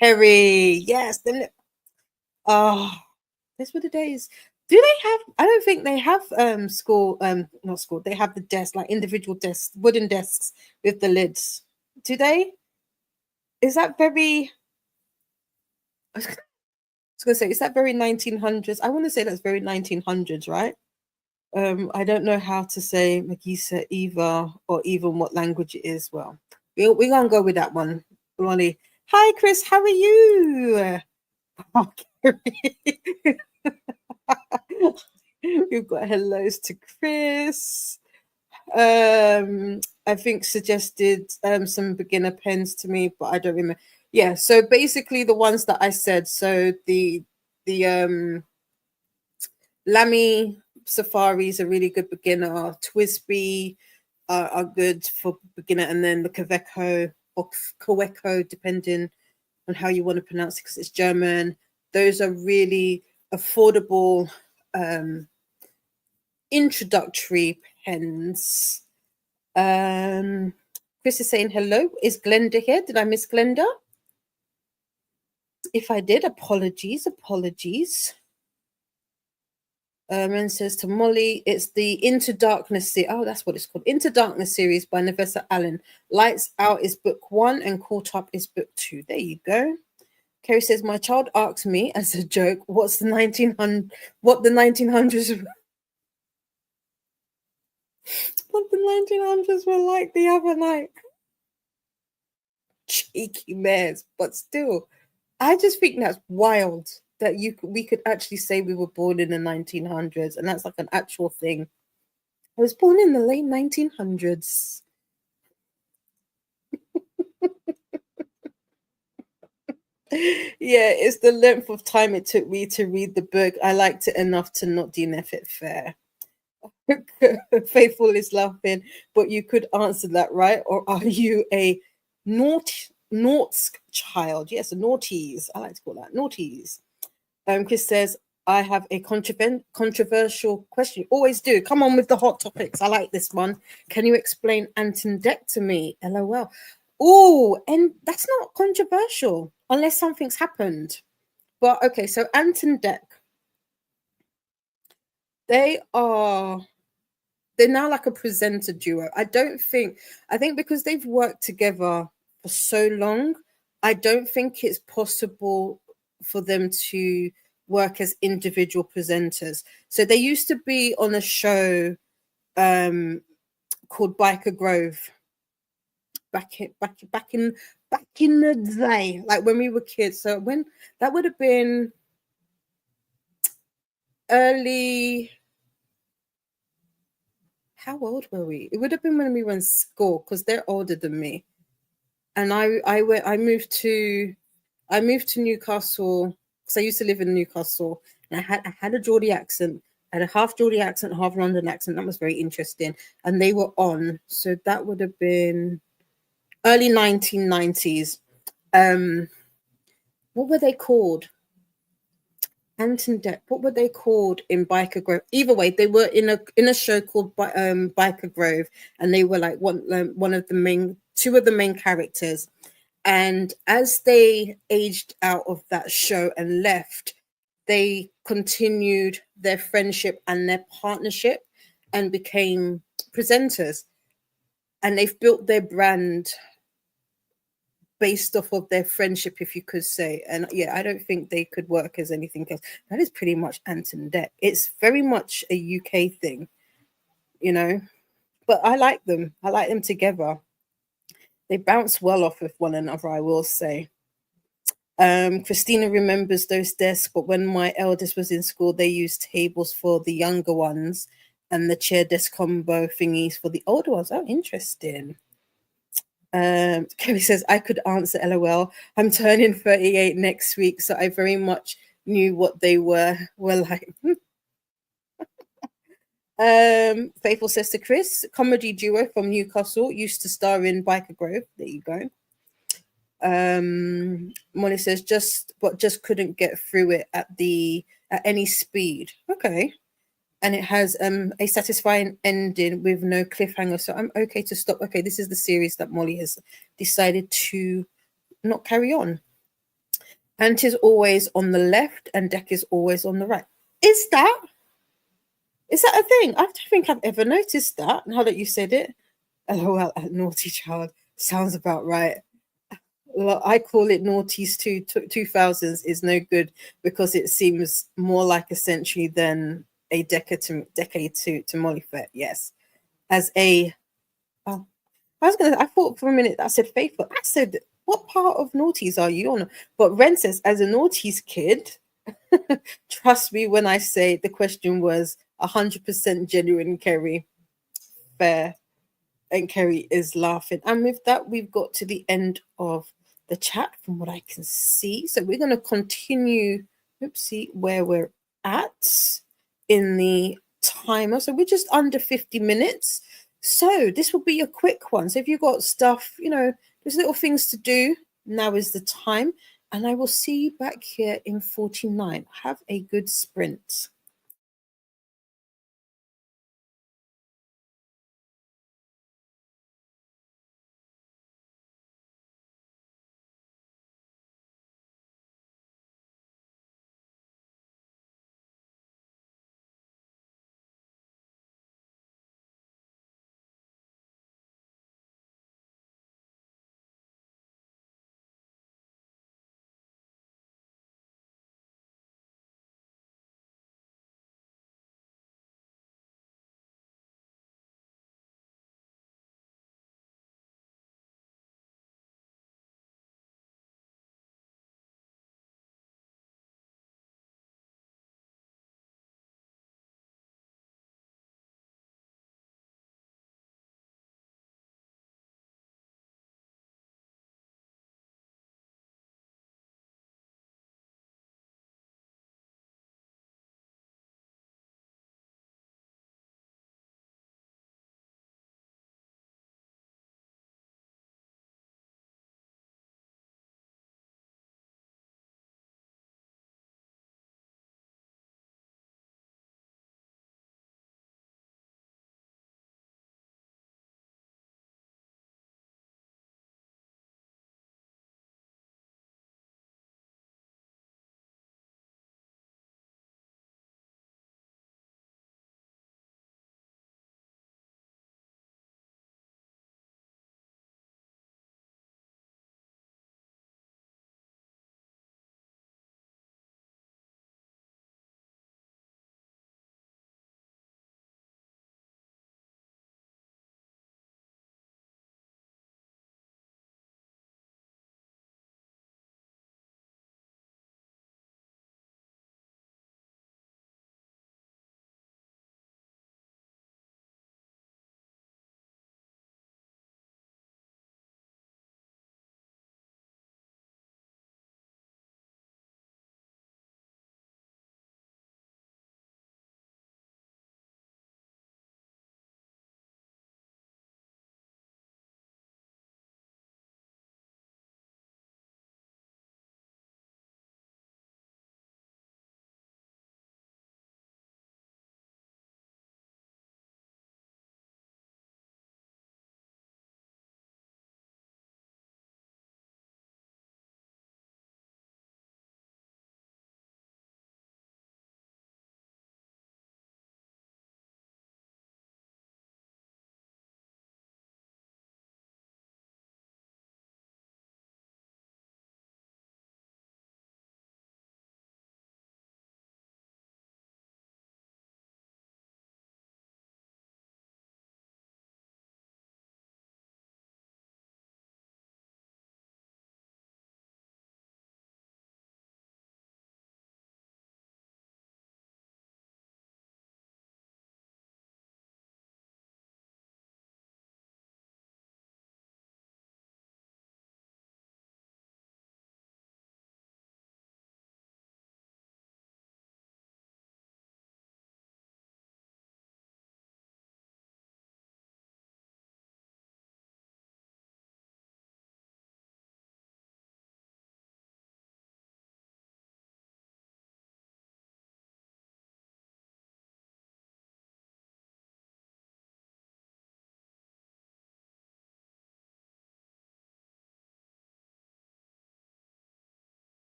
Kerry, yes, them. Oh, those were the days. Do they have? I don't think they have school. Not school. They have the desk, like individual desks, wooden desks with the lids. Do they? Is that very? I was gonna say, is that very 1900s? I want to say that's very 1900s, right? I don't know how to say Magisa Eva or even what language it is. Well, we're gonna go with that one. Ronnie. Hi, Chris. How are you? Okay. We've got hellos to Chris. I think suggested some beginner pens to me, but I don't remember. Yeah, so basically the ones that I said. So the Lamy Safari is a really good beginner. Twisby are good for beginner, and then the Kaweco or Kaweco, depending on how you want to pronounce it, because it's German. Those are really affordable introductory pens. Chris is saying hello. Is Glenda here? Did I miss Glenda? If I did, apologies. And says to Molly, it's the Into Darkness series. Oh, that's what it's called. Into Darkness series by Navessa Allen. Lights Out is book 1 and Caught Up is book 2. There you go. Kerry says, my child asked me as a joke, what the 1900s what the 1900s were like the other night. Cheeky mares, but still, I just think that's wild that we could actually say we were born in the 1900s, and that's like an actual thing. I was born in the late 1900s. Yeah, it's the length of time it took me to read the book. I liked it enough to not DNF it fair. Faithful is laughing, but you could answer that, right? Or are you a Nautsk child? Yes, a naughties. I like to call that naughties. Chris says, I have a controversial question. Always do. Come on with the hot topics. I like this one. Can you explain Anton Deck to me? LOL. Oh, and that's not controversial unless something's happened. But okay, so Anton Deck, they're now like a presenter duo. I think because they've worked together for so long, I don't think it's possible for them to work as individual presenters. So they used to be on a show called Biker Grove back in the day, like when we were kids. So when that would have been early. How old were we? It would have been when we were in school, because they're older than me. And I moved to Newcastle, because I used to live in Newcastle, and I had a Geordie accent. I had a half Geordie accent, half London accent. That was very interesting. And they were on, so that would have been early 1990s. What were they called? Anton Deck. What were they called in Biker Grove? Either way, they were in a show called Biker Grove, and they were like one of the main, two of the main characters. And as they aged out of that show and left, they continued their friendship and their partnership and became presenters. And they've built their brand based off of their friendship, if you could say. And yeah, I don't think they could work as anything else. That is pretty much Anton Deck. It's very much a UK thing, you know. But I like them. I like them together. They bounce well off of one another, I will say. Christina remembers those desks, but when my eldest was in school, they used tables for the younger ones and the chair desk combo thingies for the older ones. Oh, interesting. Kelly says, I could answer LOL. I'm turning 38 next week, so I very much knew what they were like. Faithful says to Chris, comedy duo from Newcastle, used to star in Biker Grove. There you go. Molly says, just couldn't get through it at any speed. Okay. And it has a satisfying ending with no cliffhanger. So I'm okay to stop. Okay, this is the series that Molly has decided to not carry on. Ant is always on the left and Deck is always on the right. Is that a thing? I don't think I've ever noticed that. Now that you said it. LOL, naughty child. Sounds about right. Well, I call it noughties too. 2000s is no good because it seems more like a century than a decade to Mollyfet. Yes, as a oh, I thought for a minute I said faithful. I said, what part of noughties are you on? But Ren says, as a noughties kid, trust me when I say the question was 100% genuine, Kerry. Fair. And Kerry is laughing. And with that, we've got to the end of the chat from what I can see. So we're going to continue, see where we're at in the timer. So we're just under 50 minutes. So this will be a quick one. So if you've got stuff, there's little things to do, now is the time. And I will see you back here in 49. Have a good sprint.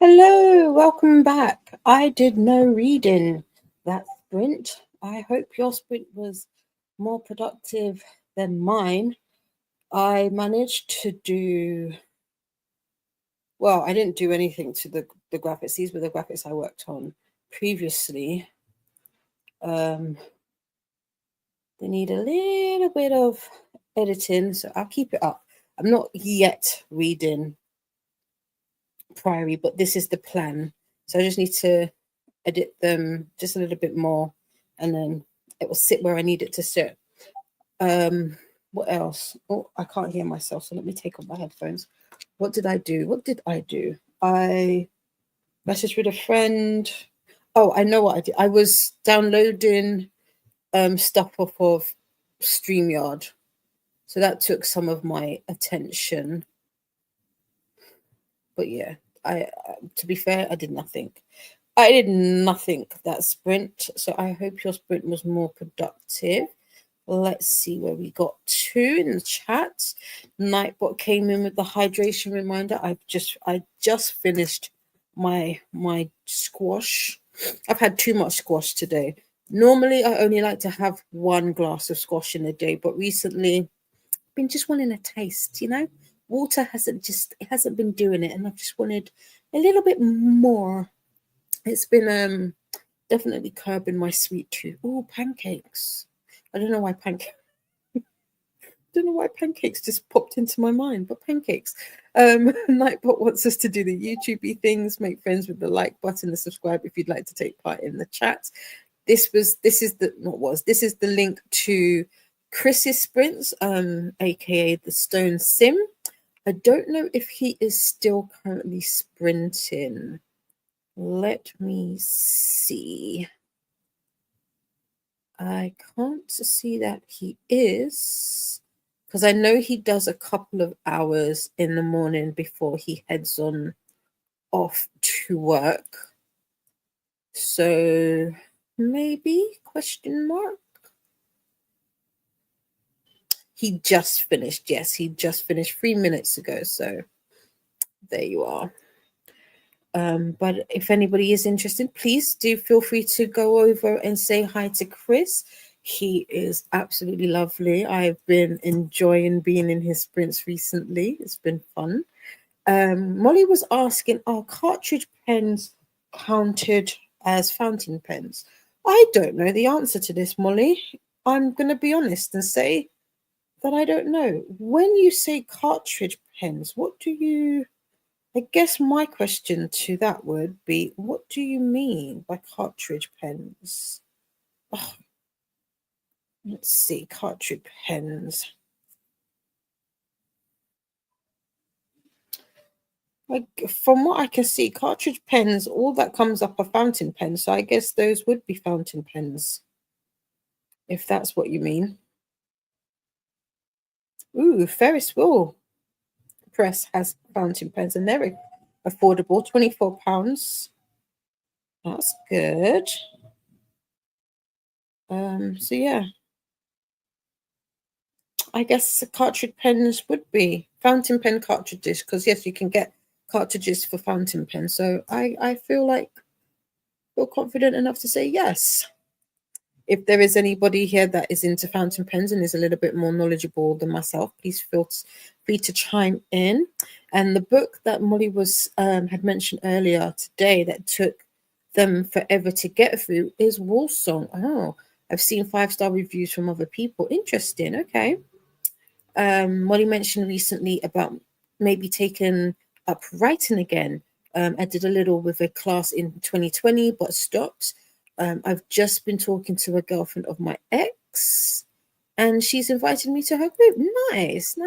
Hello, welcome back. I did no reading that sprint. I hope your sprint was more productive than mine. I managed to do well, I didn't do anything to the graphics. These were the graphics I worked on previously. They need a little bit of editing, so I'll keep it up. I'm not yet reading Priory, but this is the plan. So I just need to edit them just a little bit more, and then it will sit where I need it to sit. What else? Oh, I can't hear myself, so let me take off my headphones. What did I do? I messaged with a friend. Oh, I know what I did. I was downloading stuff off of StreamYard. So that took some of my attention. But yeah, I to be fair, I did nothing. I did nothing that sprint. So I hope your sprint was more productive. Let's see where we got to in the chat. Nightbot came in with the hydration reminder. I just finished my squash. I've had too much squash today. Normally I only like to have one glass of squash in a day, but recently I've been just wanting a taste, Water hasn't been doing it, and I've just wanted a little bit more. It's been definitely curbing my sweet tooth. Oh, pancakes. I don't know why pancakes just popped into my mind, but pancakes. Nightbot wants us to do the YouTubey things, make friends with the like button, the subscribe if you'd like to take part in the chat. This is the link to Chris's sprints, aka the Stone Sim. I don't know if he is still currently sprinting. Let me see. I can't see that he is, because I know he does a couple of hours in the morning before he heads on off to work. So maybe question mark. He just finished. Yes, he just finished 3 minutes ago. So there you are. But if anybody is interested, please do feel free to go over and say hi to Chris. He is absolutely lovely. I've been enjoying being in his sprints recently. It's been fun. Molly was asking, are cartridge pens counted as fountain pens? I don't know the answer to this, Molly. I'm going to be honest and say that I don't know. When you say cartridge pens, what do you... I guess my question to that would be, what do you mean by cartridge pens? Oh, let's see, cartridge pens. Like, from what I can see, cartridge pens, all that comes up are fountain pens. So I guess those would be fountain pens, if that's what you mean. Ooh, Ferris Wheel Press has fountain pens, and they're affordable, £24. That's good. So yeah, I guess cartridge pens would be fountain pen cartridges, because yes, you can get cartridges for fountain pens. So I feel confident enough to say yes. If there is anybody here that is into fountain pens and is a little bit more knowledgeable than myself, please feel free to chime in. And the book that Molly was had mentioned earlier today that took them forever to get through is Wolf Song. Oh, I've seen 5-star reviews from other people. Interesting. Okay. Molly mentioned recently about maybe taking up writing again. I did a little with a class in 2020, but stopped. I've just been talking to a girlfriend of my ex, and she's invited me to her group. Nice.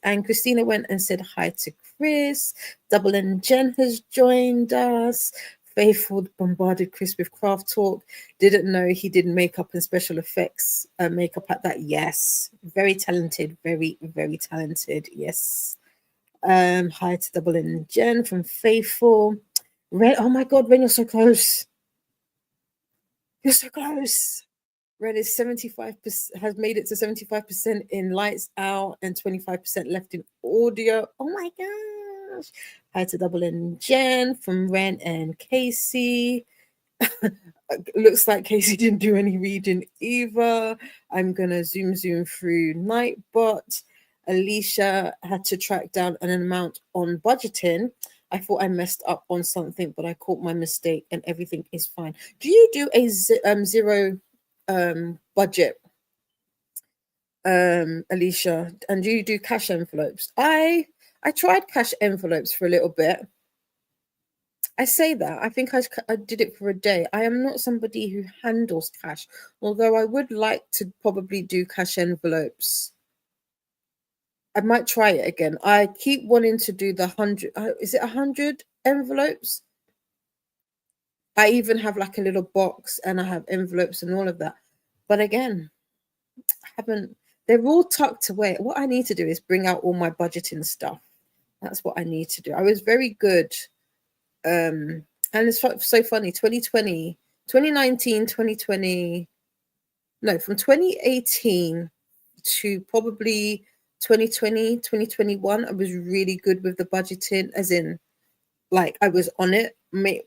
And Christina went and said hi to Chris. Double N Jen has joined us. Faithful bombarded Chris with craft talk. Didn't know he did makeup and special effects makeup at that. Yes, very talented, very, very talented. Yes. Hi to Double N Jen from Faithful. Red, oh my God, Ren, you're so close. You're so close. Red is 75%, has made it to 75% in lights out and 25% left in audio. Oh my God. gosh. Hi to Double N Jen from Ren and Casey. Looks like Casey didn't do any reading either. I'm gonna zoom through Nightbot. Alicia had to track down an amount on budgeting. I thought I messed up on something, but I caught my mistake and everything is fine. Do you do a zero budget, Alicia? And do you do cash envelopes? I tried cash envelopes for a little bit. I say that. I think I did it for a day. I am not somebody who handles cash, although I would like to probably do cash envelopes. I might try it again. I keep wanting to do the 100. Is it 100 envelopes? I even have like a little box and I have envelopes and all of that. But again, I haven't. They're all tucked away. What I need to do is bring out all my budgeting stuff. That's what I need to do. I was very good. And it's so funny. 2020, 2019, 2020. No, from 2018 to probably 2020, 2021, I was really good with the budgeting, as in, like, I was on it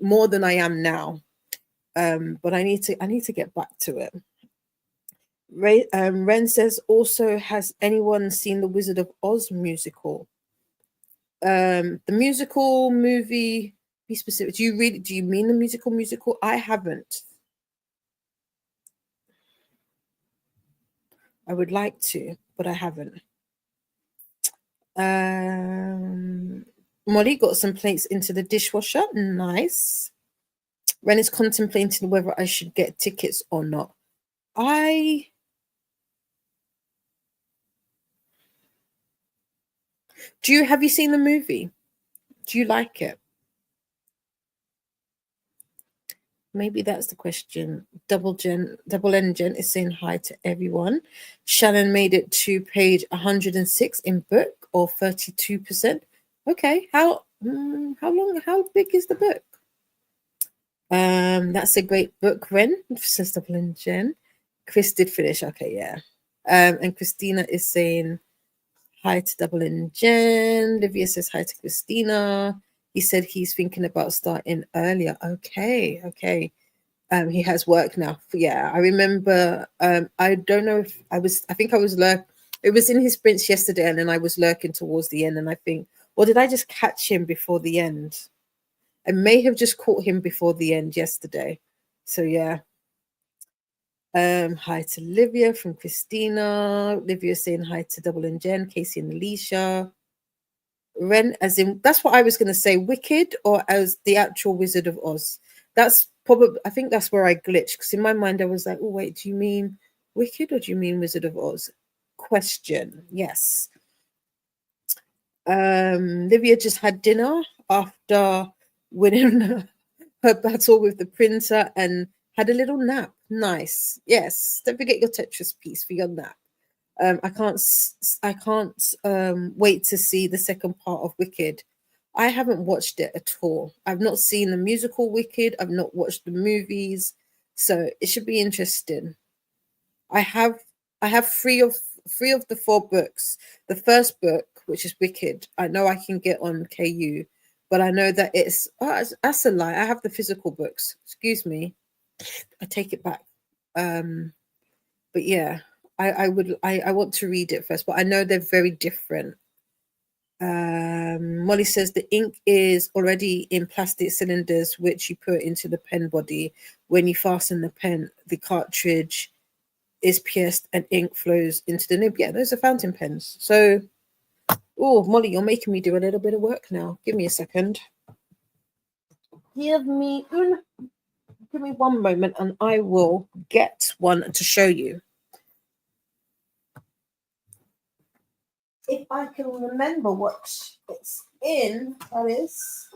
more than I am now. But I need to get back to it. Ren says, also, has anyone seen the Wizard of Oz musical? The musical movie, be specific. Do you mean the musical? I haven't. I would like to, but I haven't. Molly got some plates into the dishwasher. Nice. Ren is contemplating whether I should get tickets or not. Have you seen the movie? Do you like it? Maybe that's the question. Double N Gen is saying hi to everyone. Shannon made it to page 106 in book, or 32%. Okay, how big is the book? That's a great book, Ren, says Double N Gen. Chris did finish. Okay, yeah. And Christina is saying hi to Double N Jen. Livia says hi to Christina. He said he's thinking about starting earlier. Okay. He has work now. Yeah, I remember. I don't know if I think I was it was in his sprints yesterday, and then I was lurking towards the end, and I think, or did I just catch him before the end? I may have just caught him before the end yesterday. So yeah. Hi to Livia from Christina. Livia saying hi to Double and Jen, Casey and Alicia. Ren, as in, that's what I was going to say, Wicked, or as the actual Wizard of Oz. That's probably, I think that's where I glitched, because in my mind I was like, oh wait, do you mean Wicked or do you mean Wizard of Oz? Question. Yes. Livia just had dinner after winning her battle with the printer and had a little nap. Nice. Yes. Don't forget your Tetris piece for your nap. I can't wait to see the second part of Wicked. I haven't watched it at all. I've not seen the musical Wicked. I've not watched the movies, so it should be interesting. I have three of the four books. The first book, which is Wicked, I know I can get on KU, but I know that that's a lie. I have the physical books. Excuse me. I take it back. But yeah, I want to read it first, but I know they're very different. Molly says the ink is already in plastic cylinders, which you put into the pen body. When you fasten the pen, the cartridge is pierced and ink flows into the nib. Yeah, those are fountain pens. So, oh, Molly, you're making me do a little bit of work now. Give me a second. Give me one moment and I will get one to show you. If I can remember what it's in, that is.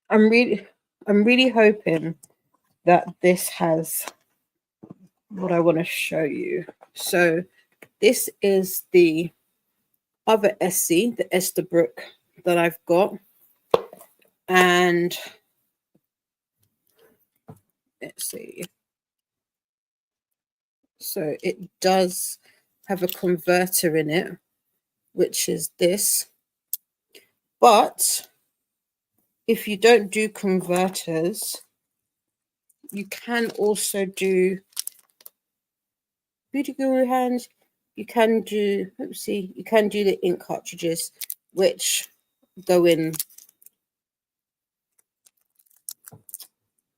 I'm really hoping that this has what I want to show you. So this is the other Essie, the Esterbrook that I've got. And let's see. So it does have a converter in it, which is this. But if you don't do converters, you can also do Beauty Guru hands. You can do, you can do the ink cartridges, which go in.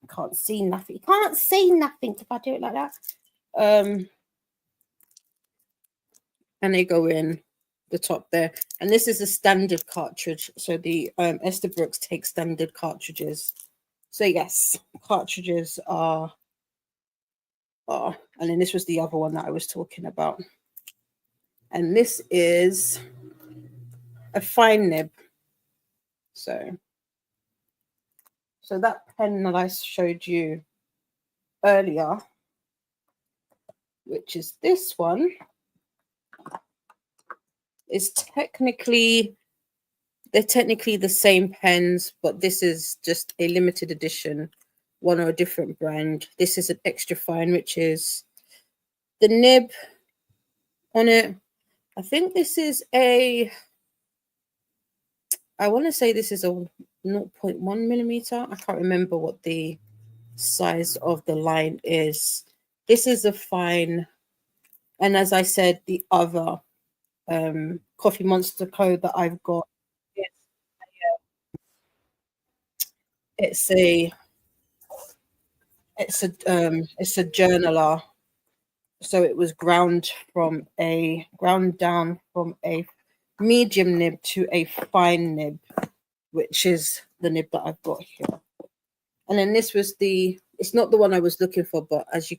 Can't see nothing. You can't see nothing if I do it like that. And they go in the top there. And this is a standard cartridge. So the Esterbrook's take standard cartridges. So yes, cartridges are, and then this was the other one that I was talking about. And this is a fine nib. So that pen that I showed you earlier, which is this one, is technically, they're technically the same pens, but this is just a limited edition one or a different brand. This is an extra fine, which is the nib on it. I think this is I want to say this is a 0.1 millimeter. I can't remember what the size of the line is. This is a fine. And as I said, the other Coffee Monster code that I've got, it's a journaler. So it was ground down from a medium nib to a fine nib, which is the nib that I've got here. And then this was it's not the one I was looking for, but as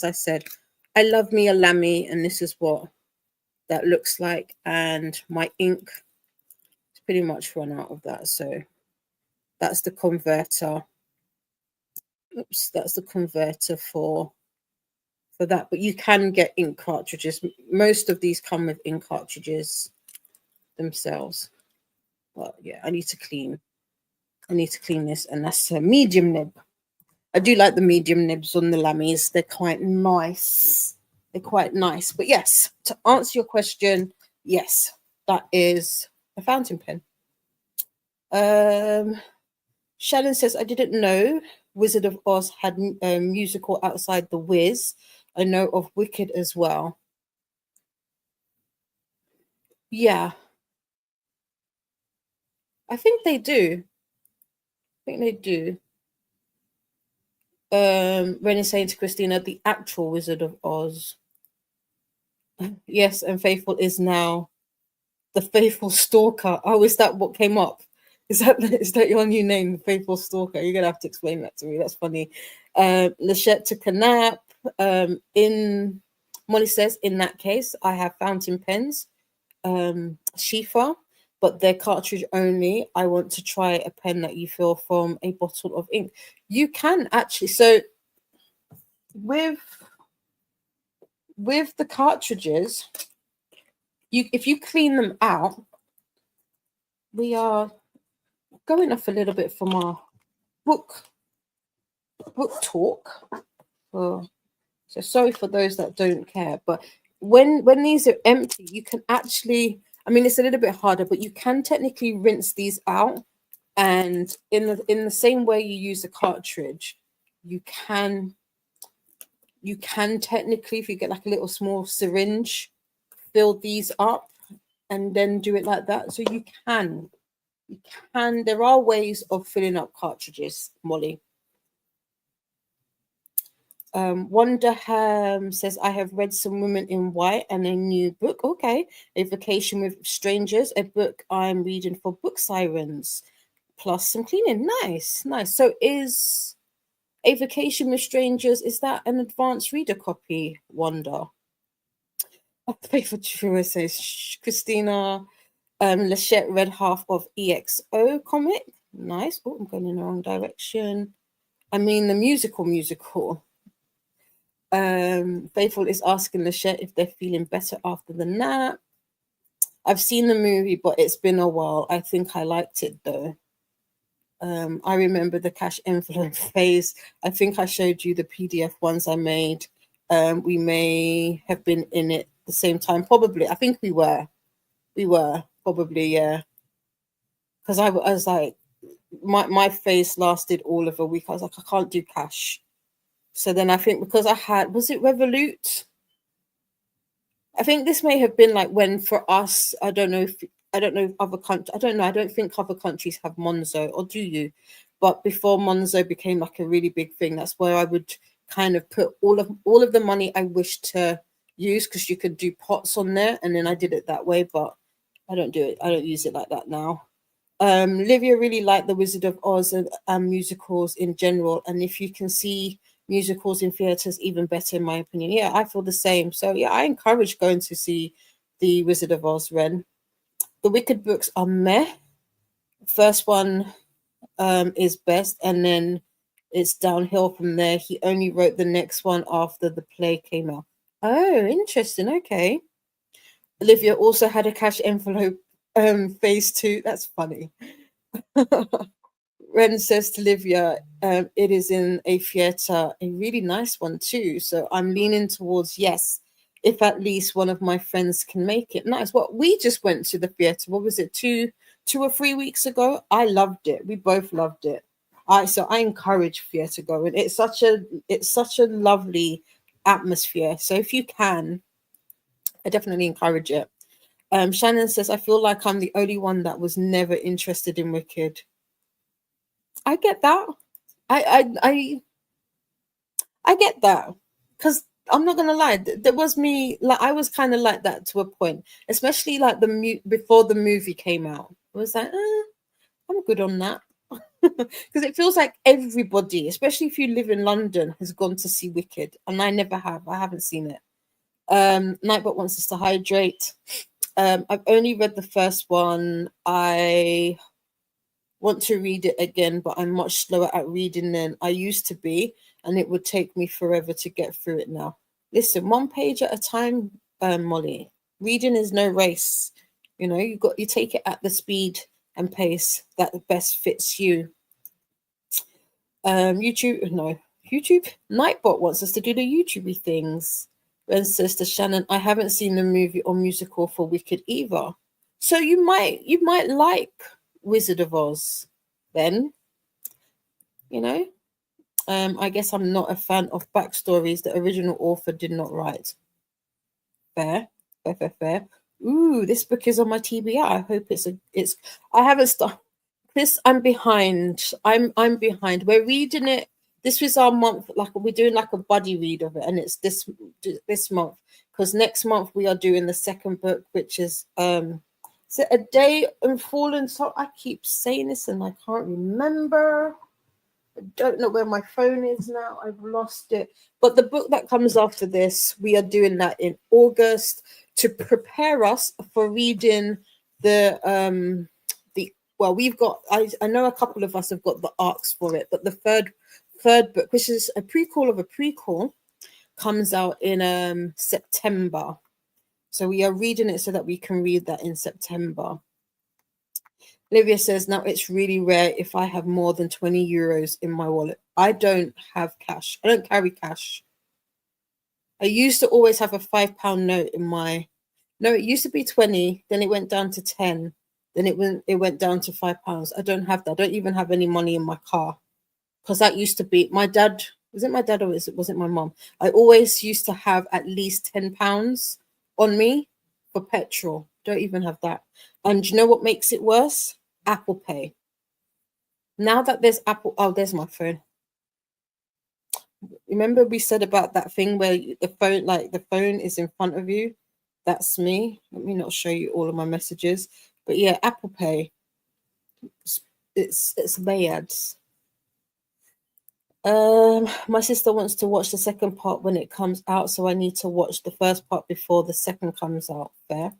I said, I love me a Lamy, and this is what that looks like. And my ink is pretty much run out of that. So that's the converter. Oops, that's the converter for that. But you can get ink cartridges. Most of these come with ink cartridges themselves. But yeah, I need to clean this, and that's a medium nib. I do like the medium nibs on the Lamys. They're quite nice. But yes, to answer your question, yes, that is a fountain pen. Shannon says, I didn't know Wizard of Oz had a musical outside the Wiz. I know of Wicked as well. Yeah. I think they do. Rennie saying to Christina, the actual Wizard of Oz. Yes, and Faithful is now the Faithful Stalker. Oh, is that what came up? Is that your new name, the Faithful Stalker? You're gonna have to explain that to me. That's funny. Lachette took a nap. In Molly says, in that case, I have fountain pens, Shifa, but they're cartridge only. I want to try a pen that you fill from a bottle of ink. You can actually. So with the cartridges, if you clean them out, we are going off a little bit from our book talk. So sorry for those that don't care, but when these are empty, you can actually, I mean, it's a little bit harder, but you can technically rinse these out, and in the same way you use a cartridge, you can technically, if you get like a little small syringe, fill these up and then do it like that. So you can, there are ways of filling up cartridges, Molly. Wonderham says, I have read Some Women in White and a new book. Okay. A Vacation with Strangers, a book I'm reading for Book Sirens, plus some cleaning. Nice. So is A Vacation with Strangers, is that an advanced reader copy, Wonder? Faithful True says, Christina, Lachette read half of EXO comic. Nice. Oh, I'm going in the wrong direction. I mean the musical. Faithful is asking Lachette if they're feeling better after the nap. I've seen the movie, but it's been a while. I think I liked it though. I remember the cash envelope phase. I think I showed you the PDF ones I made. We may have been in it the same time. Probably. I think we were. We were. Probably, yeah. Because I was like, my face lasted all of a week. I was like, I can't do cash. So then I think because I had, was it Revolut? I think this may have been like when for us, I don't know if other countries, I don't know, I don't think other countries have Monzo, or do you? But before Monzo became like a really big thing, that's where I would kind of put all of the money I wished to use, because you could do pots on there, and then I did it that way, but I don't do it. I don't use it like that now. Livia really liked The Wizard of Oz and musicals in general. And if you can see musicals in theatres, even better, in my opinion. Yeah, I feel the same. So, yeah, I encourage going to see The Wizard of Oz, Ren. The Wicked books are meh. First one is best, and then it's downhill from there. He only wrote the next one after the play came out. Oh, interesting. Okay. Olivia also had a cash envelope phase 2. That's funny. Ren says to Livia, it is in a theatre, a really nice one too. So I'm leaning towards yes, if at least one of my friends can make it. Nice. Well, we just went to the theatre. What was it, 2 or 3 weeks ago? I loved it. We both loved it. I encourage theatre going. It's such a lovely atmosphere. So if you can, I definitely encourage it. Shannon says, I feel like I'm the only one that was never interested in Wicked. I get that. I get that, because I'm not gonna lie. There was me, like I was kind of like that to a point, especially like before the movie came out. I was like, I'm good on that, because it feels like everybody, especially if you live in London, has gone to see Wicked, and I never have. I haven't seen it. Nightbot wants us to hydrate. I've only read the first one. I want to read it again, but I'm much slower at reading than I used to be, and it would take me forever to get through it now. Listen, one page at a time, Molly. Reading is no race. You take it at the speed and pace that best fits you. YouTube. Nightbot wants us to do the YouTubey things. Ren says to Shannon, I haven't seen the movie or musical for Wicked either. So you might like Wizard of Oz then. I guess I'm not a fan of backstories the original author did not write. Fair. Ooh, this book is on my TBR. I hope I haven't started this. I'm behind. I'm behind. We're reading it. This was our month, like we're doing like a buddy read of it, and it's this month, because next month we are doing the second book, which is is it A Day in Fallen? So I keep saying this and I can't remember. I don't know where my phone is now. I've lost it. But the book that comes after this, we are doing that in August to prepare us for reading we've got, I know a couple of us have got the arcs for it, but the third book, which is a prequel of a prequel, comes out in September. So we are reading it so that we can read that in September. Olivia says, now it's really rare if I have more than 20 euros in my wallet. I don't have cash. I don't carry cash. I used to always have a £5 note in my... No, it used to be 20. Then it went down to 10. Then it went down to £5. I don't have that. I don't even have any money in my car. Because that used to be... My dad... Was it my dad or was it my mom? I always used to have at least £10 on me for petrol. Don't even have that. And do you know what makes it worse? Apple Pay. Now that there's Apple... Oh, there's my phone. Remember we said about that thing where the phone is in front of you? That's me. Let me not show you all of my messages. But yeah, Apple Pay. It's bad. My sister wants to watch the second part when it comes out, so I need to watch the first part before the second comes out. Fair.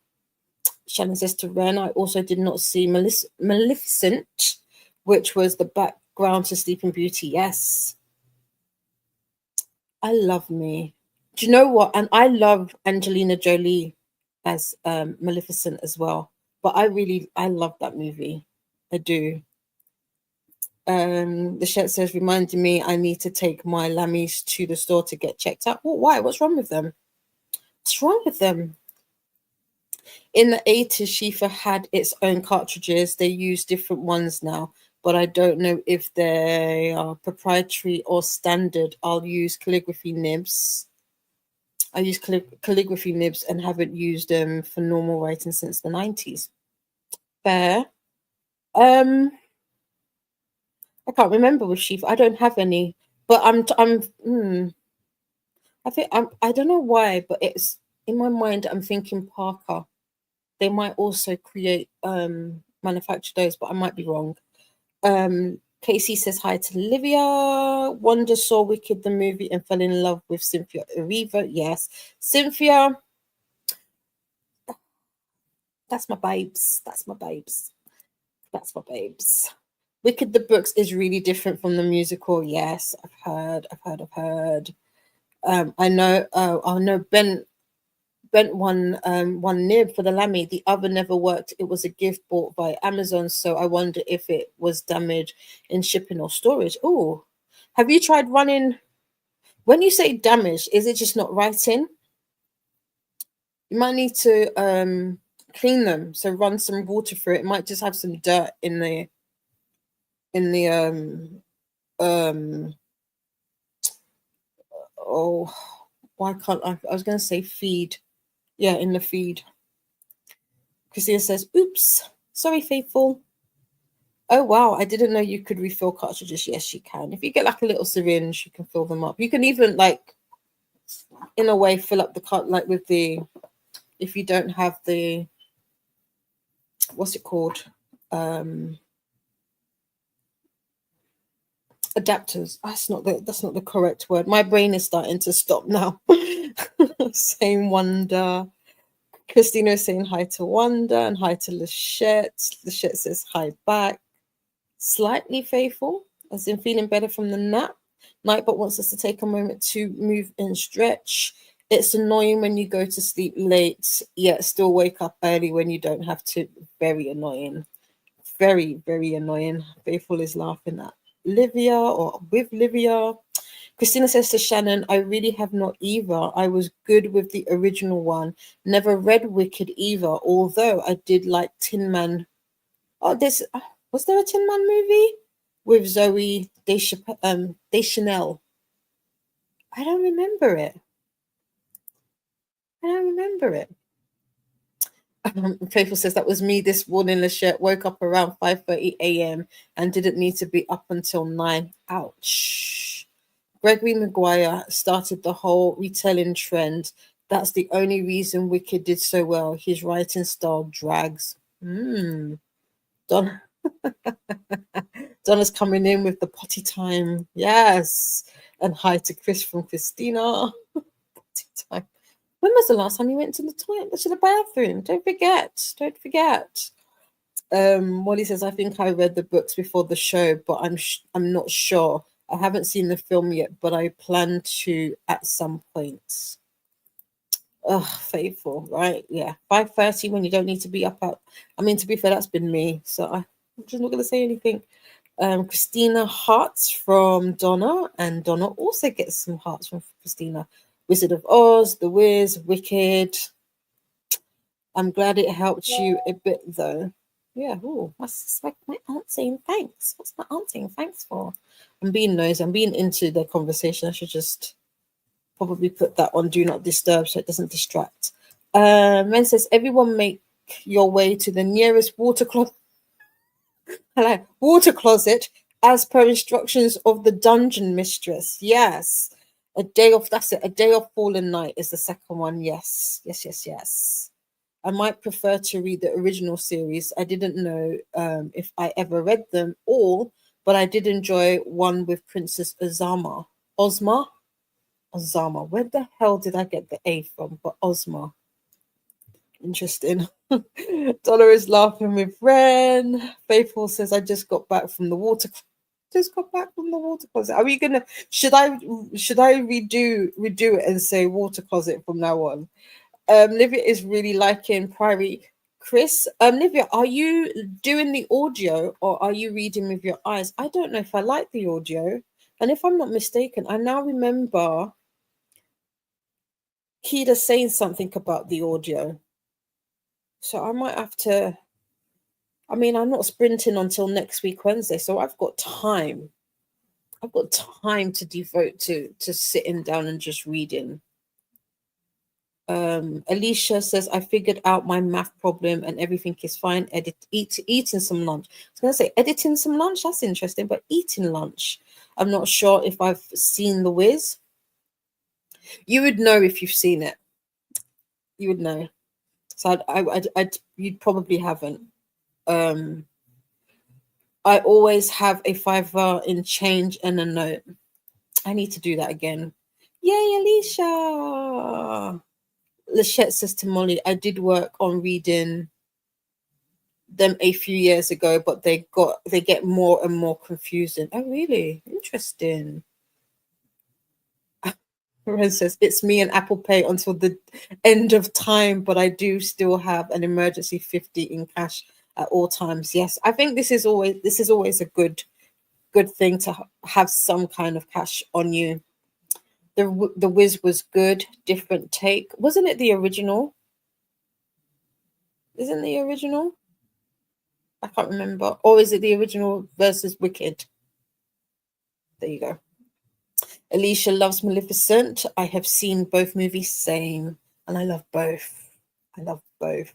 Shannon says to Ren, I also did not see Maleficent, which was the background to Sleeping Beauty. Yes. I love me. Do you know what? And I love Angelina Jolie as Maleficent as well. But I love that movie. I do. The Shet says, reminding me I need to take my lammies to the store to get checked out. Well, why? What's wrong with them? What's wrong with them? In the 80s, Shifa had its own cartridges. They use different ones now, but I don't know if they are proprietary or standard. I'll use calligraphy nibs. I use calligraphy nibs and haven't used them for normal writing since the 90s. Fair. Um, I can't remember with Shifa. I don't have any, but I think I don't know why, but it's in my mind. I'm thinking Parker. They might also create manufacture those, but I might be wrong. Casey says hi to Olivia. Wanda saw Wicked the movie and fell in love with Cynthia Erivo. Yes, Cynthia. That's my babes. That's my babes. That's my babes. Wicked the books is really different from the musical. Yes, I've heard. I know. I know. Bent one nib for the lammy. The other never worked. It was a gift bought by Amazon, so I wonder if it was damaged in shipping or storage. Oh, have you tried running? When you say damaged, is it just not writing? You might need to clean them. So run some water through it. It might just have some dirt in the oh, why can't I was going to say feed. Yeah, in the feed. Christina says, oops, sorry, faithful. Oh, wow, I didn't know you could refill cartridges. Yes, you can. If you get like a little syringe, you can fill them up. You can even like, in a way, fill up the cart like with the, if you don't have the, what's it called? Adapters. That's not the correct word. My brain is starting to stop now. Saying Wanda. Christina is saying hi to Wanda and hi to Lachette. Lachette says hi back. Slightly faithful, as in feeling better from the nap. Nightbot wants us to take a moment to move and stretch. It's annoying when you go to sleep late, yet still wake up early when you don't have to. Very annoying. Very, very annoying. Faithful is laughing at Livia or with Livia. Christina says to Shannon, I really have not either. I was good with the original one. Never read Wicked either, although I did like Tin Man. Oh, was there a Tin Man movie with Zoe Deschanel? I don't remember it. Faithful says that was me this morning. Lachette woke up around 5:30 a.m. and didn't need to be up until 9. Ouch. Gregory Maguire started the whole retelling trend. That's the only reason Wicked did so well. His writing style drags. Don Donna's coming in with the potty time. Yes. And hi to Chris from Christina. Potty time. When was the last time you went to the bathroom? Don't forget. Molly says, I think I read the books before the show, but I'm not sure. I haven't seen the film yet, but I plan to at some point. Oh, faithful, right? Yeah, 5:30 when you don't need to be up at. I mean, to be fair, that's been me, so I'm just not going to say anything. Christina hearts from Donna, and Donna also gets some hearts from Christina. Wizard of Oz, The Wiz, Wicked. I'm glad it helped you a bit, though. Yeah, that's like my aunt saying thanks. What's my aunt saying thanks for? I'm being nosy. I'm being into the conversation. I should just probably put that on Do Not Disturb so it doesn't distract. Men says, everyone make your way to the nearest water closet. Water closet as per instructions of the dungeon mistress. Yes. A day of fallen night is the second one. Yes. I might prefer to read the original series. I didn't know if I ever read them all, but I did enjoy one with Princess Ozma. Where the hell did I get the A from? But Ozma. Interesting. Dollar is laughing with Ren. Faithful says, I just got back from the water. Just got back from the water closet. Are we gonna? Should I redo it and say water closet from now on? Livia is really liking Priory. Chris, Livia, are you doing the audio or are you reading with your eyes? I don't know if I like the audio, and if I'm not mistaken, I now remember Keita saying something about the audio, so I might have to. I mean, I'm not sprinting until next week Wednesday, so I've got time. I've got time to devote to sitting down and just reading. Alicia says I figured out my math problem and everything is fine. Eating some lunch. I was gonna say editing some lunch. That's interesting, but eating lunch. I'm not sure if I've seen The Wiz. You would know if you've seen it. You would know. So you'd probably haven't. I always have a $5 in change and a note. I need to do that again. Yay, Alicia! Lachette says to Molly, I did work on reading them a few years ago, but they get more and more confusing. Oh, really? Interesting. Ren says, it's me and Apple Pay until the end of time, but I do still have an emergency 50 in cash at all times. Yes, I think this is always a good thing to have some kind of cash on you. The Wiz was good, different take. Wasn't it the original? Isn't the original? I can't remember. Or is it the original versus Wicked? There you go. Alicia loves Maleficent. I have seen both movies, same. And I love both. I love both.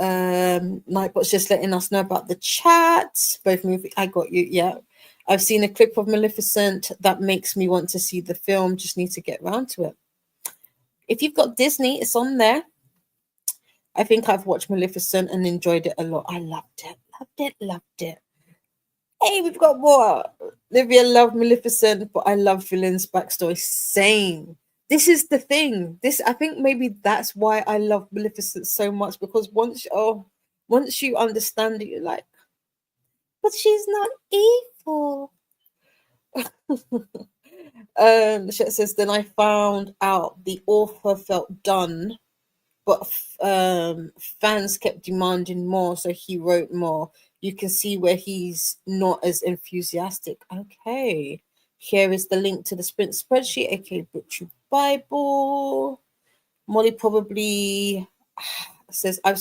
Nightbot's just letting us know about the chat. Both movies. I got you. Yeah. I've seen a clip of Maleficent that makes me want to see the film. Just need to get around to it. If you've got Disney, it's on there. I think I've watched Maleficent and enjoyed it a lot. I loved it. Hey, we've got more. Livia loved Maleficent, but I love villains' backstory. Same. This is the thing. I think maybe that's why I love Maleficent so much, because once you understand it, you're like, but she's not evil. The chat says, then I found out the author felt done, but fans kept demanding more, so he wrote more. You can see where he's not as enthusiastic. Okay, here is the link to the sprint spreadsheet, aka Butcher Bible. Molly probably says, I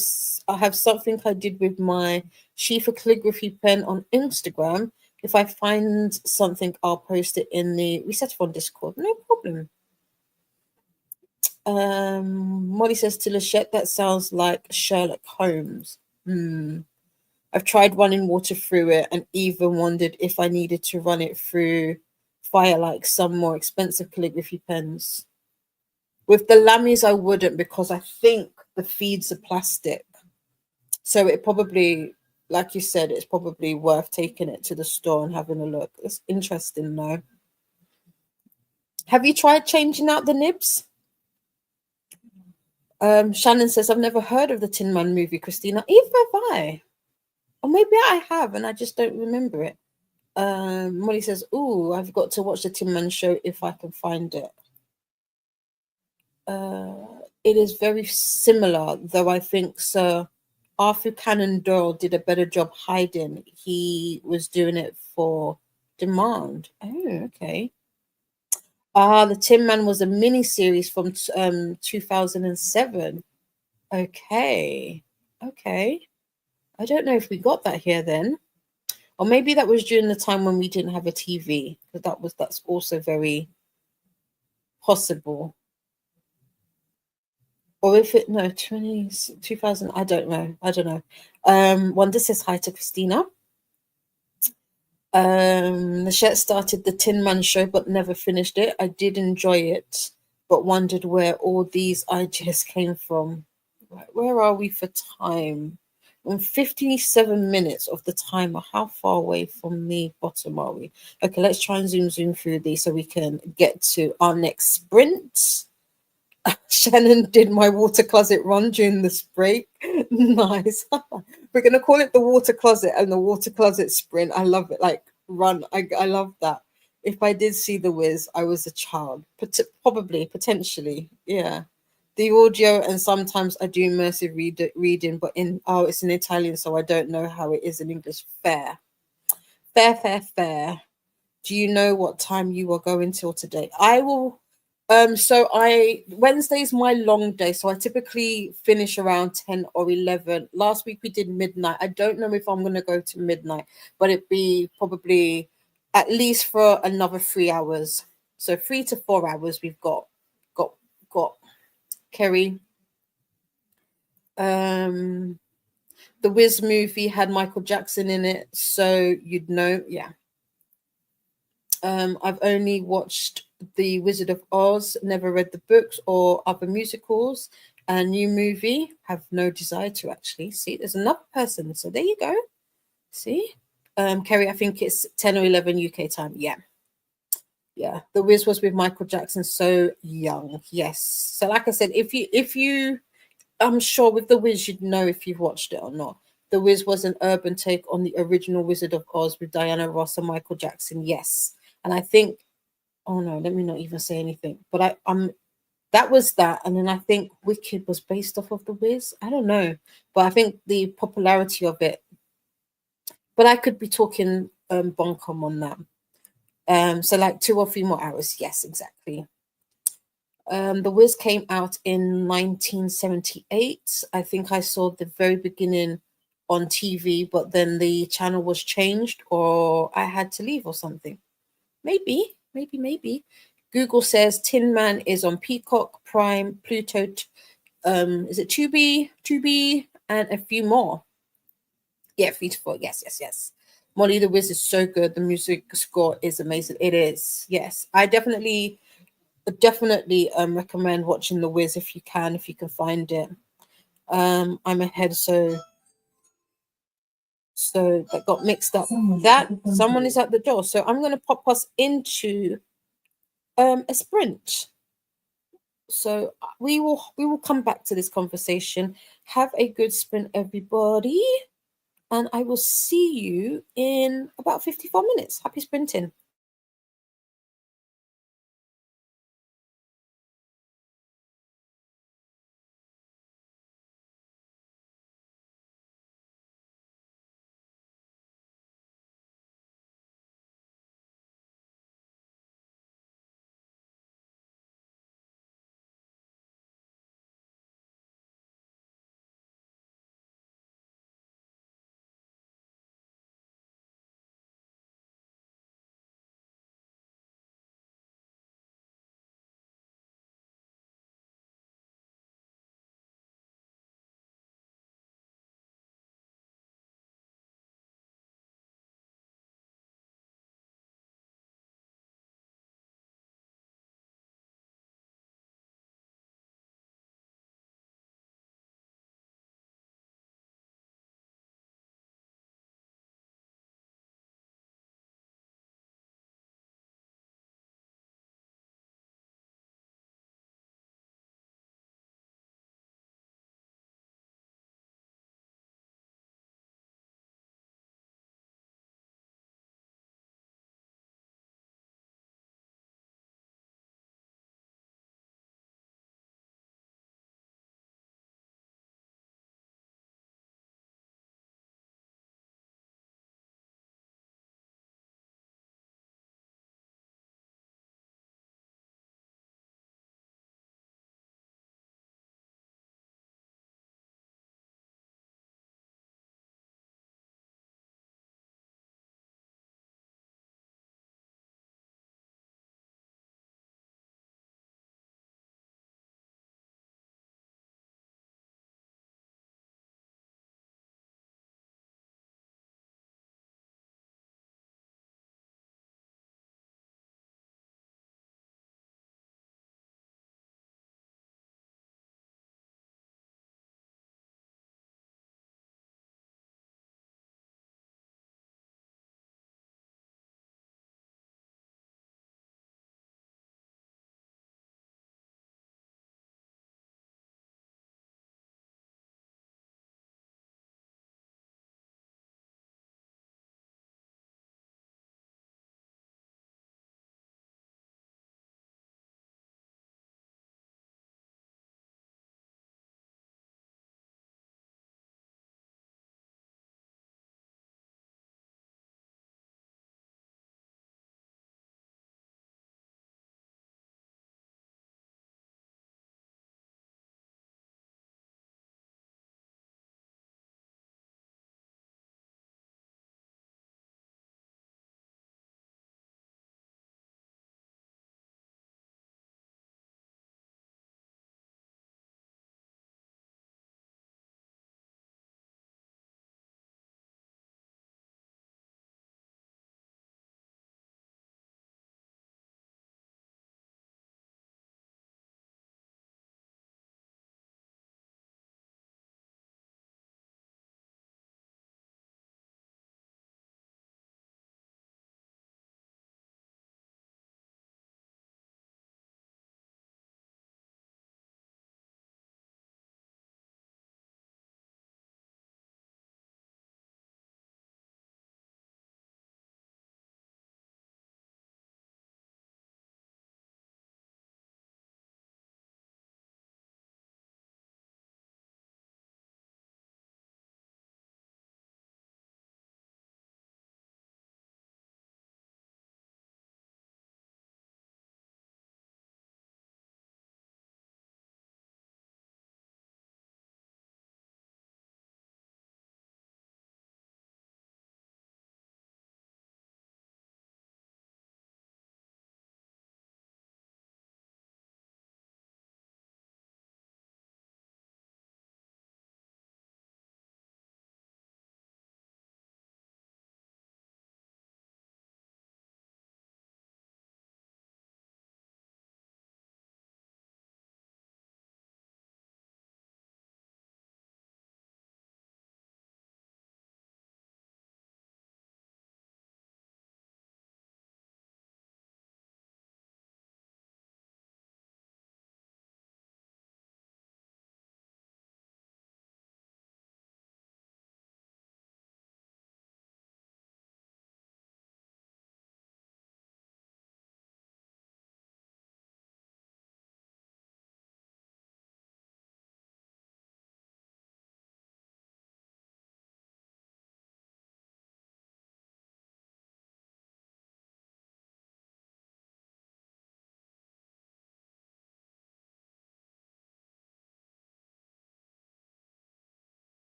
have something I did with my Shifa calligraphy pen on Instagram. If I find something, I'll post it in the Reset-athon Discord. No problem. Molly says to Lachette, that sounds like Sherlock Holmes. I've tried running water through it and even wondered if I needed to run it through fire like some more expensive calligraphy pens. With the Lammies, I wouldn't, because I think the feeds are plastic. So it probably, like you said, it's probably worth taking it to the store and having a look. It's interesting though. Have you tried changing out the nibs? Shannon says, I've never heard of the Tin Man movie, Christina. Either have I. Or maybe I have and I just don't remember it. Molly says, ooh, I've got to watch the Tin Man show if I can find it. It is very similar, though I think Sir Arthur Conan Doyle did a better job hiding. He was doing it for demand. Oh, okay. The Tin Man was a mini series from 2007. Okay. I don't know if we got that here then. Or maybe that was during the time when we didn't have a TV. But that's also very possible. Or if it, no, 2000, I don't know. Wanda says hi to Christina. Nashette started the Tin Man show but never finished it. I did enjoy it, but wondered where all these ideas came from. Right, where are we for time? On 57 minutes of the timer. How far away from the bottom are we? Okay, let's try and zoom through these so we can get to our next sprint. Shannon did my water closet run during this break. Nice. We're going to call it the water closet and the water closet sprint. I love it. Like, run. I love that. If I did see The Wiz, I was a child. Probably, potentially. Yeah. The audio, and sometimes I do immersive reading, but it's in Italian, so I don't know how it is in English. Fair. Fair, fair, fair. Do you know what time you are going till today? I will. So I Wednesday's my long day, so I typically finish around 10 or 11. Last week we did midnight. I don't know if I'm gonna go to midnight, but it'd be probably at least for another 3 hours. So 3 to 4 hours we've got got Kerry. Um the Wiz movie had Michael Jackson in it, so you'd know, yeah. I've only watched The Wizard of Oz, never read the books or other musicals. A new movie, have no desire to actually. See, there's another person. So there you go. See? Kerry, I think it's 10 or 11 UK time. Yeah. Yeah. The Wiz was with Michael Jackson, so young. Yes. So like I said, if you I'm sure with The Wiz you'd know if you've watched it or not. The Wiz was an urban take on the original Wizard of Oz with Diana Ross and Michael Jackson. Yes. And I think, oh no, let me not even say anything. But that was that, and then I think Wicked was based off of The Wiz. I don't know, but I think the popularity of it. But I could be talking bonkom on that. So like 2 or 3 more hours. Yes, exactly. The Wiz came out in 1978. I think I saw the very beginning on TV, but then the channel was changed, or I had to leave or something. Maybe, maybe, maybe. Google says Tin Man is on Peacock, Prime, Pluto. Is it Tubi, and a few more. Yeah, 3 to 4. Yes, yes, yes. Molly the Wiz is so good. The music score is amazing. It is. Yes, I definitely recommend watching The Wiz if you can find it. I'm ahead, so that got mixed up. That someone is at the door, so I'm going to pop us into a sprint. So we will come back to this conversation. Have a good sprint, everybody, and I will see you in about 54 minutes. Happy sprinting.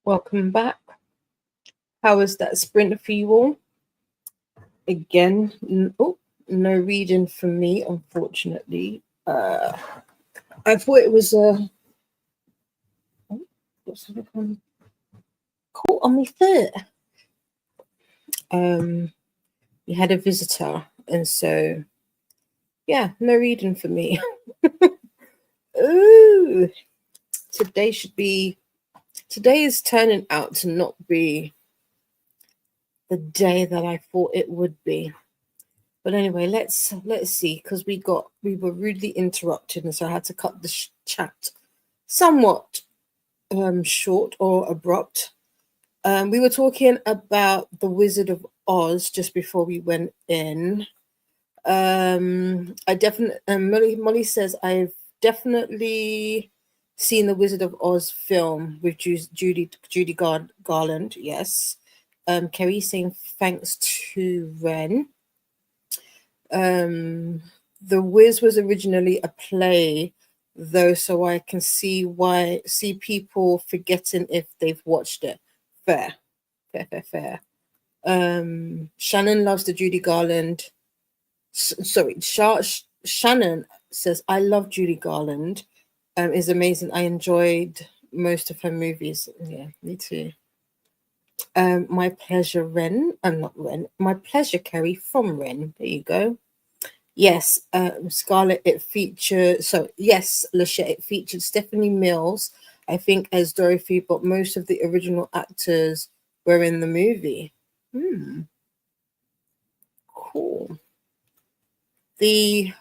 Welcome back. How was that sprint for you all? Again, no reading for me, unfortunately. I thought it was a what's it called? Caught on my foot. We had a visitor, and so yeah, no reading for me. Ooh, today is turning out to not be the day that I thought it would be. But anyway, let's see, because we were rudely interrupted, and so I had to cut the chat somewhat short or abrupt. We were talking about the Wizard of Oz just before we went in. I definitely Molly says I've definitely seen the Wizard of Oz film with Judy Garland. Yes. Kerry saying thanks to Ren. The Wiz was originally a play, though, so I can see people forgetting if they've watched it. Fair. Shannon loves the Judy Garland. Shannon says, I love Judy Garland. Is amazing. I enjoyed most of her movies. Yeah, me too. My pleasure, Ren. I'm not Ren. My pleasure, Kerry from Ren. There you go. Yes, Scarlett. It featured. So yes, Lachette. It featured Stephanie Mills, I think, as Dorothy, but most of the original actors were in the movie. Cool. The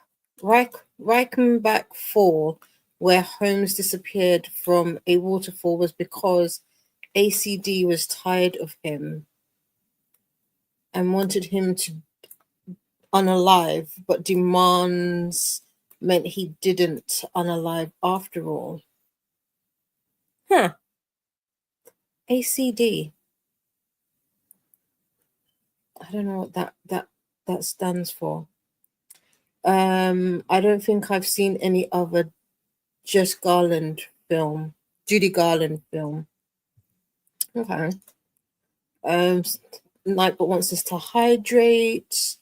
Reichenbach Fall, where Holmes disappeared from a waterfall, was because ACD was tired of him and wanted him to unalive, but demands meant he didn't unalive after all. Huh. ACD. I don't know what that stands for. I don't think I've seen any other Judy Garland film. Okay. Nightbot wants us to hydrate.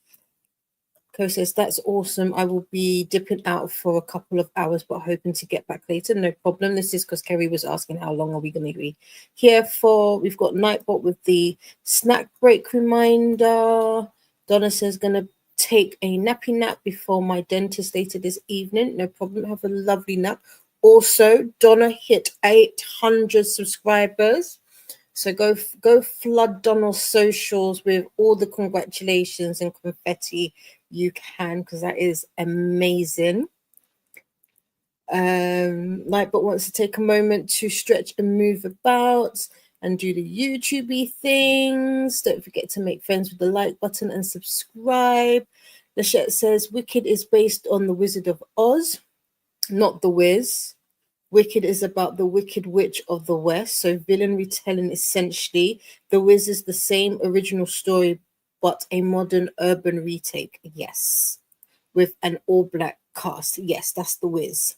Co says that's awesome. I will be dipping out for a couple of hours, but hoping to get back later. No problem. This is because Kerry was asking how long are we going to be here for. We've got Nightbot with the snack break reminder. Donna says gonna take a nappy nap before my dentist later this evening. No problem. Have a lovely nap. Also, Donna hit 800 subscribers. So go flood Donald's socials with all the congratulations and confetti you can, because that is amazing. Nightbot wants to take a moment to stretch and move about and do the YouTube things. Don't forget to make friends with the like button and subscribe. Lachette says Wicked is based on the Wizard of Oz, not the Wiz. Wicked is about the Wicked Witch of the West, so villain retelling essentially. The Wiz is the same original story, but a modern urban retake. Yes, with an all-black cast. Yes, that's the Wiz.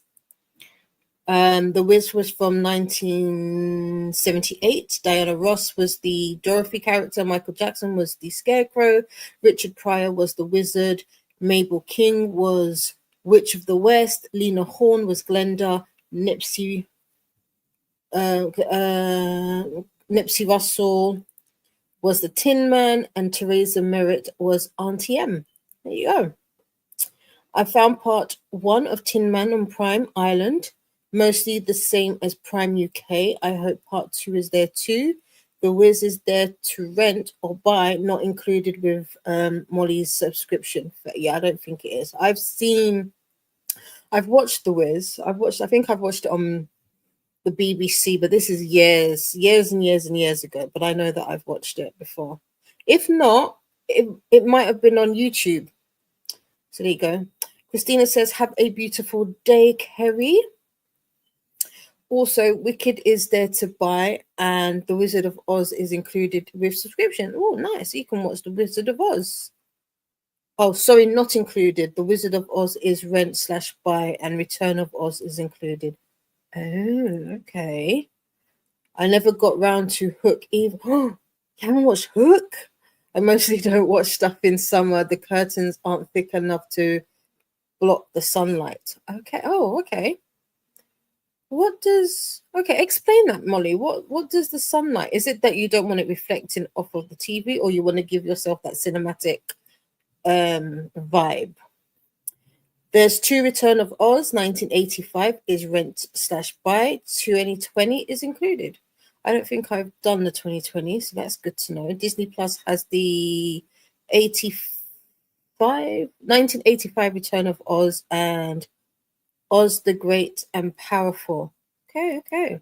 The Wiz was from 1978. Diana Ross was the Dorothy character. Michael Jackson was the Scarecrow. Richard Pryor was the Wizard. Mabel King was Witch of the West. Lena Horne was Glenda. Nipsey Russell was the Tin Man, and Teresa Merritt was Auntie M. There you go. I found part 1 of Tin Man on Prime Island, mostly the same as Prime UK. I hope part 2 is there too. The Wiz is there to rent or buy, not included with Molly's subscription. But yeah, I don't think it is. I've watched The Wiz. I think I've watched it on the BBC, but this is years and years ago. But I know that I've watched it before. If not, it might have been on YouTube. So there you go. Christina says, have a beautiful day, Kerry. Also, Wicked is there to buy, and The Wizard of Oz is included with subscription. Oh, nice. You can watch The Wizard of Oz. Oh, sorry, not included. The Wizard of Oz is rent/buy, and Return of Oz is included. Oh, okay. I never got round to Hook either. You haven't watched Hook? I mostly don't watch stuff in summer. The curtains aren't thick enough to block the sunlight. Okay. Oh, okay. Explain that, Molly. What does the sunlight? Is it that you don't want it reflecting off of the TV, or you want to give yourself that cinematic vibe? There's two: Return of Oz, 1985 is rent/buy. 2020 is included. I don't think I've done the 2020, so that's good to know. Disney Plus has the 1985 Return of Oz and Oz the Great and Powerful. Okay.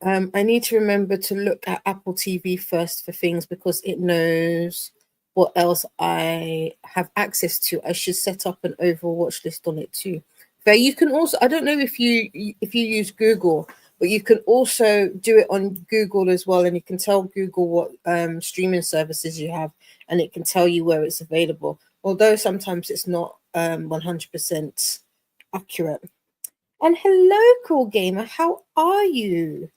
I need to remember to look at Apple TV first for things because it knows what else I have access to. I should set up an overall watch list on it too. But you can also, I don't know if you use Google, but you can also do it on Google as well, and you can tell Google what streaming services you have, and it can tell you where it's available. Although sometimes it's not 100% accurate. And hello, Cool Gamer, how are you?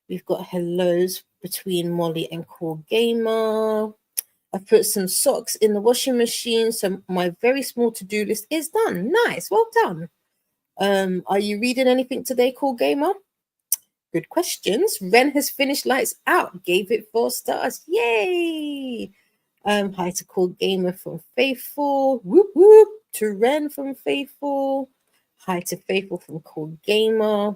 We've got hellos between Molly and Cool Gamer. I've put some socks in the washing machine, so my very small to-do list is done. Nice, well done. Are you reading anything today, Cool Gamer? Good questions. Ren has finished Lights Out, gave it 4 stars. Yay! Hi to Cool Gamer from Faithful. Whoop whoop to Ren from Faithful. Hi to Faithful from Cool Gamer.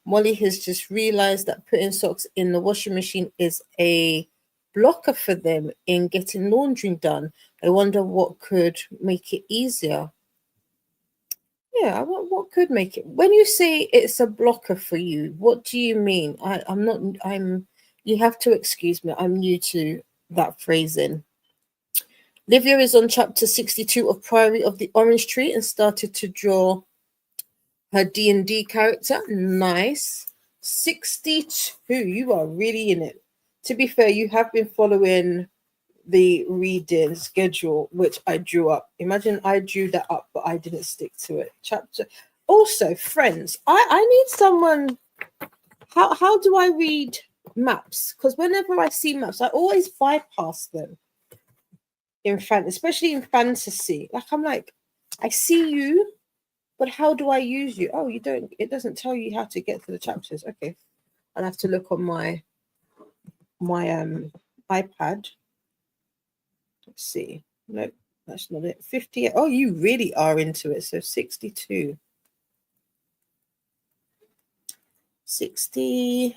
Molly has just realized that putting socks in the washing machine is a blocker for them in getting laundry done. I wonder what could make it easier. Yeah, what could make it? When you say it's a blocker for you, what do you mean? You have to excuse me. I'm new to that phrasing. Livia is on chapter 62 of Priory of the Orange Tree and started to draw her D&D character. Nice. 62. You are really in it. To be fair, you have been following the reading schedule, which I drew up. Imagine I drew that up, but I didn't stick to it. Chapter. Also, friends, I need someone. How do I read maps? Because whenever I see maps, I always bypass them especially in fantasy. I'm like, I see you, but how do I use you? Oh, you don't. It doesn't tell you how to get to the chapters. Okay, I'll have to look on my iPad. Let's see. Nope, that's not it. 58. Oh, you really are into it. So 62. 60.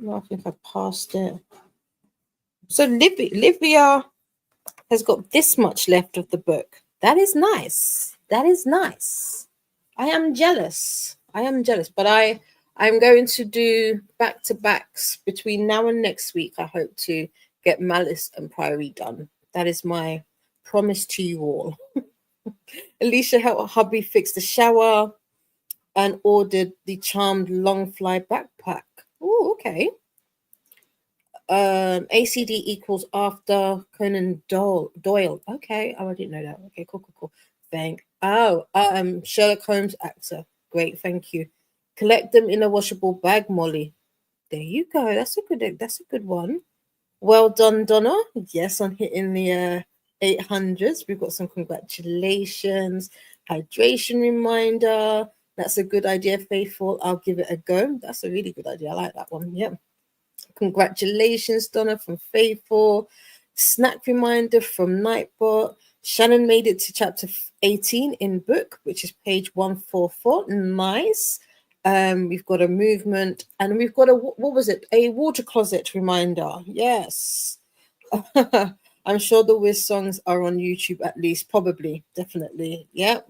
No, I think I passed it. So Livia has got this much left of the book. That is nice. That is nice. I am jealous. But I'm going to do back-to-backs between now and next week. I hope to get Malice and Priory done. That is my promise to you all. Alicia helped hubby fix the shower and ordered the charmed long fly backpack. Oh, okay. ACD equals after Conan Doyle. Okay. Oh, I didn't know that. Okay, cool. Sherlock Holmes actor. Great, thank you. Collect them in a washable bag, Molly. There you go. That's a good one. Well done, Donna. Yes, on hitting the 800s. We've got some congratulations. Hydration reminder. That's a good idea, Faithful. I'll give it a go. That's a really good idea. I like that one. Yeah. Congratulations, Donna from Faithful. Snack reminder from Nightbot. Shannon made it to chapter 18 in book, which is page 144. Nice. We've got a movement, and we've got a water closet reminder. Yes. I'm sure the Wiz songs are on YouTube at least, probably, definitely. Yeah.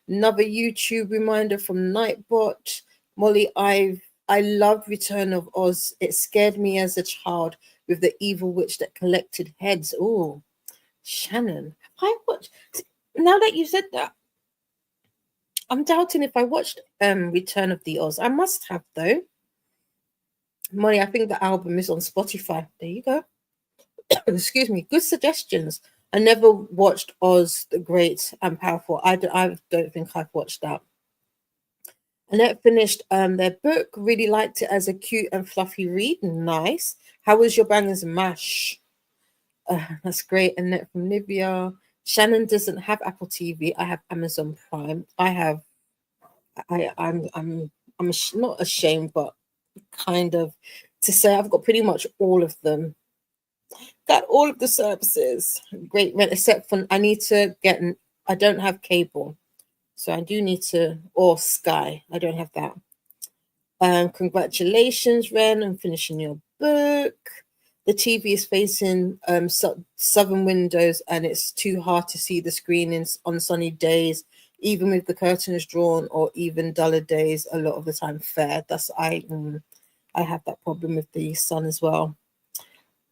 Another YouTube reminder from Nightbot. Molly, I loved Return of Oz. It scared me as a child with the evil witch that collected heads. Oh, Shannon. Now that you said that, I'm doubting if I watched Return of the Oz. I must have, though. Molly, I think the album is on Spotify. There you go. Excuse me. Good suggestions. I never watched Oz the Great and Powerful. I don't think I've watched that. Annette finished their book, really liked it as a cute and fluffy read. Nice. How was your bangers and mash? That's great. Annette from Libya. Shannon doesn't have Apple TV. I have Amazon Prime. Not ashamed, but kind of to say I've got pretty much all of them. Got all of the services. Great rent, except for I don't have cable. So I do need to, or Sky. I don't have that. Congratulations, Ren, on finishing your book. The TV is facing southern windows, and it's too hard to see the screen on sunny days, even with the curtains drawn, or even duller days. A lot of the time, fair. I have that problem with the sun as well.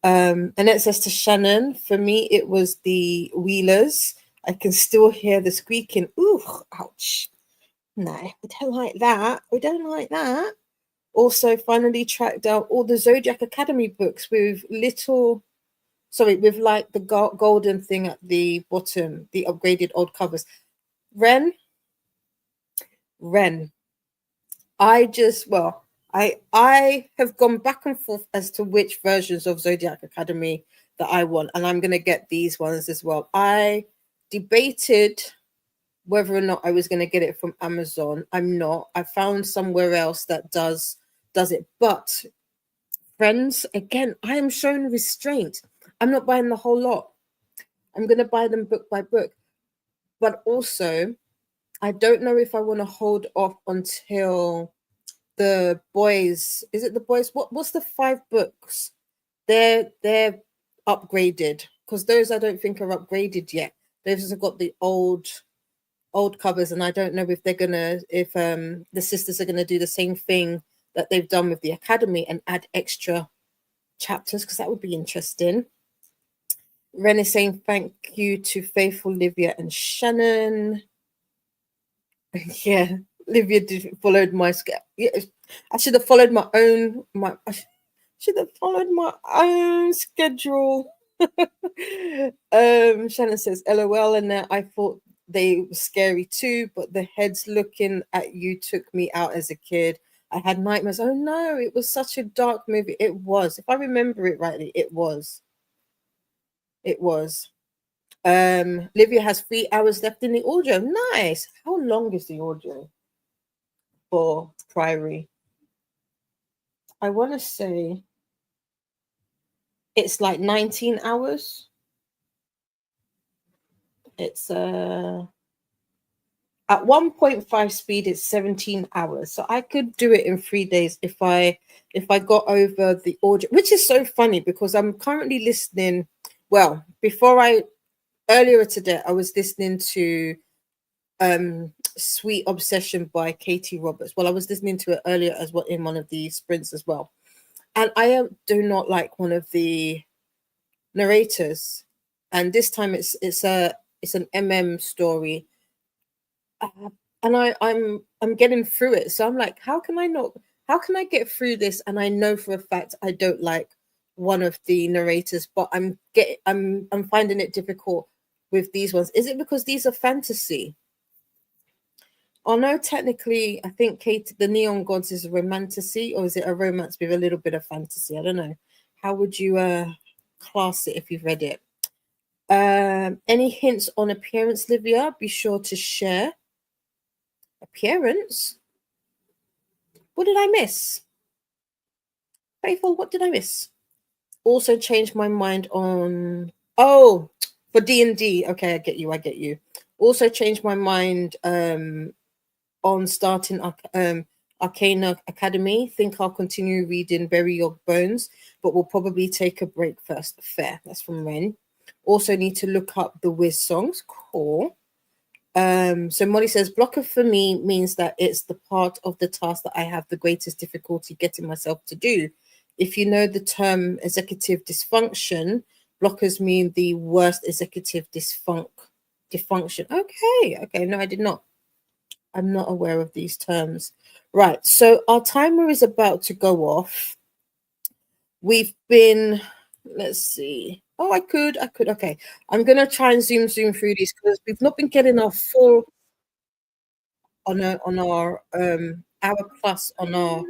And it says to Shannon, for me, it was the Wheelers. I can still hear the squeaking. Ooh, ouch. No, we don't like that. We don't like that. Also, finally tracked down all the Zodiac Academy books with with like the golden thing at the bottom, the upgraded old covers. Ren, I have gone back and forth as to which versions of Zodiac Academy that I want, and I'm gonna get these ones as well. I debated whether or not I was gonna get it from Amazon. I'm not. I found somewhere else that does it, but friends, again, I am showing restraint. I'm not buying the whole lot. I'm gonna buy them book by book, but also I don't know if I want to hold off until the boys. Is it the boys? What's the 5 books? They're upgraded, because those I don't think are upgraded yet. They've just got the old covers, and I don't know if the sisters are gonna do the same thing that they've done with the Academy and add extra chapters, because that would be interesting. Ren is saying thank you to Faithful, Livia, and Shannon. Yeah, Livia followed my schedule. Yeah, I should have followed my own. I should have followed my own schedule. Shannon says, "LOL," and I thought they were scary too, but the heads looking at you took me out as a kid. I had nightmares. Oh no, it was such a dark movie. It was, if I remember it rightly, it was. It was. Livia has 3 hours left in the audio. Nice. How long is the audio for Priory? I want to say it's like 19 hours. It's at 1.5 speed, it's 17 hours. So I could do it in 3 days if I got over the audio, which is so funny because I'm currently listening. Well, earlier today, I was listening to Sweet Obsession by Katie Roberts. Well, I was listening to it earlier as well in one of the sprints as well. And I do not like one of the narrators. And this time it's an MM story. And I'm getting through it. So I'm like, how can I get through this? And I know for a fact I don't like one of the narrators, but I'm finding it difficult with these ones. Is it because these are fantasy? Oh no, technically, I think the Neon Gods is a romantasy, or is it a romance with a little bit of fantasy? I don't know. How would you class it if you've read it? Any hints on appearance, Livia? Be sure to share. Appearance? What did I miss? Faithful, what did I miss? Also changed my mind on for D&D. Okay, I get you. Also changed my mind on starting Arcana Academy. Think I'll continue reading Bury Your Bones, but we'll probably take a break first. Fair. That's from Ren. Also need to look up the Wiz songs. Cool. So Molly says, blocker for me means that it's the part of the task that I have the greatest difficulty getting myself to do. If you know the term executive dysfunction, blockers mean the worst executive dysfunction. Okay. No, I did not. I'm not aware of these terms. Right. So our timer is about to go off. We've been, let's see. Oh, I could. Okay. I'm going to try and zoom through these because we've not been getting our full. on our hour plus on our.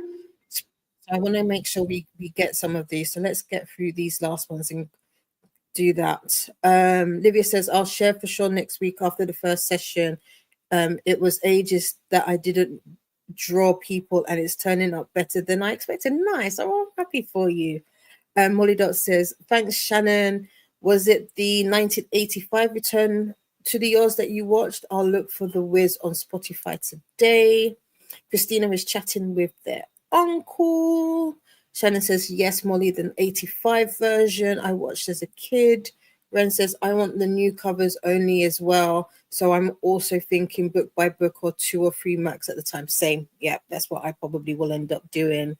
So I want to make sure we get some of these. So let's get through these last ones and do that. Livia says, I'll share for sure next week after the first session. It was ages that I didn't draw people and it's turning out better than I expected. Nice. Oh, I'm happy for you. Molly Dot says, thanks, Shannon. Was it the 1985 Return to the Oz that you watched? I'll look for The Wiz on Spotify today. Christina is chatting with their uncle. Shannon says, yes, Molly, the 85 version I watched as a kid. Ren says, I want the new covers only as well. So I'm also thinking book by book or 2 or 3 max at the time. Same. Yeah, that's what I probably will end up doing.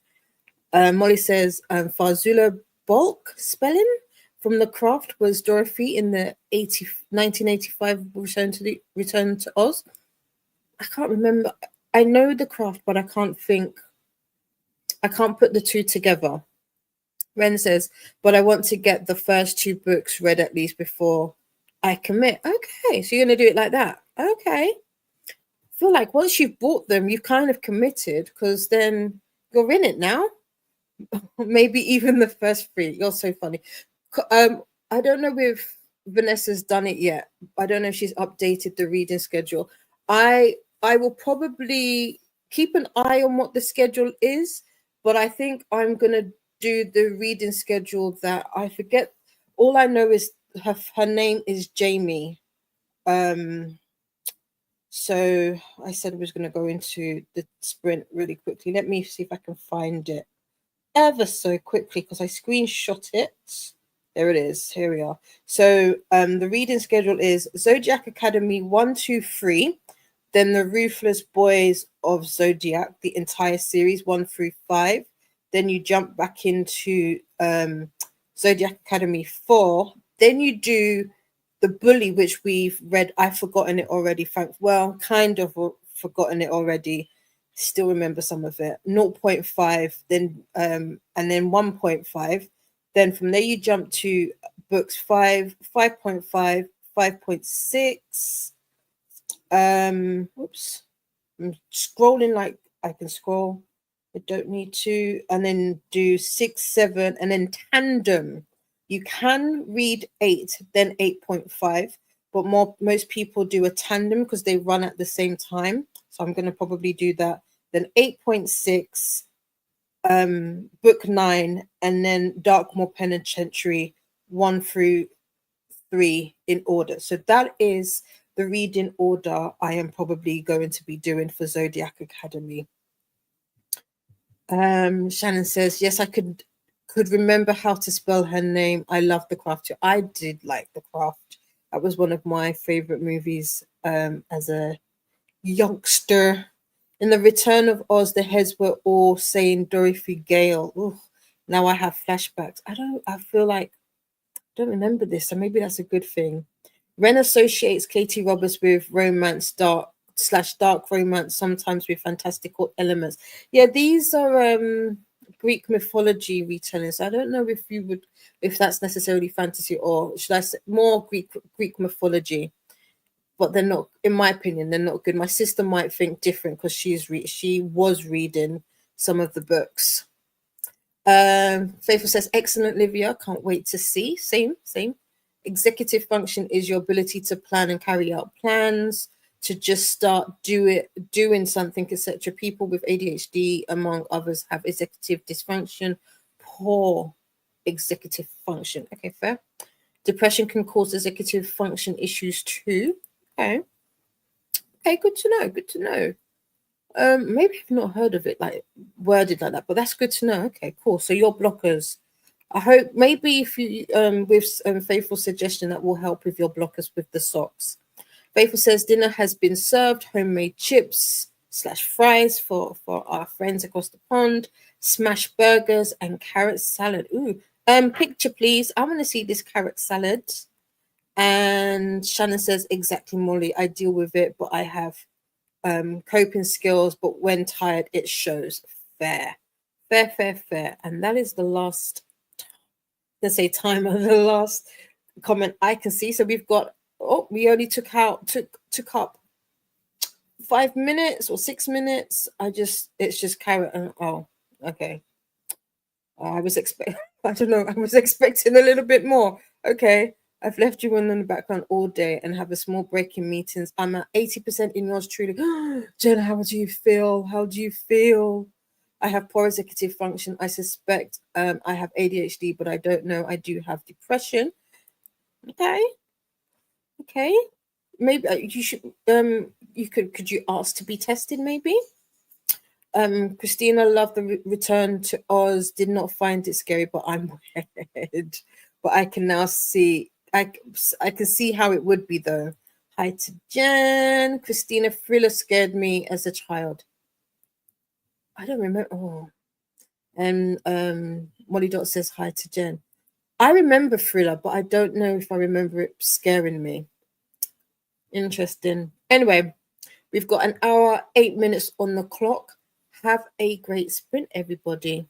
Molly says, Fazula Bulk spelling from The Craft was Dorothy in the 1985 Return to Oz. I can't remember. I know The Craft, but I can't put the two together. Ren says, but I want to get the first 2 books read at least before I commit. Okay, so you're going to do it like that. Okay. I feel like once you've bought them, you've kind of committed because then you're in it now. Maybe even the first 3. You're so funny. I don't know if Vanessa's done it yet. I don't know if she's updated the reading schedule. I will probably keep an eye on what the schedule is, but I think I'm gonna do the reading schedule that I forget. All I know is her name is Jamie. So I said I was gonna go into the sprint really quickly. Let me see if I can find it ever so quickly because I screenshot it. There it is. Here we are. So the reading schedule is Zodiac Academy 1, 2, 3, then the Ruthless Boys of Zodiac, the entire series 1 through 5. Then you jump back into Zodiac Academy 4. Then you do the Bully, which we've read. I've forgotten it already. Well, kind of forgotten it already. Still remember some of it. 0.5, then and then 1.5. Then from there you jump to books 5, 5.5, 5.6. Whoops. I'm scrolling like I can scroll. I don't need to. And then do 6, 7, and then tandem. You can read 8, then 8.5, but most people do a tandem because they run at the same time. So I'm going to probably do that. Then 8.6, book 9, and then Darkmoor Penitentiary 1 through 3 in order. So that is the reading order I am probably going to be doing for Zodiac Academy. Shannon says, yes, I could remember how to spell her name. I love The Craft too. I did like The Craft. That was one of my favorite movies as a youngster. In The Return of Oz, the heads were all saying Dorothy Gale. Ooh, now I have flashbacks. I feel like I don't remember this, so maybe that's a good thing. Ren associates Katie Roberts with romance, dark romance, sometimes with fantastical elements. Yeah, these are Greek mythology retellings. I don't know if that's necessarily fantasy, or should I say more Greek mythology. But they're not, in my opinion, they're not good. My sister might think different because she was reading some of the books. Faithful says, excellent, Livia. Can't wait to see. Same. Executive function is your ability to plan and carry out plans, to just start doing something, etc. People with ADHD, among others, have executive dysfunction, poor executive function. Okay, fair. Depression can cause executive function issues too. Okay, good to know. Maybe I've not heard of it like worded like that, but that's good to know. Okay, cool. So your blockers. I hope maybe if you with Faithful suggestion that will help with your blockers with the socks. Faithful says dinner has been served, homemade chips / fries for our friends across the pond, smash burgers and carrot salad. Ooh, picture please. I want to see this carrot salad. And Shannon says, exactly, Molly. I deal with it, but I have coping skills, but when tired, it shows. Fair. And that is the last, let's say, time of the last comment I can see. So we've got, we only took up 5 minutes or 6 minutes. It's just carrot and oh, okay. I was expect I don't know, I was expecting a little bit more. Okay. I've left you on in the background all day and have a small break in meetings. I'm at 80% in yours truly. Jen, how do you feel? How do you feel? I have poor executive function. I suspect I have ADHD, but I don't know. I do have depression. Okay. Okay. Maybe you should you could you ask to be tested maybe? Christina loved the return to Oz. Did not find it scary, but I'm weird. But I can now see. I can see how it would be though. Hi to Jen. Christina Thriller scared me as a child. I don't remember. Oh, and Molly Dot says hi to Jen. I remember Thriller, but I don't know if I remember it scaring me. Interesting. Anyway, we've got an hour, 8 minutes on the clock. Have a great sprint, everybody.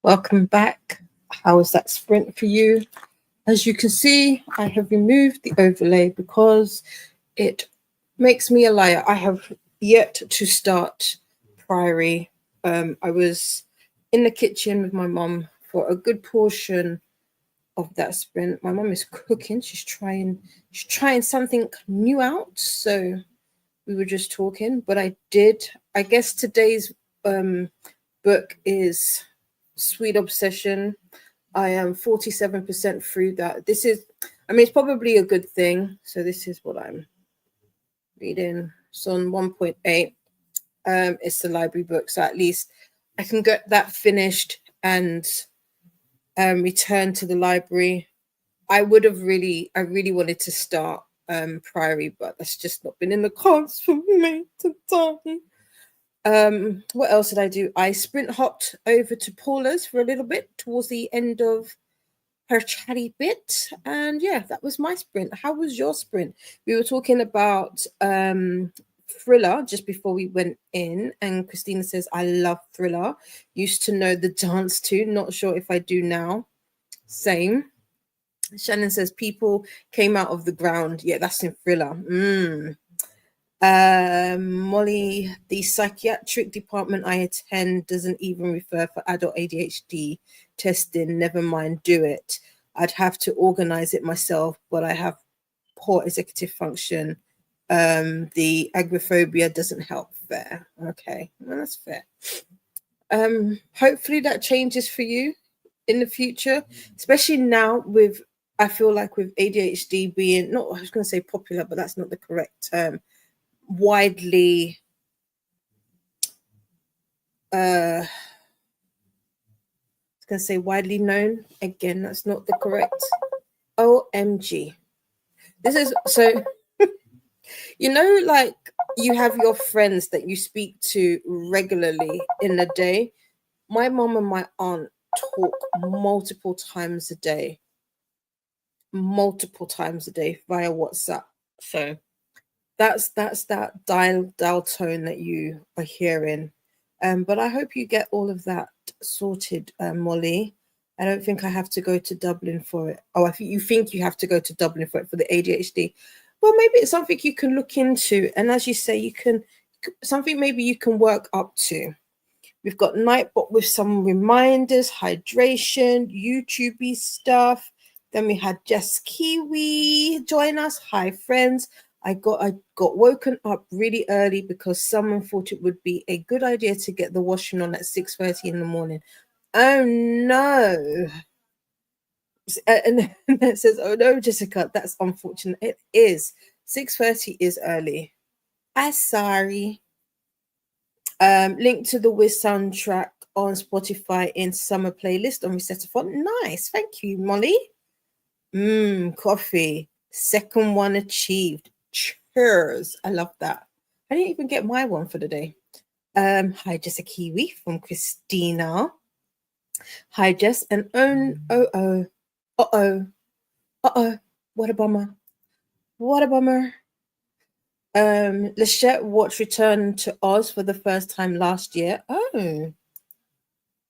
Welcome back. How was that sprint for you? As you can see, I have removed the overlay because it makes me a liar. I have yet to start Priory. I was in the kitchen with my mom for a good portion of that sprint. My mom is cooking. She's trying something new out. So we were just talking, but I guess today's book is Sweet Obsession. I am 47% through that. It's probably a good thing. So this is what I'm reading. It's on 1.8. It's the library book. So at least I can get that finished and return to the library. I really wanted to start Priory, but that's just not been in the cards for me today. What else did I do? I sprint hopped over to Paula's for a little bit towards the end of her chatty bit, and yeah, that was my sprint. How was your sprint? We were talking about Thriller just before we went in, and Christina says I love Thriller. Used to know the dance too, not sure if I do now. Same. Shannon says people came out of the ground. Yeah, that's in Thriller. Molly, the psychiatric department I attend doesn't even refer for adult ADHD testing. Never mind, do it. I'd have to organize it myself, but I have poor executive function. The agoraphobia doesn't help. Fair. Okay, well, that's fair. Hopefully that changes for you in the future, especially now with, I feel like with ADHD being, not, I was going to say popular, but that's not the correct term, widely I was going to say widely known. Again, that's not the correct. OMG. This is so, like you have your friends that you speak to regularly in a day. My mom and my aunt talk multiple times a day via WhatsApp. So that's that dial tone that you are hearing. But I hope you get all of that sorted, Molly. I don't think I have to go to Dublin for it. Oh, I think you have to go to Dublin for it for the ADHD. Well, maybe it's something you can look into. And as you say, something maybe you can work up to. We've got Nightbot with some reminders, hydration, YouTube-y stuff. Then we had Jess Kiwi join us. Hi, friends. I got woken up really early because someone thought it would be a good idea to get the washing on at 6:30 in the morning. Oh no. And it says, oh no, Jessica, that's unfortunate. It is. 6:30 is early. I'm sorry. Link to the Wiz soundtrack on Spotify in summer playlist on Reset-athon. Nice. Thank you, Molly. Coffee. Second one achieved. Cheers. I love that. I didn't even get my one for the day. Hi, Jess, a Kiwi from Christina. Hi, Jess. And uh-oh. What a bummer. Lachette watched Return to Oz for the first time last year. Oh.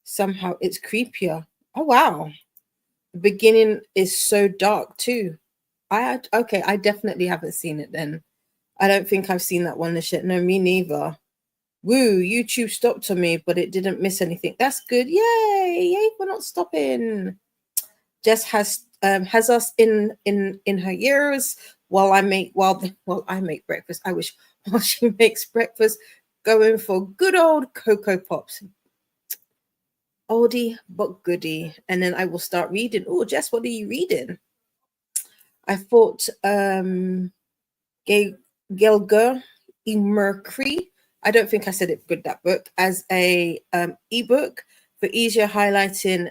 Somehow it's creepier. Oh, wow. The beginning is so dark too. I definitely haven't seen it then. I don't think I've seen that one, Lachette. No, me neither. Woo, YouTube stopped on me, but it didn't miss anything. That's good. Yay for not stopping. Jess has us in her ears while I make breakfast. I wish while she makes breakfast, going for good old Cocoa Pops. Oldie but goodie. And then I will start reading. Oh, Jess, what are you reading? I thought Gelger E. Mercury. I don't think I said it good, that book, as a ebook for easier highlighting.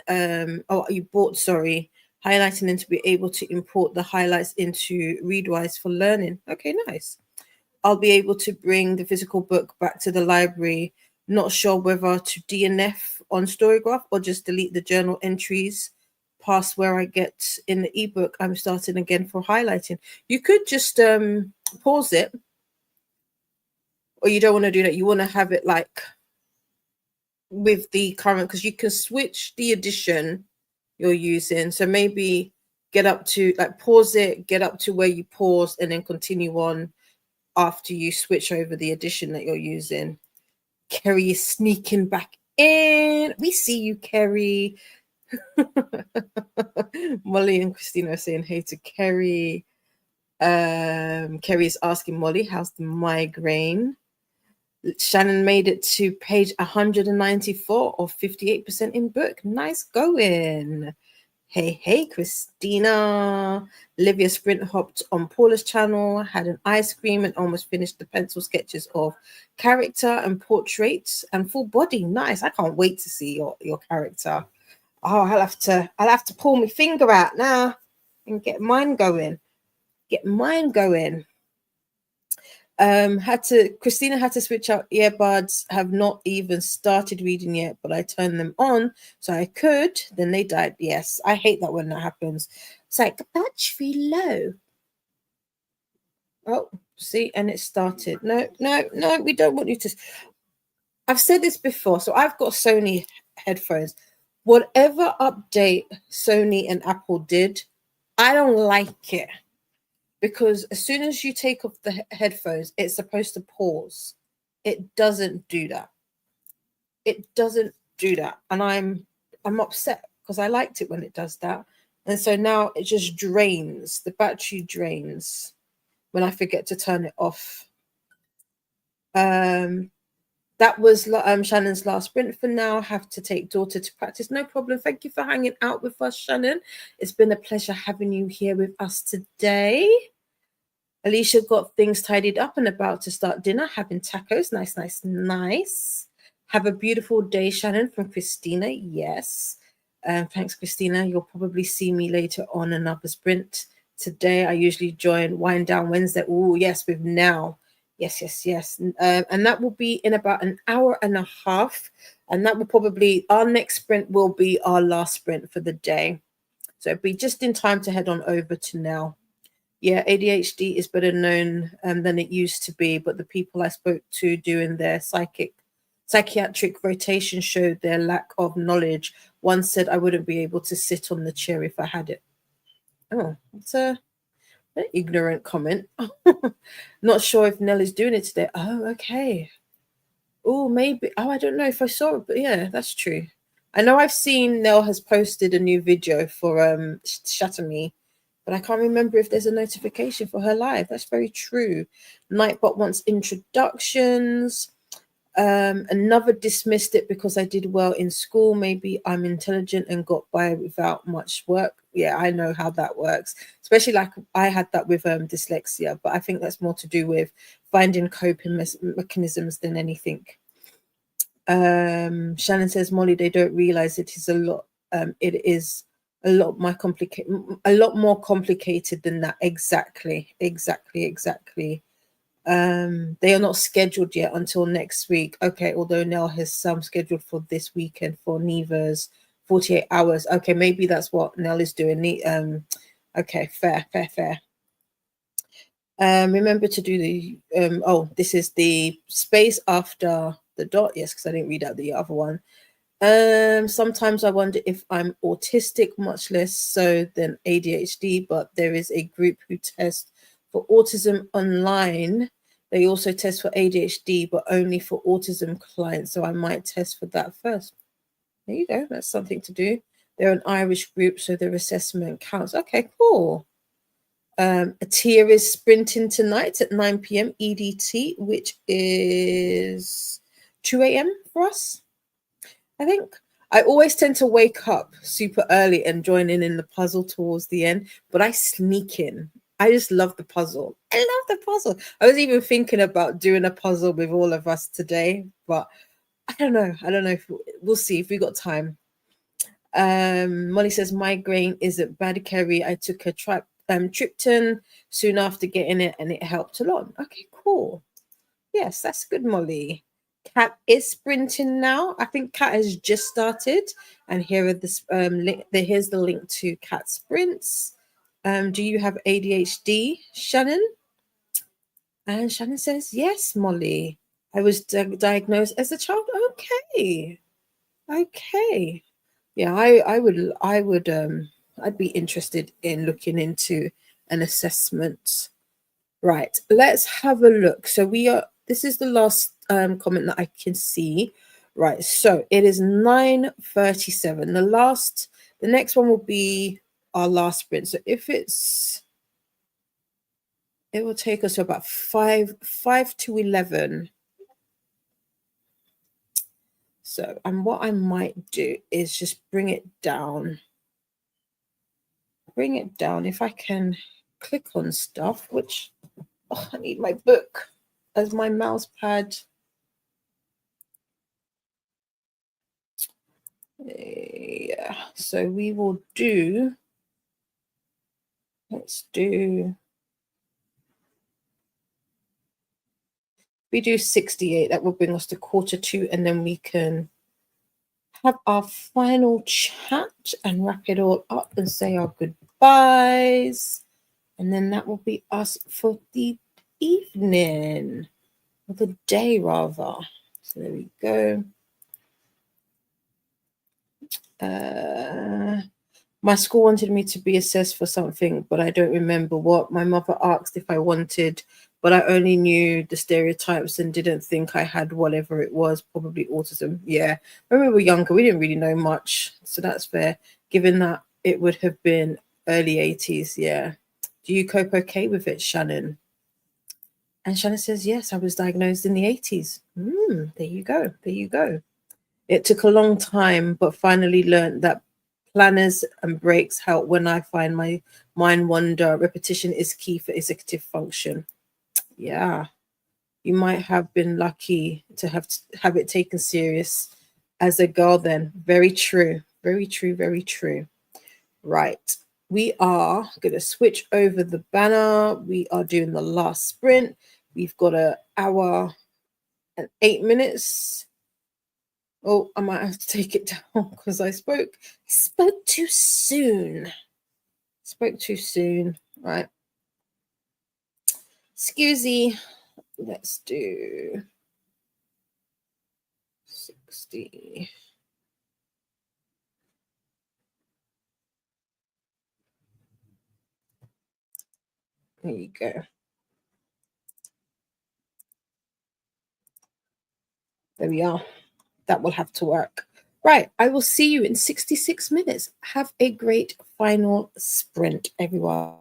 Highlighting and to be able to import the highlights into Readwise for learning. Okay, nice. I'll be able to bring the physical book back to the library. Not sure whether to DNF on Storygraph or just delete the journal entries past where I get in the ebook. I'm starting again for highlighting. You could just pause it, or you don't want to do that. You want to have it like with the current, because you can switch the edition you're using. So maybe get up to, like, pause it, get up to where you paused, and then continue on after you switch over the edition that you're using. Kerry is sneaking back in. We see you, Kerry. Molly and Christina are saying hey to Kerry. Kerry is asking Molly, how's the migraine? Shannon made it to page 194 or 58% in book. Nice going. Hey, Christina. Olivia sprint hopped on Paula's channel, had an ice cream, and almost finished the pencil sketches of character and portraits and full body. Nice. I can't wait to see your character. Oh, I'll have to pull my finger out now and get mine going. Christina had to switch out earbuds, have not even started reading yet, but I turned them on so I could, then they died. Yes, I hate that when that happens. It's like battery low. Oh, see, and it started. No, we don't want you to. I've said this before, so I've got Sony headphones. Whatever update Sony and Apple did, I don't like it. Because as soon as you take off the headphones, it's supposed to pause. It doesn't do that. And I'm upset because I liked it when it does that. And so now it just drains. The battery drains when I forget to turn it off. That was Shannon's last sprint for now. Have to take daughter to practice. No problem. Thank you for hanging out with us, Shannon. It's been a pleasure having you here with us today. Alicia got things tidied up and about to start dinner, having tacos. Nice. Have a beautiful day, Shannon, from Christina. Yes. Thanks, Christina. You'll probably see me later on another sprint. Today, I usually join Wind Down Wednesday. Oh, yes, with Now. Yes. And that will be in about an hour and a half. And that will probably, our next sprint will be our last sprint for the day. So it'll be just in time to head on over to Now. Yeah, ADHD is better known than it used to be, but the people I spoke to doing their psychiatric rotation showed their lack of knowledge. One said I wouldn't be able to sit on the chair if I had it. Oh, it's an ignorant comment. Not sure if Nell is doing it today. Oh, okay. Oh, maybe. Oh, I don't know if I saw it, but yeah, that's true. I know I've seen Nell has posted a new video for Shatter Me, but I can't remember if there's a notification for her live. That's very true. Nightbot wants introductions. Another dismissed it because I did well in school. Maybe I'm intelligent and got by without much work. Yeah, I know how that works. Especially like I had that with dyslexia, but I think that's more to do with finding coping mechanisms than anything. Shannon says, Molly, they don't realize it is a lot. It is a lot more complicated than that. Exactly. They are not scheduled yet until next week. Okay, although Nell has some scheduled for this weekend for Neva's 48 hours. Okay, maybe that's what Nell is doing. Okay, fair. Remember to do the this is the space after the dot. Yes, because I didn't read out the other one. Sometimes I wonder if I'm autistic, much less so than ADHD, but there is a group who test for autism online. They also test for ADHD, but only for autism clients. So I might test for that first. There you go. That's something to do. They're an Irish group, so their assessment counts. Okay, cool. Atia is sprinting tonight at 9 p.m. EDT, which is 2 a.m. for us. I think I always tend to wake up super early and join in the puzzle towards the end, but I sneak in. I just love the puzzle. I was even thinking about doing a puzzle with all of us today, but I don't know. If we'll see if we got time. Molly says migraine isn't bad, Kerry. I took a triptan soon after getting it, and it helped a lot. Okay, cool. Yes, that's good, Molly. Kat is sprinting now. I think Kat has just started, and here are the here's the link to Kat sprints. Do you have ADHD, Shannon? And Shannon says yes, Molly. I was diagnosed as a child. Okay. Okay. Yeah, I would I'd be interested in looking into an assessment. Right, let's have a look. So we are this is the last comment that I can see. Right, so it is 9:37. The next one will be our last sprint. So if it will take us to about 5 to 11. So, and what I might do is just bring it down. Bring it down. If I can click on stuff, which I need my book as my mouse pad. Yeah, so we will do, we do 68, that will bring us to quarter to, and then we can have our final chat and wrap it all up and say our goodbyes. And then that will be us for the evening, or the day rather. So there we go. My school wanted me to be assessed for something, but I don't remember what. My mother asked if I wanted, but I only knew the stereotypes and didn't think I had whatever it was, probably autism. Yeah. When we were younger, we didn't really know much. So that's fair, given that it would have been early 80s. Yeah. Do you cope okay with it, Shannon? And Shannon says, yes, I was diagnosed in the 80s. There you go. There you go. It took a long time, but finally learned that planners and breaks help when I find my mind wander. Repetition is key for executive function. Yeah, you might have been lucky to have it taken serious as a girl then. Very true. Very true. Very true. Right. We are going to switch over the banner. We are doing the last sprint. We've got an hour and 8 minutes. Oh, I might have to take it down because I spoke too soon. Spoke too soon. Right. Excusey. Let's do 60. There you go. There we are. That will have to work. Right. I will see you in 66 minutes. Have a great final sprint, everyone.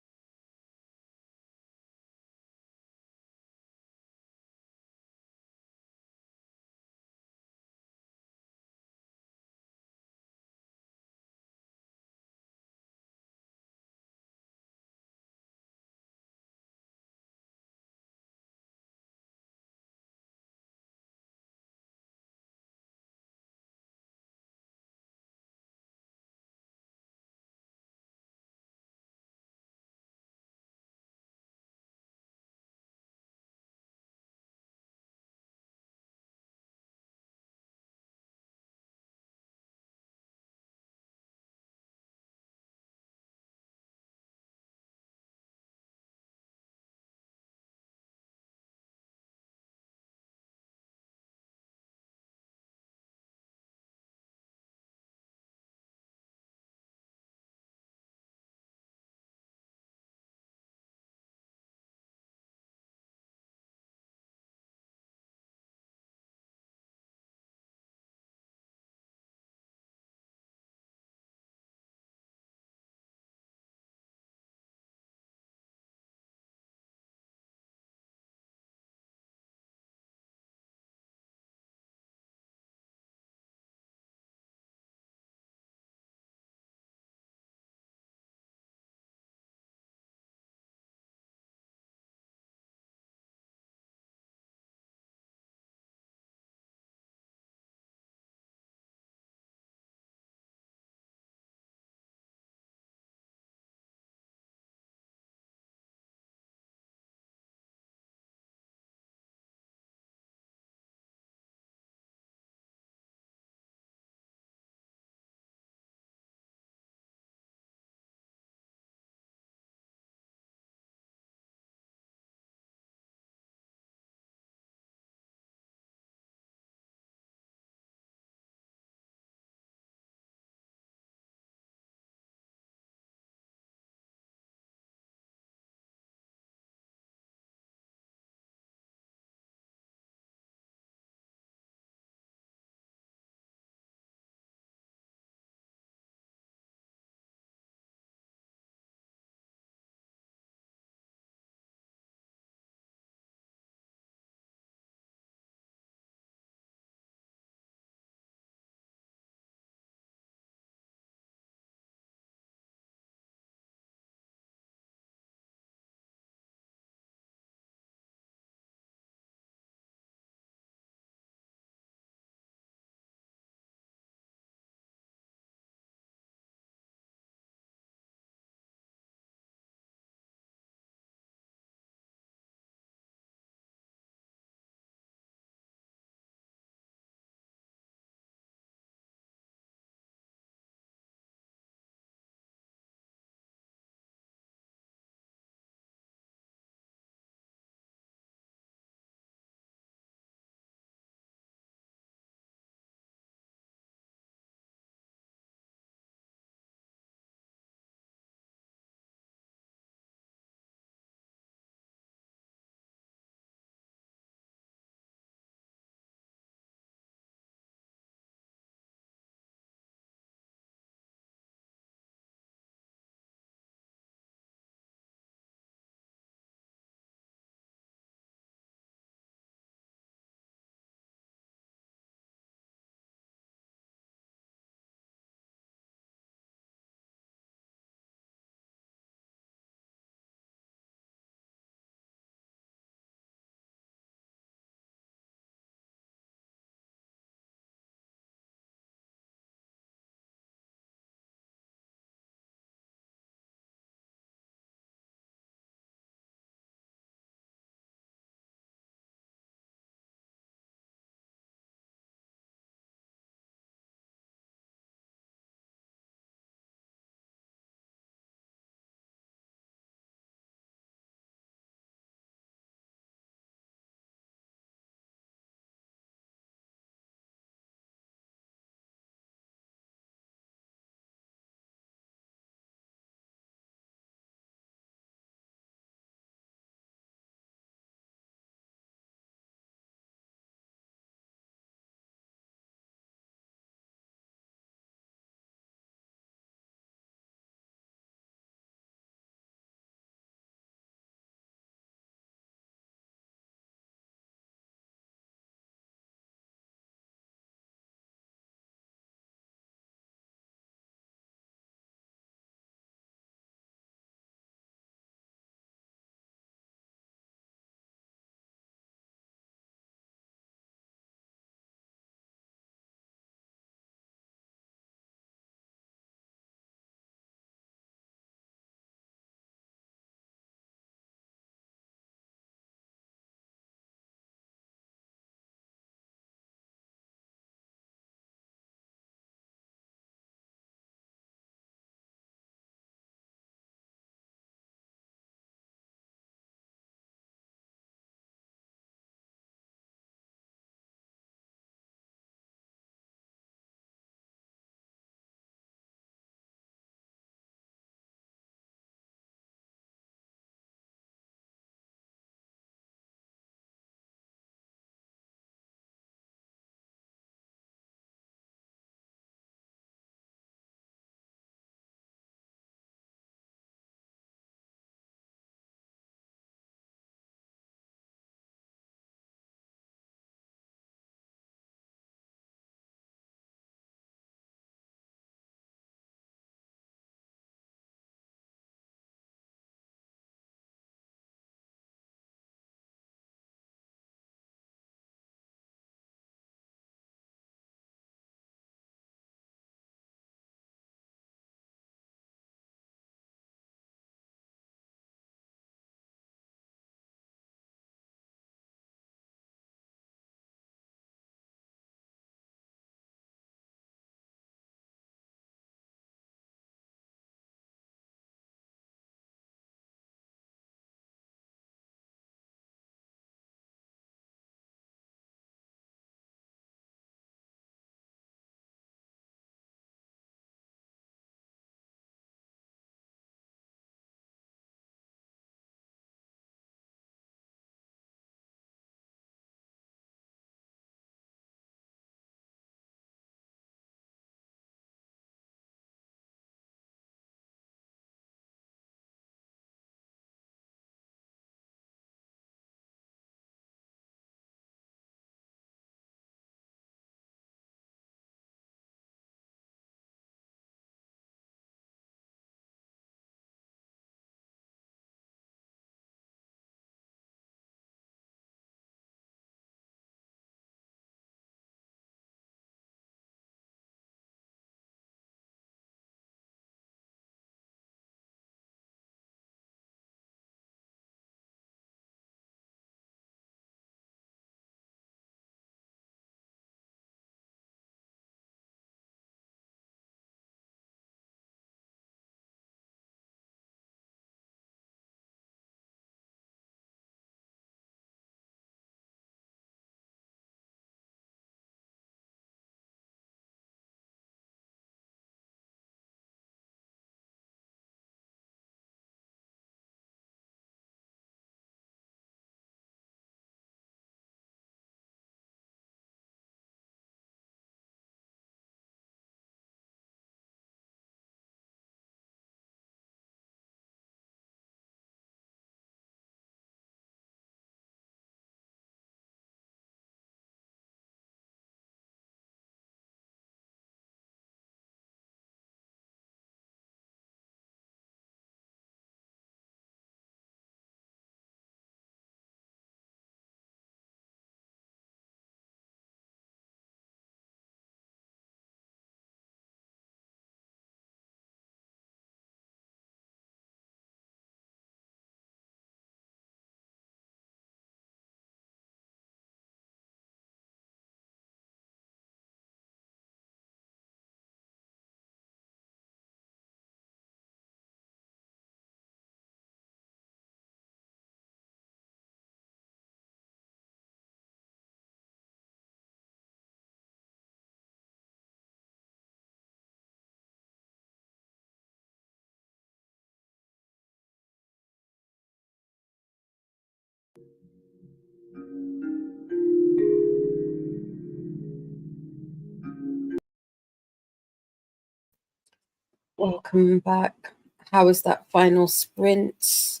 Welcome back. How was that final sprint?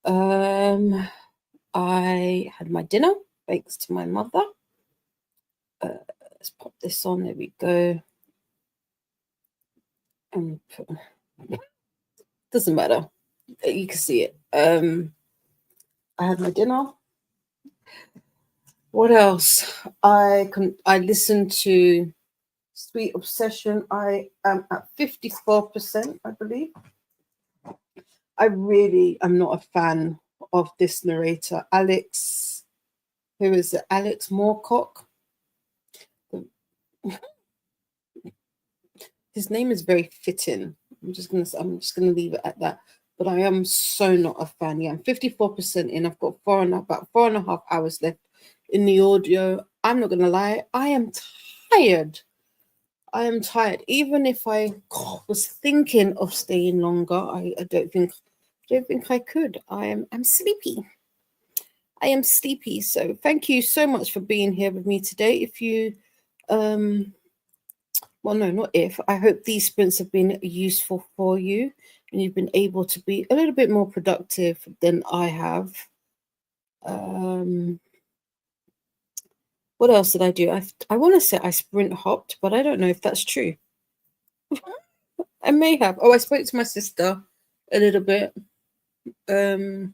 I had my dinner thanks to my mother. Let's pop this on. There we go. Doesn't matter. You can see it. I had my dinner. What else? I listened to Sweet Obsession. I am at 54%, I believe. I really am not a fan of this narrator, Alex. Who is it? Alex Moorcock. His name is very fitting. I'm just gonna leave it at that. But I am so not a fan. Yeah, I'm 54% in. I've got about 4.5 hours left in the audio. I'm not gonna lie, I am tired. I am tired. Even if I was thinking of staying longer, I don't think I could. I'm sleepy. I am sleepy. So thank you so much for being here with me today. If you well, no, not if. I hope these sprints have been useful for you and you've been able to be a little bit more productive than I have. What else did I do? I want to say I sprint hopped, but I don't know if that's true. I may have. Oh, I spoke to my sister a little bit. And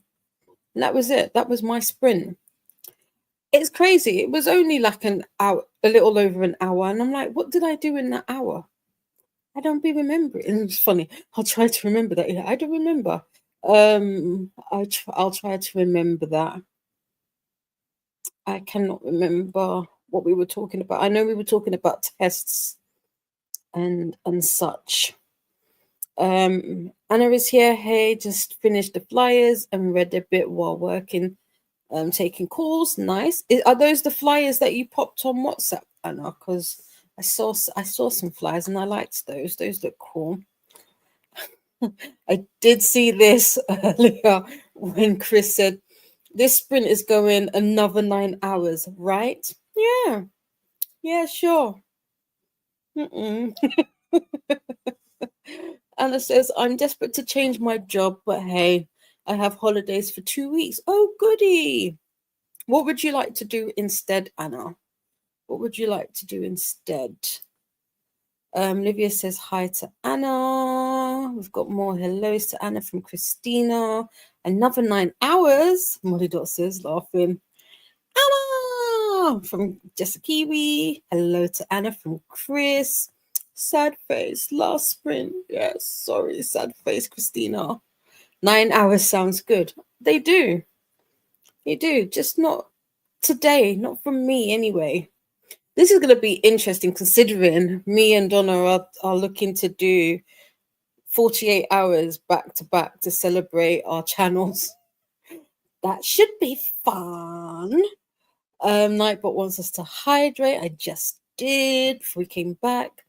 that was it. That was my sprint. It's crazy. It was only like an hour, a little over an hour. And I'm like, what did I do in that hour? I don't be remembering. It's funny. I'll try to remember that. Yeah, I don't remember. I'll try to remember that. I cannot remember what we were talking about. I know we were talking about tests and such. Anna is here. Hey, just finished the flyers and read a bit while working. Taking calls. Nice. Are those the flyers that you popped on WhatsApp, Anna? Because I saw some flyers and I liked those. Those look cool. I did see this earlier when Chris said this sprint is going another 9 hours, right? Yeah, sure. Anna says, I'm desperate to change my job, but hey, I have holidays for 2 weeks. Oh, goody. What would you like to do instead, Anna? What would you like to do instead? Livia says hi to Anna. We've got more hellos to Anna from Christina. Another 9 hours. Molly Dot says, laughing. Anna from Jessica Kiwi. Hello to Anna from Chris. Sad face. Last sprint. Yes, sorry, sad face, Christina. 9 hours sounds good. They do. They do. Just not today. Not from me anyway. This is going to be interesting considering me and Donna are looking to do 48 hours back to back to celebrate our channels. That should be fun. Nightbot wants us to hydrate. I just did before we came back.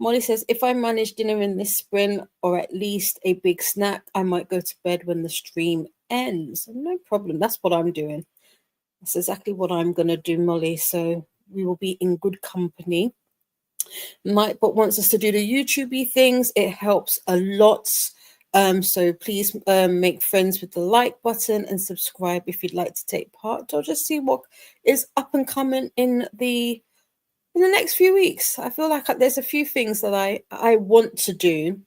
Molly says, if I manage dinner in this sprint or at least a big snack, I might go to bed when the stream ends. No problem. That's what I'm doing. That's exactly what I'm going to do, Molly. So we will be in good company. Nightbot wants us to do the YouTube things. It helps a lot. So please make friends with the like button and subscribe if you'd like to take part, or just see what is up and coming in the next few weeks. I feel like there's a few things that I want to do.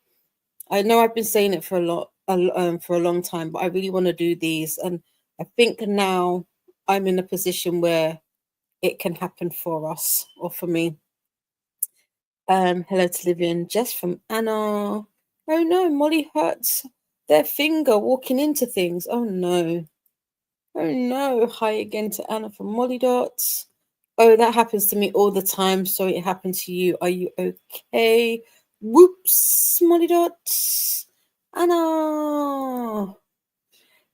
I know I've been saying it for a long time, but I really want to do these, and I think now I'm in a position where it can happen for us or for me. Hello to Livian, Jess from Anna. Oh no, Molly hurts their finger walking into things. Oh no. Oh no. Hi again to Anna from Molly Dots. Oh, that happens to me all the time. Sorry it happened to you. Are you okay? Whoops, Molly Dots. Anna.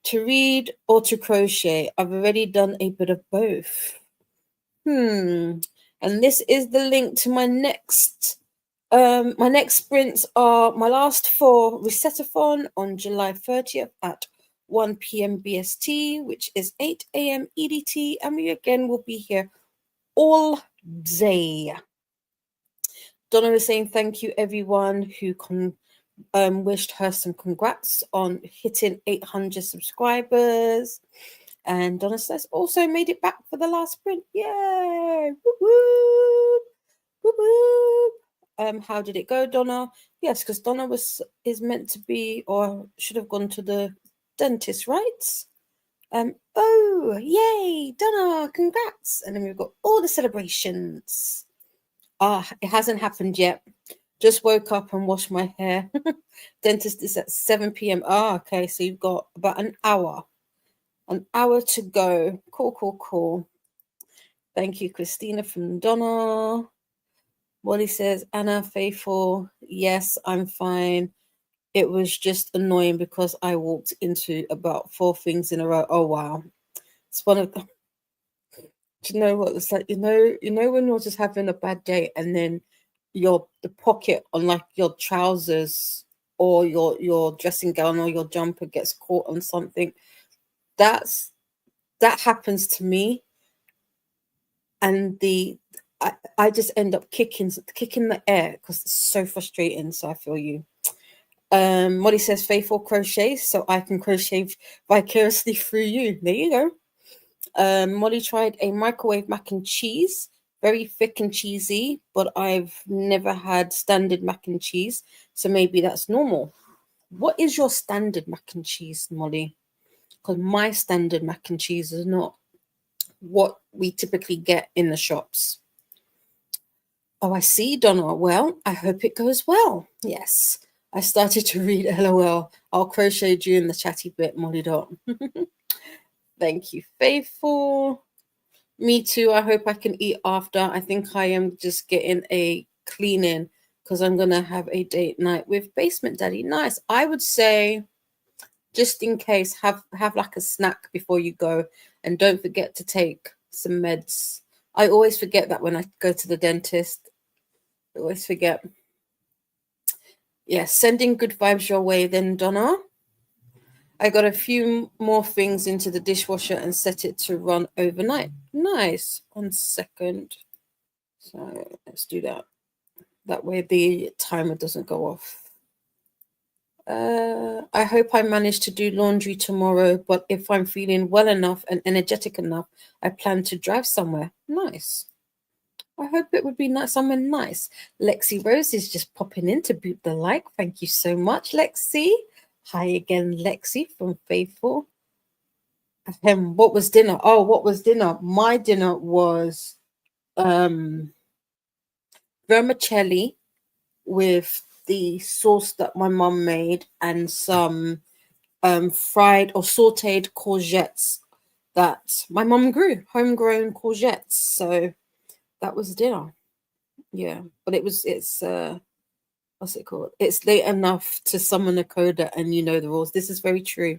To read or to crochet. I've already done a bit of both. And this is the link to my next sprints are my last 4 Reset-athon on July 30th at 1 p.m. BST, which is 8 a.m. EDT, and we again will be here all day. Donna was saying thank you everyone who wished her some congrats on hitting 800 subscribers. And Donna says also made it back for the last sprint. Yay! Whoop, whoop, whoop, whoop. How did it go, Donna? Yes, because Donna is meant to be or should have gone to the dentist, right? Oh, yay, Donna, congrats. And then we've got all the celebrations. It hasn't happened yet. Just woke up and washed my hair. Dentist is at 7 p.m. Okay, so you've got about an hour. An hour to go. Cool. Thank you, Christina from Donna. Wally says, Anna, faithful. Yes, I'm fine. It was just annoying because I walked into about 4 things in a row. Oh, wow. It's one of the... Do you know what it's like? You know when you're just having a bad day and then the pocket on like your trousers or your dressing gown or your jumper gets caught on something. That happens to me, and I just end up kicking the air because it's so frustrating. So I feel you. Molly says faithful crochets, so I can crochet vicariously through you. There you go. Molly tried a microwave mac and cheese, very thick and cheesy, but I've never had standard mac and cheese, so maybe that's normal. What is your standard mac and cheese, Molly? Because my standard mac and cheese is not what we typically get in the shops. Oh, I see, Donna. Well, I hope it goes well. Yes, I started to read LOL. I'll crochet during the chatty bit, Molly dot. Thank you, faithful. Me too. I hope I can eat after. I think I am just getting a cleaning because I'm going to have a date night with Basement Daddy. Nice. I would say, just in case, have like a snack before you go, and don't forget to take some meds. I always forget that when I go to the dentist. I always forget. Yeah, sending good vibes your way then, Donna. I got a few more things into the dishwasher and set it to run overnight. Nice. 1 second. So let's do that. That way the timer doesn't go off. I hope I manage to do laundry tomorrow, but if I'm feeling well enough and energetic enough, I plan to drive somewhere. Nice. I hope it would be nice, somewhere nice. Lexi Rose is just popping in to boot the like. Thank you so much, Lexi. Hi again, Lexi from Faithful. What was dinner? Oh, what was dinner? My dinner was vermicelli with the sauce that my mum made and some fried or sauteed courgettes that my mum grew, homegrown courgettes. So that was dinner. Yeah, but it's what's it called? It's late enough to summon a coda, and you know the rules. This is very true.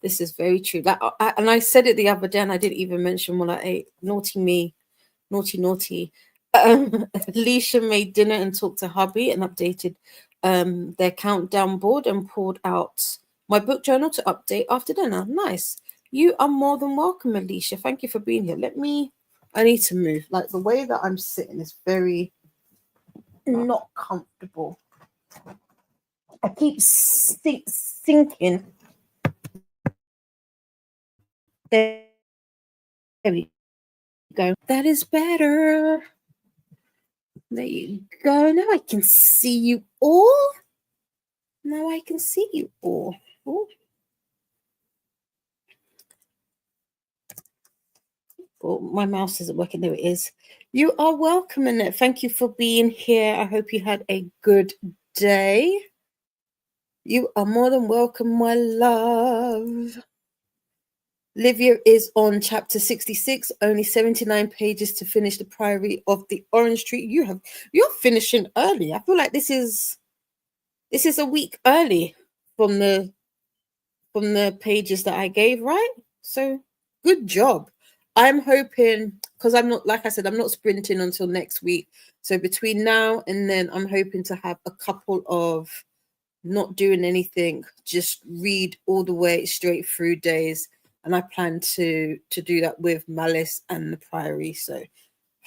This is very true. And I said it the other day, and I didn't even mention what I ate. Naughty me, naughty. Alicia made dinner and talked to hubby and updated their countdown board and pulled out my book journal to update after dinner. Nice. You are more than welcome, Alicia. Thank you for being here. I need to move. Like the way that I'm sitting is very not comfortable. I keep sinking. There we go. That is better. There you go. Now I can see you all. Now I can see you all. Ooh. Oh, my mouse isn't working. There it is. You are welcome, Annette. Thank you for being here. I hope you had a good day. You are more than welcome, my love. Livia is on chapter 66, only 79 pages to finish the Priory of the Orange Tree. You're finishing early. I feel like this is a week early from the pages that I gave, right? So good job. I'm hoping, because I'm not, like I said, I'm not sprinting until next week. So between now and then, I'm hoping to have a couple of not doing anything, just read all the way straight through days. And I plan to do that with Malice and the Priory. So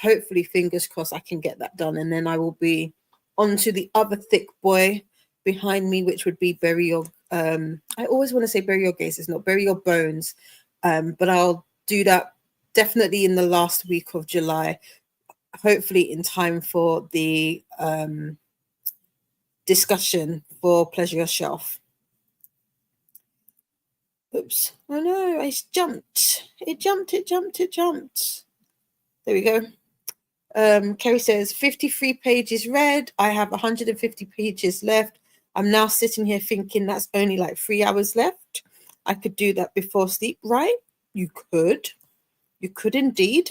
hopefully, fingers crossed, I can get that done, and then I will be on to the other thick boy behind me, which would be bury your. I always want to say bury your gaze. It's not bury your bones, but I'll do that definitely in the last week of July, hopefully in time for the discussion for Pleasure Yourself. Oops. Oh no, I jumped. It jumped. There we go. Kerry says 53 pages read. I have 150 pages left. I'm now sitting here thinking that's only like 3 hours left. I could do that before sleep, right? You could. You could indeed.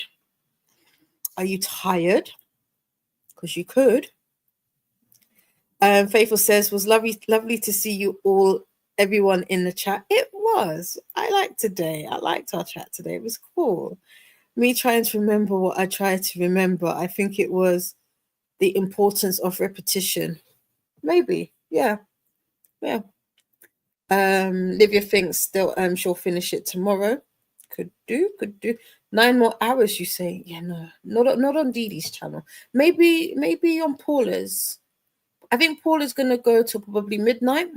Are you tired? Because you could. Faithful says, was lovely to see you all, everyone in the chat. It was. I liked our chat today. It was cool. Me trying to remember what I tried to remember. I think it was the importance of repetition. Maybe. Yeah. Livia thinks she'll finish it tomorrow. Could do. 9 more hours, you say? Yeah, no, not on Dee Dee's channel. Maybe on Paula's. I think Paula's gonna go till probably midnight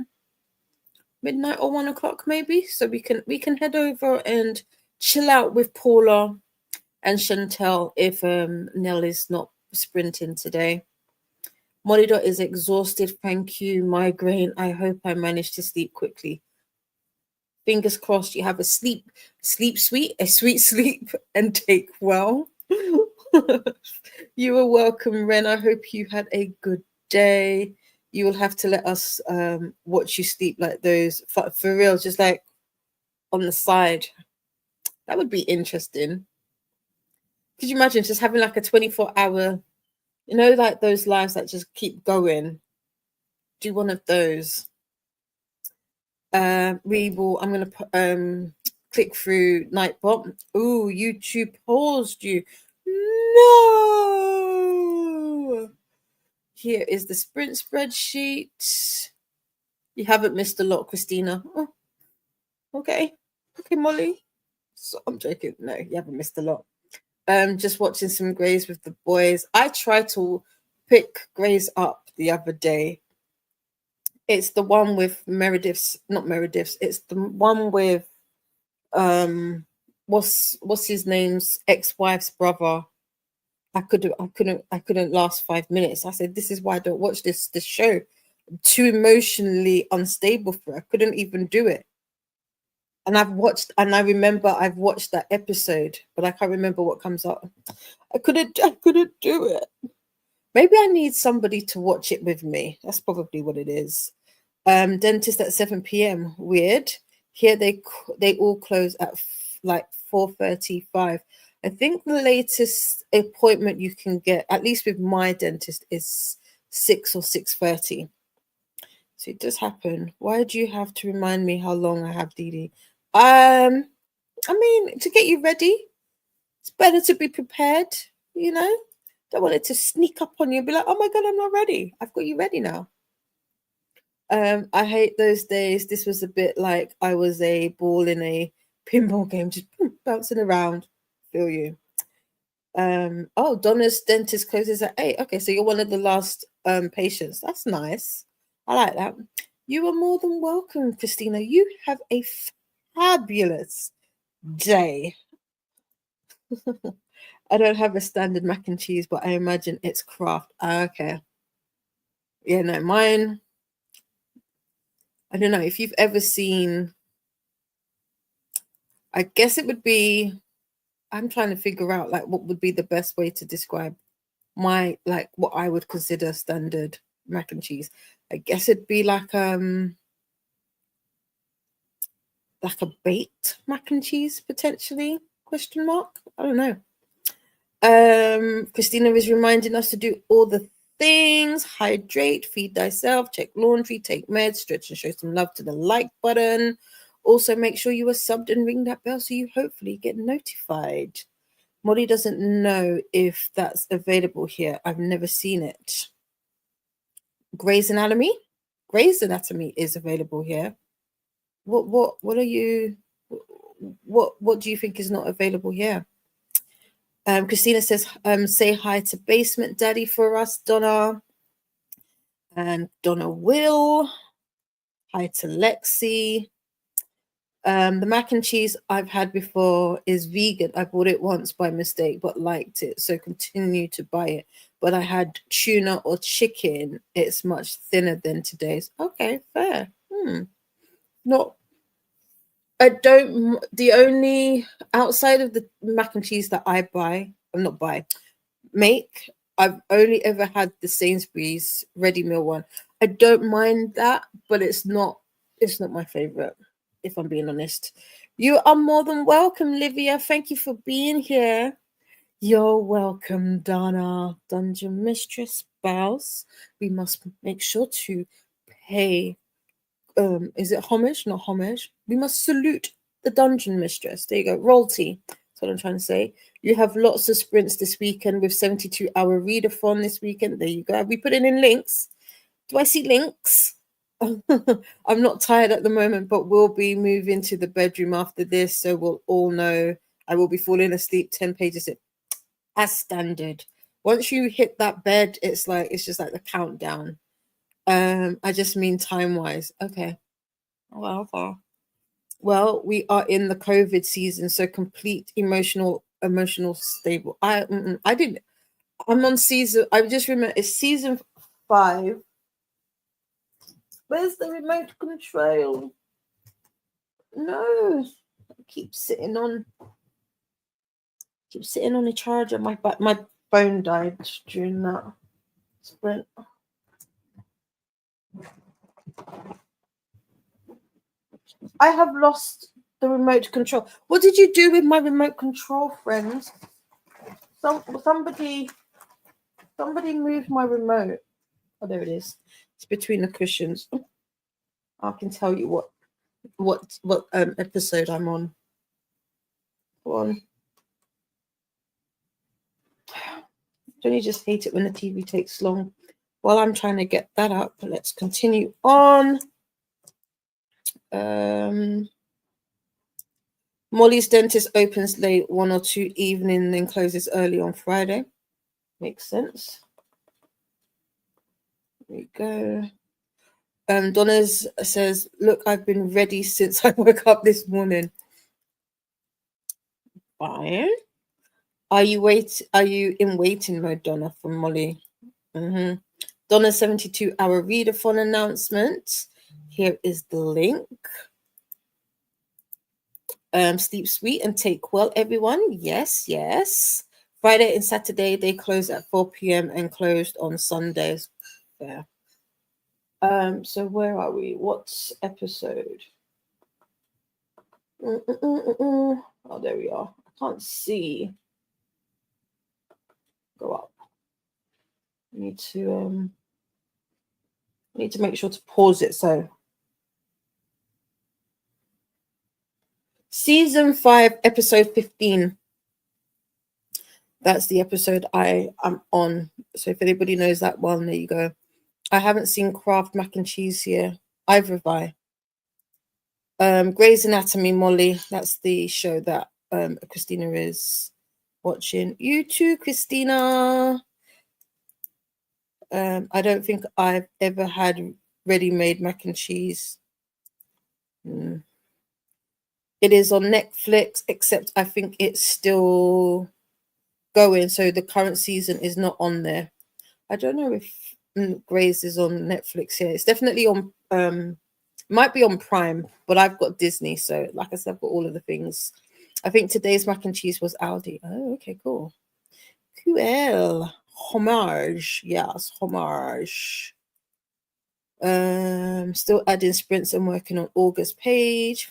or 1 o'clock, maybe. So we can head over and chill out with Paula and Chantel if Nell is not sprinting today. Molly is exhausted. Thank you. Migraine. I hope I managed to sleep quickly. Fingers crossed you have a sweet sleep and take well. You are welcome, Ren. I hope you had a good day. You will have to let us watch you sleep like those for real, just like on the side. That would be interesting. Could you imagine just having like a 24-hour, like those lives that just keep going? Do one of those. I'm gonna click through Nightbot. Ooh, YouTube paused you. No. Here is the sprint spreadsheet. You haven't missed a lot, Christina. Oh, okay, Molly. So, I'm joking. No, you haven't missed a lot. Just watching some Greys with the boys. I tried to pick Greys up the other day. It's the one with Meredith's, not Meredith's. It's the one with what's his name's ex-wife's brother. I couldn't last 5 minutes. I said, this is why I don't watch this show. I'm too emotionally unstable for it. I couldn't even do it. And I remember I've watched that episode, but I can't remember what comes up. I couldn't do it. Maybe I need somebody to watch it with me. That's probably what it is. Dentist at 7 p.m. Weird. Here they all close at like 4:35. I think the latest appointment you can get, at least with my dentist, is 6 or 6:30. So it does happen. Why do you have to remind me how long I have, Dee Dee? I mean, to get you ready. It's better to be prepared, Don't want it to sneak up on you and be like, oh my God, I'm not ready. I've got you ready now. I hate those days. This was a bit like I was a ball in a pinball game, just bouncing around. Feel you. Oh, Donna's dentist closes at 8. Okay, so you're one of the last patients. That's nice. I like that. You are more than welcome, Christina. You have a fabulous day. I don't have a standard mac and cheese, but I imagine it's Kraft. Okay. Yeah, no, mine. I don't know if you've ever seen. I guess it would be. I'm trying to figure out like what would be the best way to describe my what I would consider standard mac and cheese. I guess it'd be like a baked mac and cheese potentially? Question mark. I don't know. Christina is reminding us to do all the things: hydrate, feed thyself, check laundry, take meds, stretch and show some love to the like button. Also, make sure you are subbed and ring that bell so you hopefully get notified. Molly doesn't know if that's available here. I've never seen it. Grey's Anatomy? Grey's Anatomy is available here. What are you? What do you think is not available here? Christina says, say hi to Basement Daddy for us, Donna. And Donna will. Hi to Lexi. The mac and cheese I've had before is vegan. I bought it once by mistake, but liked it, so continue to buy it. But I had tuna or chicken. It's much thinner than today's. Okay, fair. Not. I don't. The only outside of the mac and cheese that I buy, I'm not buy, make. I've only ever had the Sainsbury's ready meal one. I don't mind that, but it's not. It's not my favorite, if I'm being honest. You are more than welcome, Livia. Thank you for being here. You're welcome, Donna. Dungeon Mistress spouse. We must make sure to pay. Is it homage? Not homage. We must salute the Dungeon Mistress. There you go. Royalty. That's what I'm trying to say. You have lots of sprints this weekend with 72-hour readathon this weekend. There you go. Have we put it in links? Do I see links? I'm not tired at the moment, but we'll be moving to the bedroom after this, so we'll all know I will be falling asleep 10 pages in as standard. Once you hit that bed, it's just like the countdown. I just mean time-wise. Okay. Well, we are in the COVID season, so complete emotional stable. I'm on season. I just remember it's season 5. Where's the remote control? No, I keep sitting on the charger. My phone died during that sprint. I have lost the remote control. What did you do with my remote control, friends? Somebody moved my remote. Oh, there it is. It's between the cushions. I can tell you what episode I'm on. Go on. Don't you just hate it when the TV takes long? While I'm trying to get that up, let's continue on. Molly's dentist opens late 1 or 2 evening, then closes early on Friday. Makes sense. There we go. Donna says, look, I've been ready since I woke up this morning. Fine. Are you in waiting mode, Donna, from Molly? Donna's 72-hour readathon announcement. Here is the link. Sleep sweet and take well, everyone. Yes. Friday and Saturday, they close at 4 p.m. and closed on Sundays. Fair. So where are we? What's episode? Oh, there we are. I can't see. Go up. I need to make sure to pause it. So season 5, episode 15. That's the episode I am on. So if anybody knows that one, there you go. I haven't seen Kraft mac and cheese here. Either have I. Grey's Anatomy, Molly. That's the show that Christina is watching. You too, Christina. I don't think I've ever had ready-made mac and cheese. It is on Netflix, except I think it's still going. So the current season is not on there. I don't know if Grey's is on Netflix here. It's definitely on, might be on Prime, but I've got Disney. So like I said, I've got all of the things. I think today's mac and cheese was Aldi. Oh, okay, cool. Cool. Homage. Yes, homage. Still adding sprints and working on August page.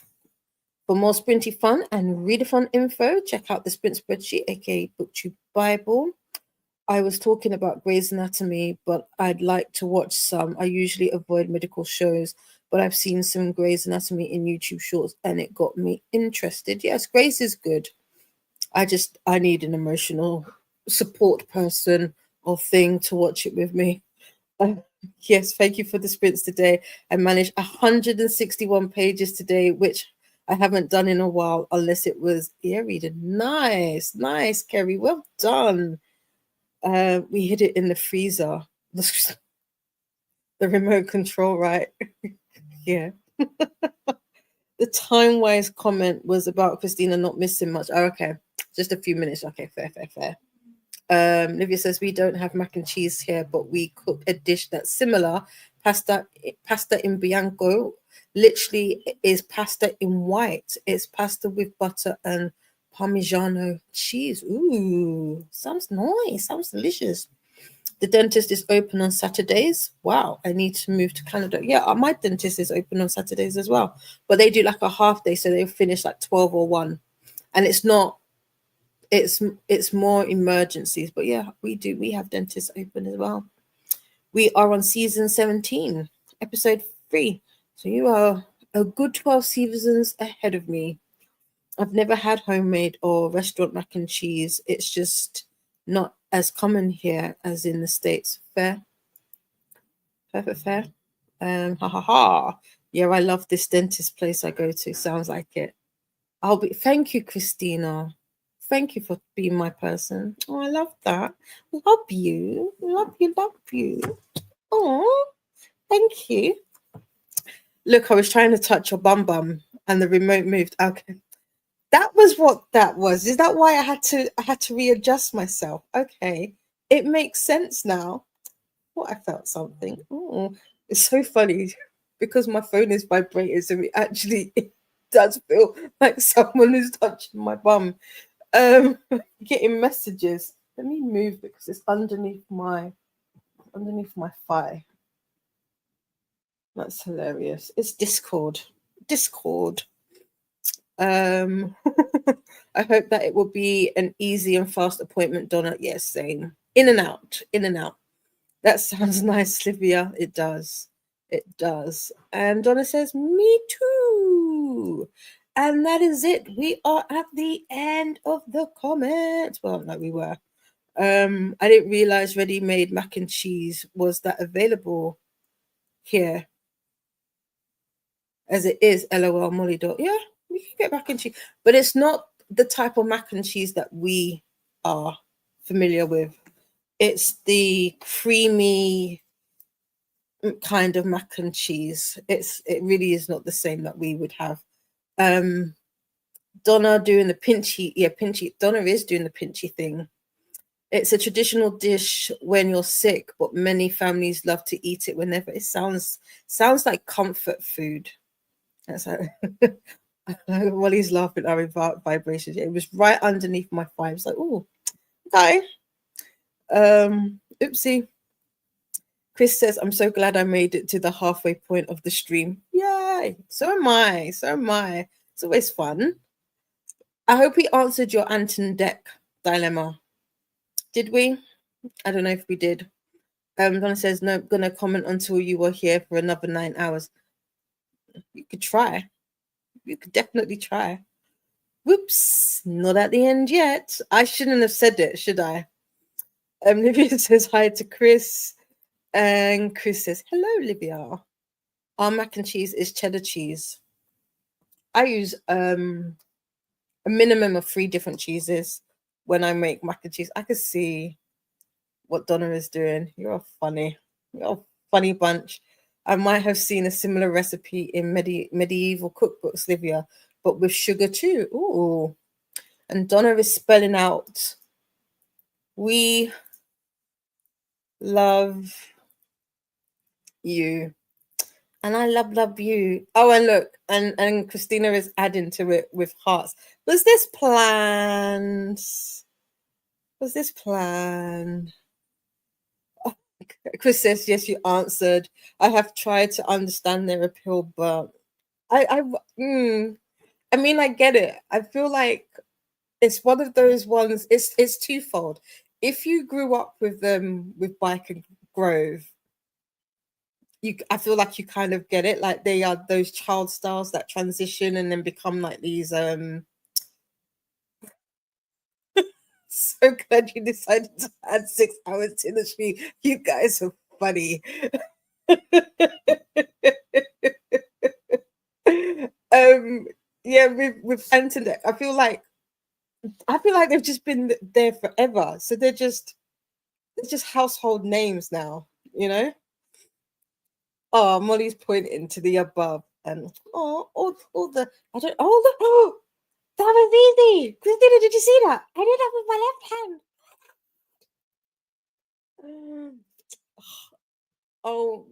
For more sprinty fun and readathon info, check out the sprint spreadsheet, aka BookTube Bible. I was talking about Grey's Anatomy, but I'd like to watch some. I usually avoid medical shows, but I've seen some Grey's Anatomy in YouTube shorts and it got me interested. Yes, Grey's is good. I need an emotional support person or thing to watch it with me. Yes, thank you for the sprints today. I managed 161 pages today, which I haven't done in a while unless it was ear reading. Nice, nice, Kerry. Well done. We hid it in the freezer. The remote control, right? Yeah. The time-wise comment was about Christina not missing much. Oh, okay. Just a few minutes. Okay, fair. Livia says we don't have mac and cheese here, but we cook a dish that's similar. Pasta in bianco literally is pasta in white. It's pasta with butter and Parmigiano cheese. Ooh, sounds nice. Sounds delicious. The dentist is open on Saturdays. Wow, I need to move to Canada. Yeah, my dentist is open on Saturdays as well, but they do like a half day, so they finish like 12 or 1, and it's not. It's more emergencies, but yeah, we have dentists open as well. We are on season 17, episode 3, so you are a good 12 seasons ahead of me. I've never had homemade or restaurant mac and cheese. It's just not as common here as in the States. Fair. Ha ha ha. Yeah, I love this dentist place I go to. Sounds like it. Thank you, Christina. Thank you for being my person. Oh, I love that. Love you. Love you. Oh, thank you. Look, I was trying to touch your bum and the remote moved. Okay. That was what that was. Is that why I had to readjust myself? Okay. It makes sense now. What, I felt something. Oh, it's so funny because my phone is vibrating, so it does feel like someone is touching my bum. Getting messages. Let me move because it's underneath my thigh. That's hilarious. It's Discord. I hope that it will be an easy and fast appointment, Donna. Yes, same. In and out. That sounds nice, Livia. It does. And Donna says, me too. And that is it. We are at the end of the comments. Well, no, we were. I didn't realize ready-made mac and cheese was that available here as it is. LOL Molly dot. Yeah, we can get mac and cheese, but it's not the type of mac and cheese that we are familiar with. It's the creamy kind of mac and cheese. It really is not the same that we would have. Donna doing the pinchy. Yeah, pinchy. Donna is doing the pinchy thing. It's a traditional dish when you're sick, but many families love to eat it whenever. It sounds like comfort food. That's how while he's laughing at our vibrations. It was right underneath my thigh. It's like, oh, okay. Oopsie. Chris says, I'm so glad I made it to the halfway point of the stream. Yay! So am I. It's always fun. I hope we answered your Anton Deck dilemma. Did we? I don't know if we did. Donna says, no, gonna comment until you were here for another 9 hours. You could try. You could definitely try. Whoops, not at the end yet. I shouldn't have said it, should I? Livia says hi to Chris. And Chris says, hello, Livia. Our mac and cheese is cheddar cheese. I use a minimum of 3 different cheeses when I make mac and cheese. I can see what Donna is doing. You're a funny bunch. I might have seen a similar recipe in medieval cookbooks, Livia, but with sugar too. Ooh. And Donna is spelling out, we love you. And I love you. Oh, and look, and Christina is adding to it with hearts. Was this planned? Oh, Chris says, yes, you answered. I have tried to understand their appeal, but I mean, I get it. I feel like it's one of those ones. It's twofold. If you grew up with them with Bike and Grove, I feel like you kind of get it. Like they are those child stars that transition and then become like these. So glad you decided to add 6 hours to the stream. You guys are funny. Yeah, with Anton, I feel like they've just been there forever. So they're just household names now, you know? Oh, Molly's pointing to the above. And all the I don't all the that was easy. Christina, did you see that? I did that with my left hand. Oh,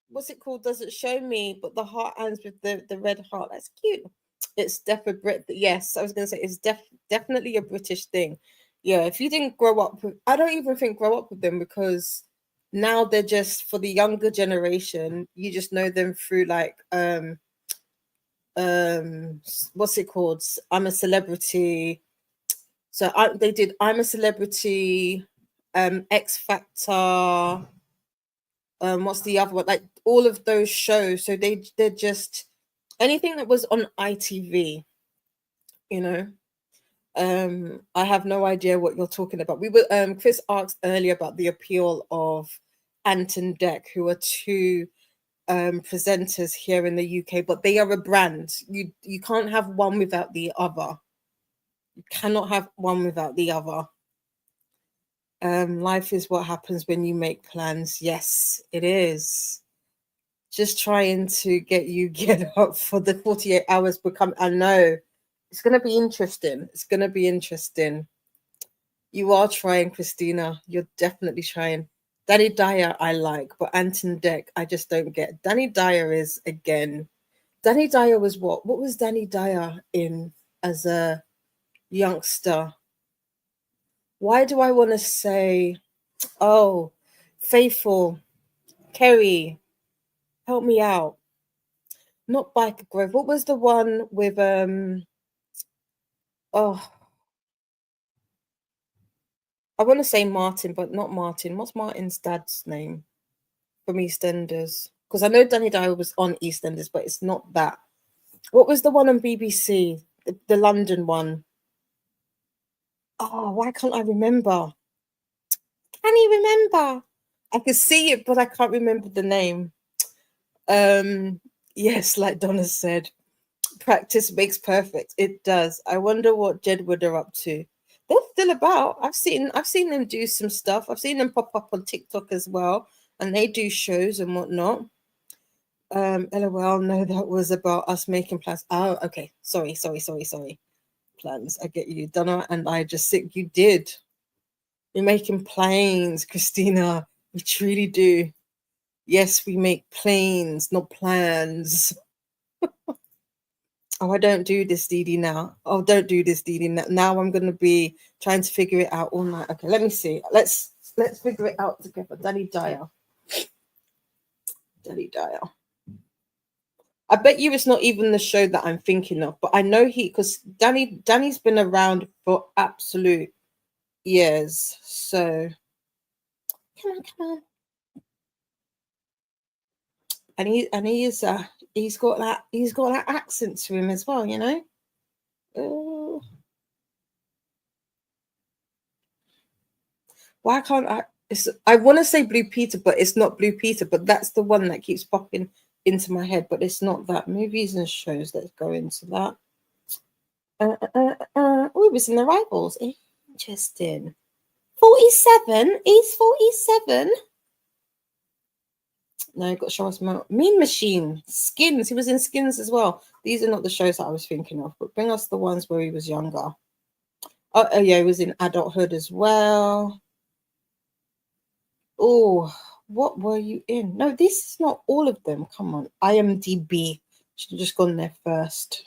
what's it called? Does it show me? But the heart ends with the red heart. That's cute. It's definitely Brit. Yes, I was gonna say it's definitely a British thing. Yeah, if you didn't grow up with, I don't even think grow up with them because now they're just for the younger generation. You just know them through like what's it called? I'm a Celebrity. So they did I'm a Celebrity, X Factor, what's the other one, like all of those shows. So they're just anything that was on ITV, you know. I have no idea what you're talking about. We were Chris asked earlier about the appeal of Ant and Dec, who are two presenters here in the UK, but they are a brand. You can't have one without the other. You cannot have one without the other. Life is what happens when you make plans. Yes, it is. Just trying to get up for the 48 hours become. I know it's going to be interesting. It's going to be interesting. You are trying, Christina. You're definitely trying. Danny Dyer, I like, but Anton Deck, I just don't get. Danny Dyer is again. Danny Dyer was what? What was Danny Dyer in as a youngster? Why do I want to say, oh, Faithful, Kerry, help me out. Not Biker Grove. What was the one with oh, I want to say Martin, but not Martin. What's Martin's dad's name from EastEnders? Because I know Danny Dyer was on EastEnders, but it's not that. What was the one on BBC? The London one. Oh, why can't I remember? Can you remember? I can see it, but I can't remember the name. Yes, like Donna said, practice makes perfect. It does. I wonder what Jedward are up to. They're still about. I've seen them do some stuff. I've seen them pop up on TikTok as well, and they do shows and whatnot. LOL, no, that was about us making plans. Oh, okay. Sorry. Plans. I get you. Donna and I just think you did. We're making plans, Christina. We truly do. Yes, we make planes, not plans. Oh, I don't do this, Dee Dee, now. Oh, don't do this, Dee Dee. Now I'm gonna be trying to figure it out all night. Okay, let me see. Let's figure it out together. Danny Dyer. Danny Dyer. I bet you it's not even the show that I'm thinking of, but I know because Danny's been around for absolute years. So come on. And he's got that accent to him as well, you know. Oh, why can't I? I want to say Blue Peter, but it's not Blue Peter. But that's the one that keeps popping into my head. But it's not that. Movies and shows. Let's go into that. Oh, it was in the Rivals. Interesting. 47. He's 47. No, got to show us more. Mean Machine. Skins. He was in Skins as well. These are not the shows that I was thinking of. But bring us the ones where he was younger. Oh yeah, he was in Adulthood as well. Oh, what were you in? No, this is not all of them. Come on. IMDb. Should have just gone there first.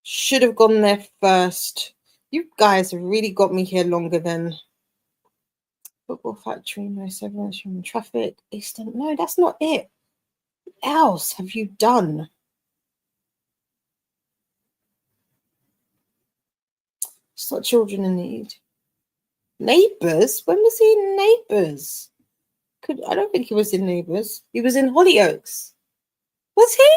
Should have gone there first. You guys have really got me here longer than Football Factory, No Severance, Human Traffic, Eastern. No, that's not it. What else have you done? It's not Children in Need. Neighbours? When was he in Neighbours? I don't think he was in Neighbours. He was in Hollyoaks. Was he?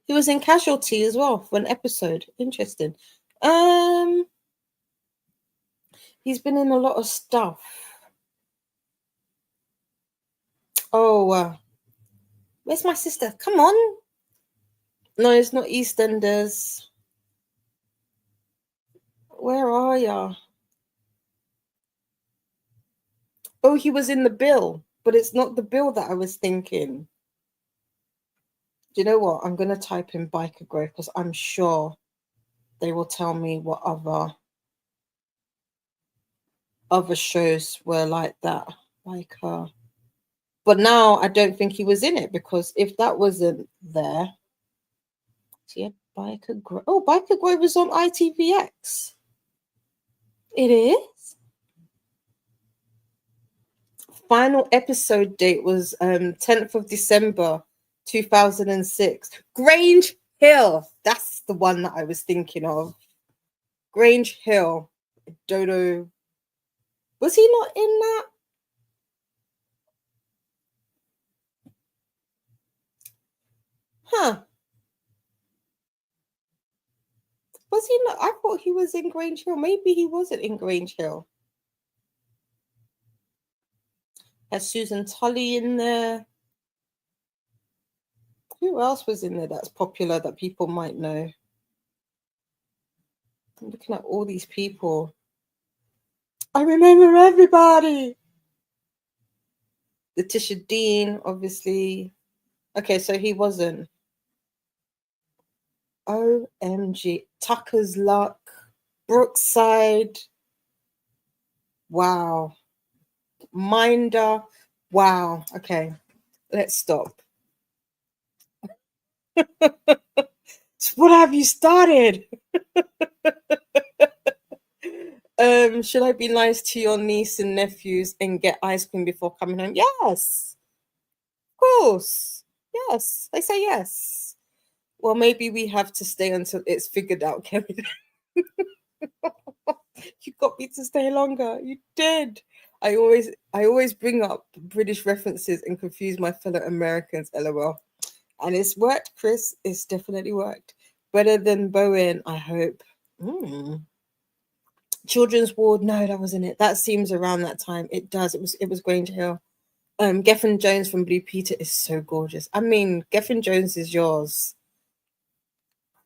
He was in Casualty as well for an episode. Interesting. Um, he's been in a lot of stuff. Oh, where's my sister? Come on. No, it's not EastEnders. Where are ya? Oh, he was in the bill, but it's not the bill that I was thinking. Do you know what? I'm gonna type in Biker Grove because I'm sure they will tell me what other shows were like that. Biker. But now I don't think he was in it because if that wasn't there, yeah, Biker Grove. Oh, Biker Grove was on ITVX. It is. Final episode date was 10th of December 2006. Grange Hill. That's the one that I was thinking of. Grange Hill. Dodo. Was he not in that? Huh. Was he not? I thought he was in Grange Hill. Maybe he wasn't in Grange Hill. Has Susan Tully in there? Who else was in there that's popular that people might know? I'm looking at all these people. I remember everybody. Letitia Dean, obviously. Okay, so he wasn't. OMG. Tucker's Luck. Brookside. Wow. Minder. Wow. Okay, let's stop. What have you started? Should I be nice to your niece and nephews and get ice cream before coming home? Yes, of course. Yes, I say yes. Well, maybe we have to stay until it's figured out, Kevin. You got me to stay longer. You did. I always bring up British references and confuse my fellow Americans, LOL. And it's worked, Chris. It's definitely worked. Better than Bowen, I hope. Children's Ward, no, that wasn't it. That seems around that time. It does. It was Grange Hill. Geffen Jones from Blue Peter is so gorgeous. I mean, Geffen Jones is yours.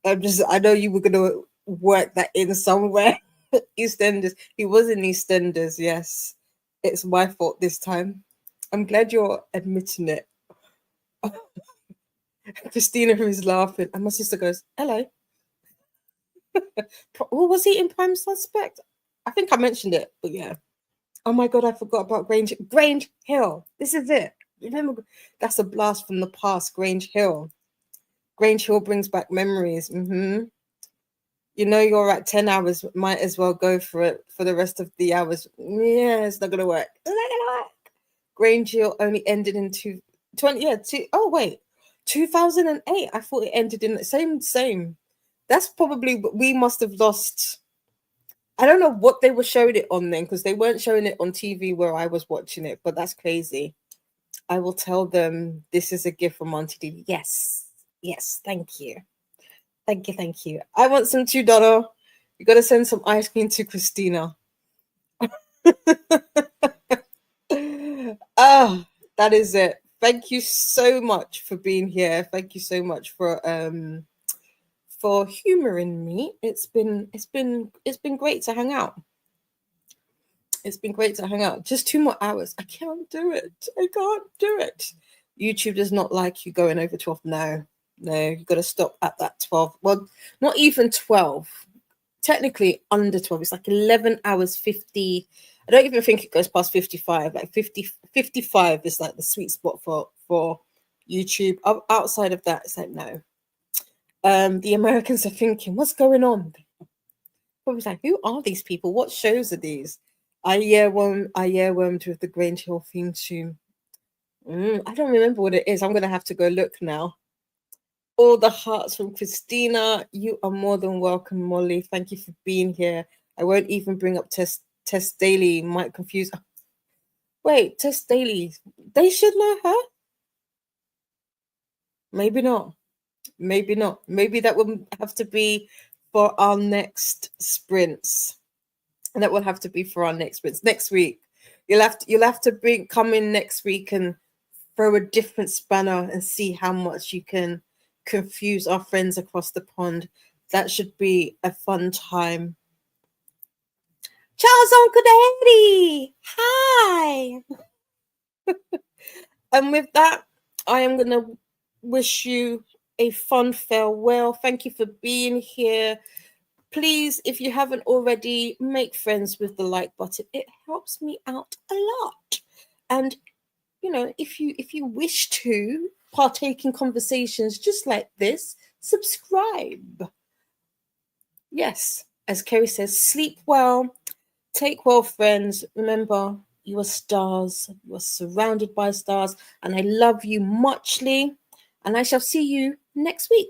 I know you were gonna work that in somewhere. EastEnders. He was in EastEnders, yes. It's my fault this time. I'm glad you're admitting it. Christina, who is laughing, and my sister goes, "Hello." Oh, was he in Prime Suspect? I think I mentioned it, but yeah. Oh my god, I forgot about Grange Hill. This is it. Remember, that's a blast from the past. Grange Hill. Grange Hill brings back memories. You know you're at 10 hours. Might as well go for it for the rest of the hours. Yeah, it's not gonna work. It's not gonna work. Grange Hill only ended in 20. Yeah, oh wait, 2008. I thought it ended in the same. That's probably we must have lost. I don't know what they were showing it on then because they weren't showing it on TV where I was watching it, but that's crazy. I will tell them this is a gift from Auntie Dee. Yes, thank you. Thank you. I want some $2. You got to send some ice cream to Christina. That is it. Thank you so much for being here. Thank you so much for humoring me. It's been great to hang out. It's been great to hang out. Just 2 more hours. I can't do it. I can't do it. YouTube does not like you going over 12. No, you got to stop at that 12. Well, not even 12. Technically under 12. It's like 11 hours 50. I don't even think it goes past 55. Like 55 is like the sweet spot for YouTube. Outside of that, it's like no. The Americans are thinking, what's going on? Probably like, who are these people? What shows are these? I earwormed with the Grange Hill theme tune. I don't remember what it is. I'm gonna have to go look now. All the hearts from Christina. You are more than welcome, Molly. Thank you for being here. I won't even bring up Tess Daly. Might confuse. Wait, Tess Daly. They should know her. Maybe not. Maybe not. Maybe that will have to be for our next sprints. And that will have to be for our next sprints next week. You'll have to come in next week and throw a different spanner and see how much you can confuse our friends across the pond. That should be a fun time. Charles, Uncle Daddy! Hi! And with that, I am going to wish you a fun farewell. Thank you for being here. Please, if you haven't already, make friends with the like button. It helps me out a lot. And you know, if you wish to partake in conversations just like this, subscribe. Yes, as Kerry says, sleep well, take well, friends. Remember, you are stars. You are surrounded by stars, and I love you muchly. And I shall see you next week.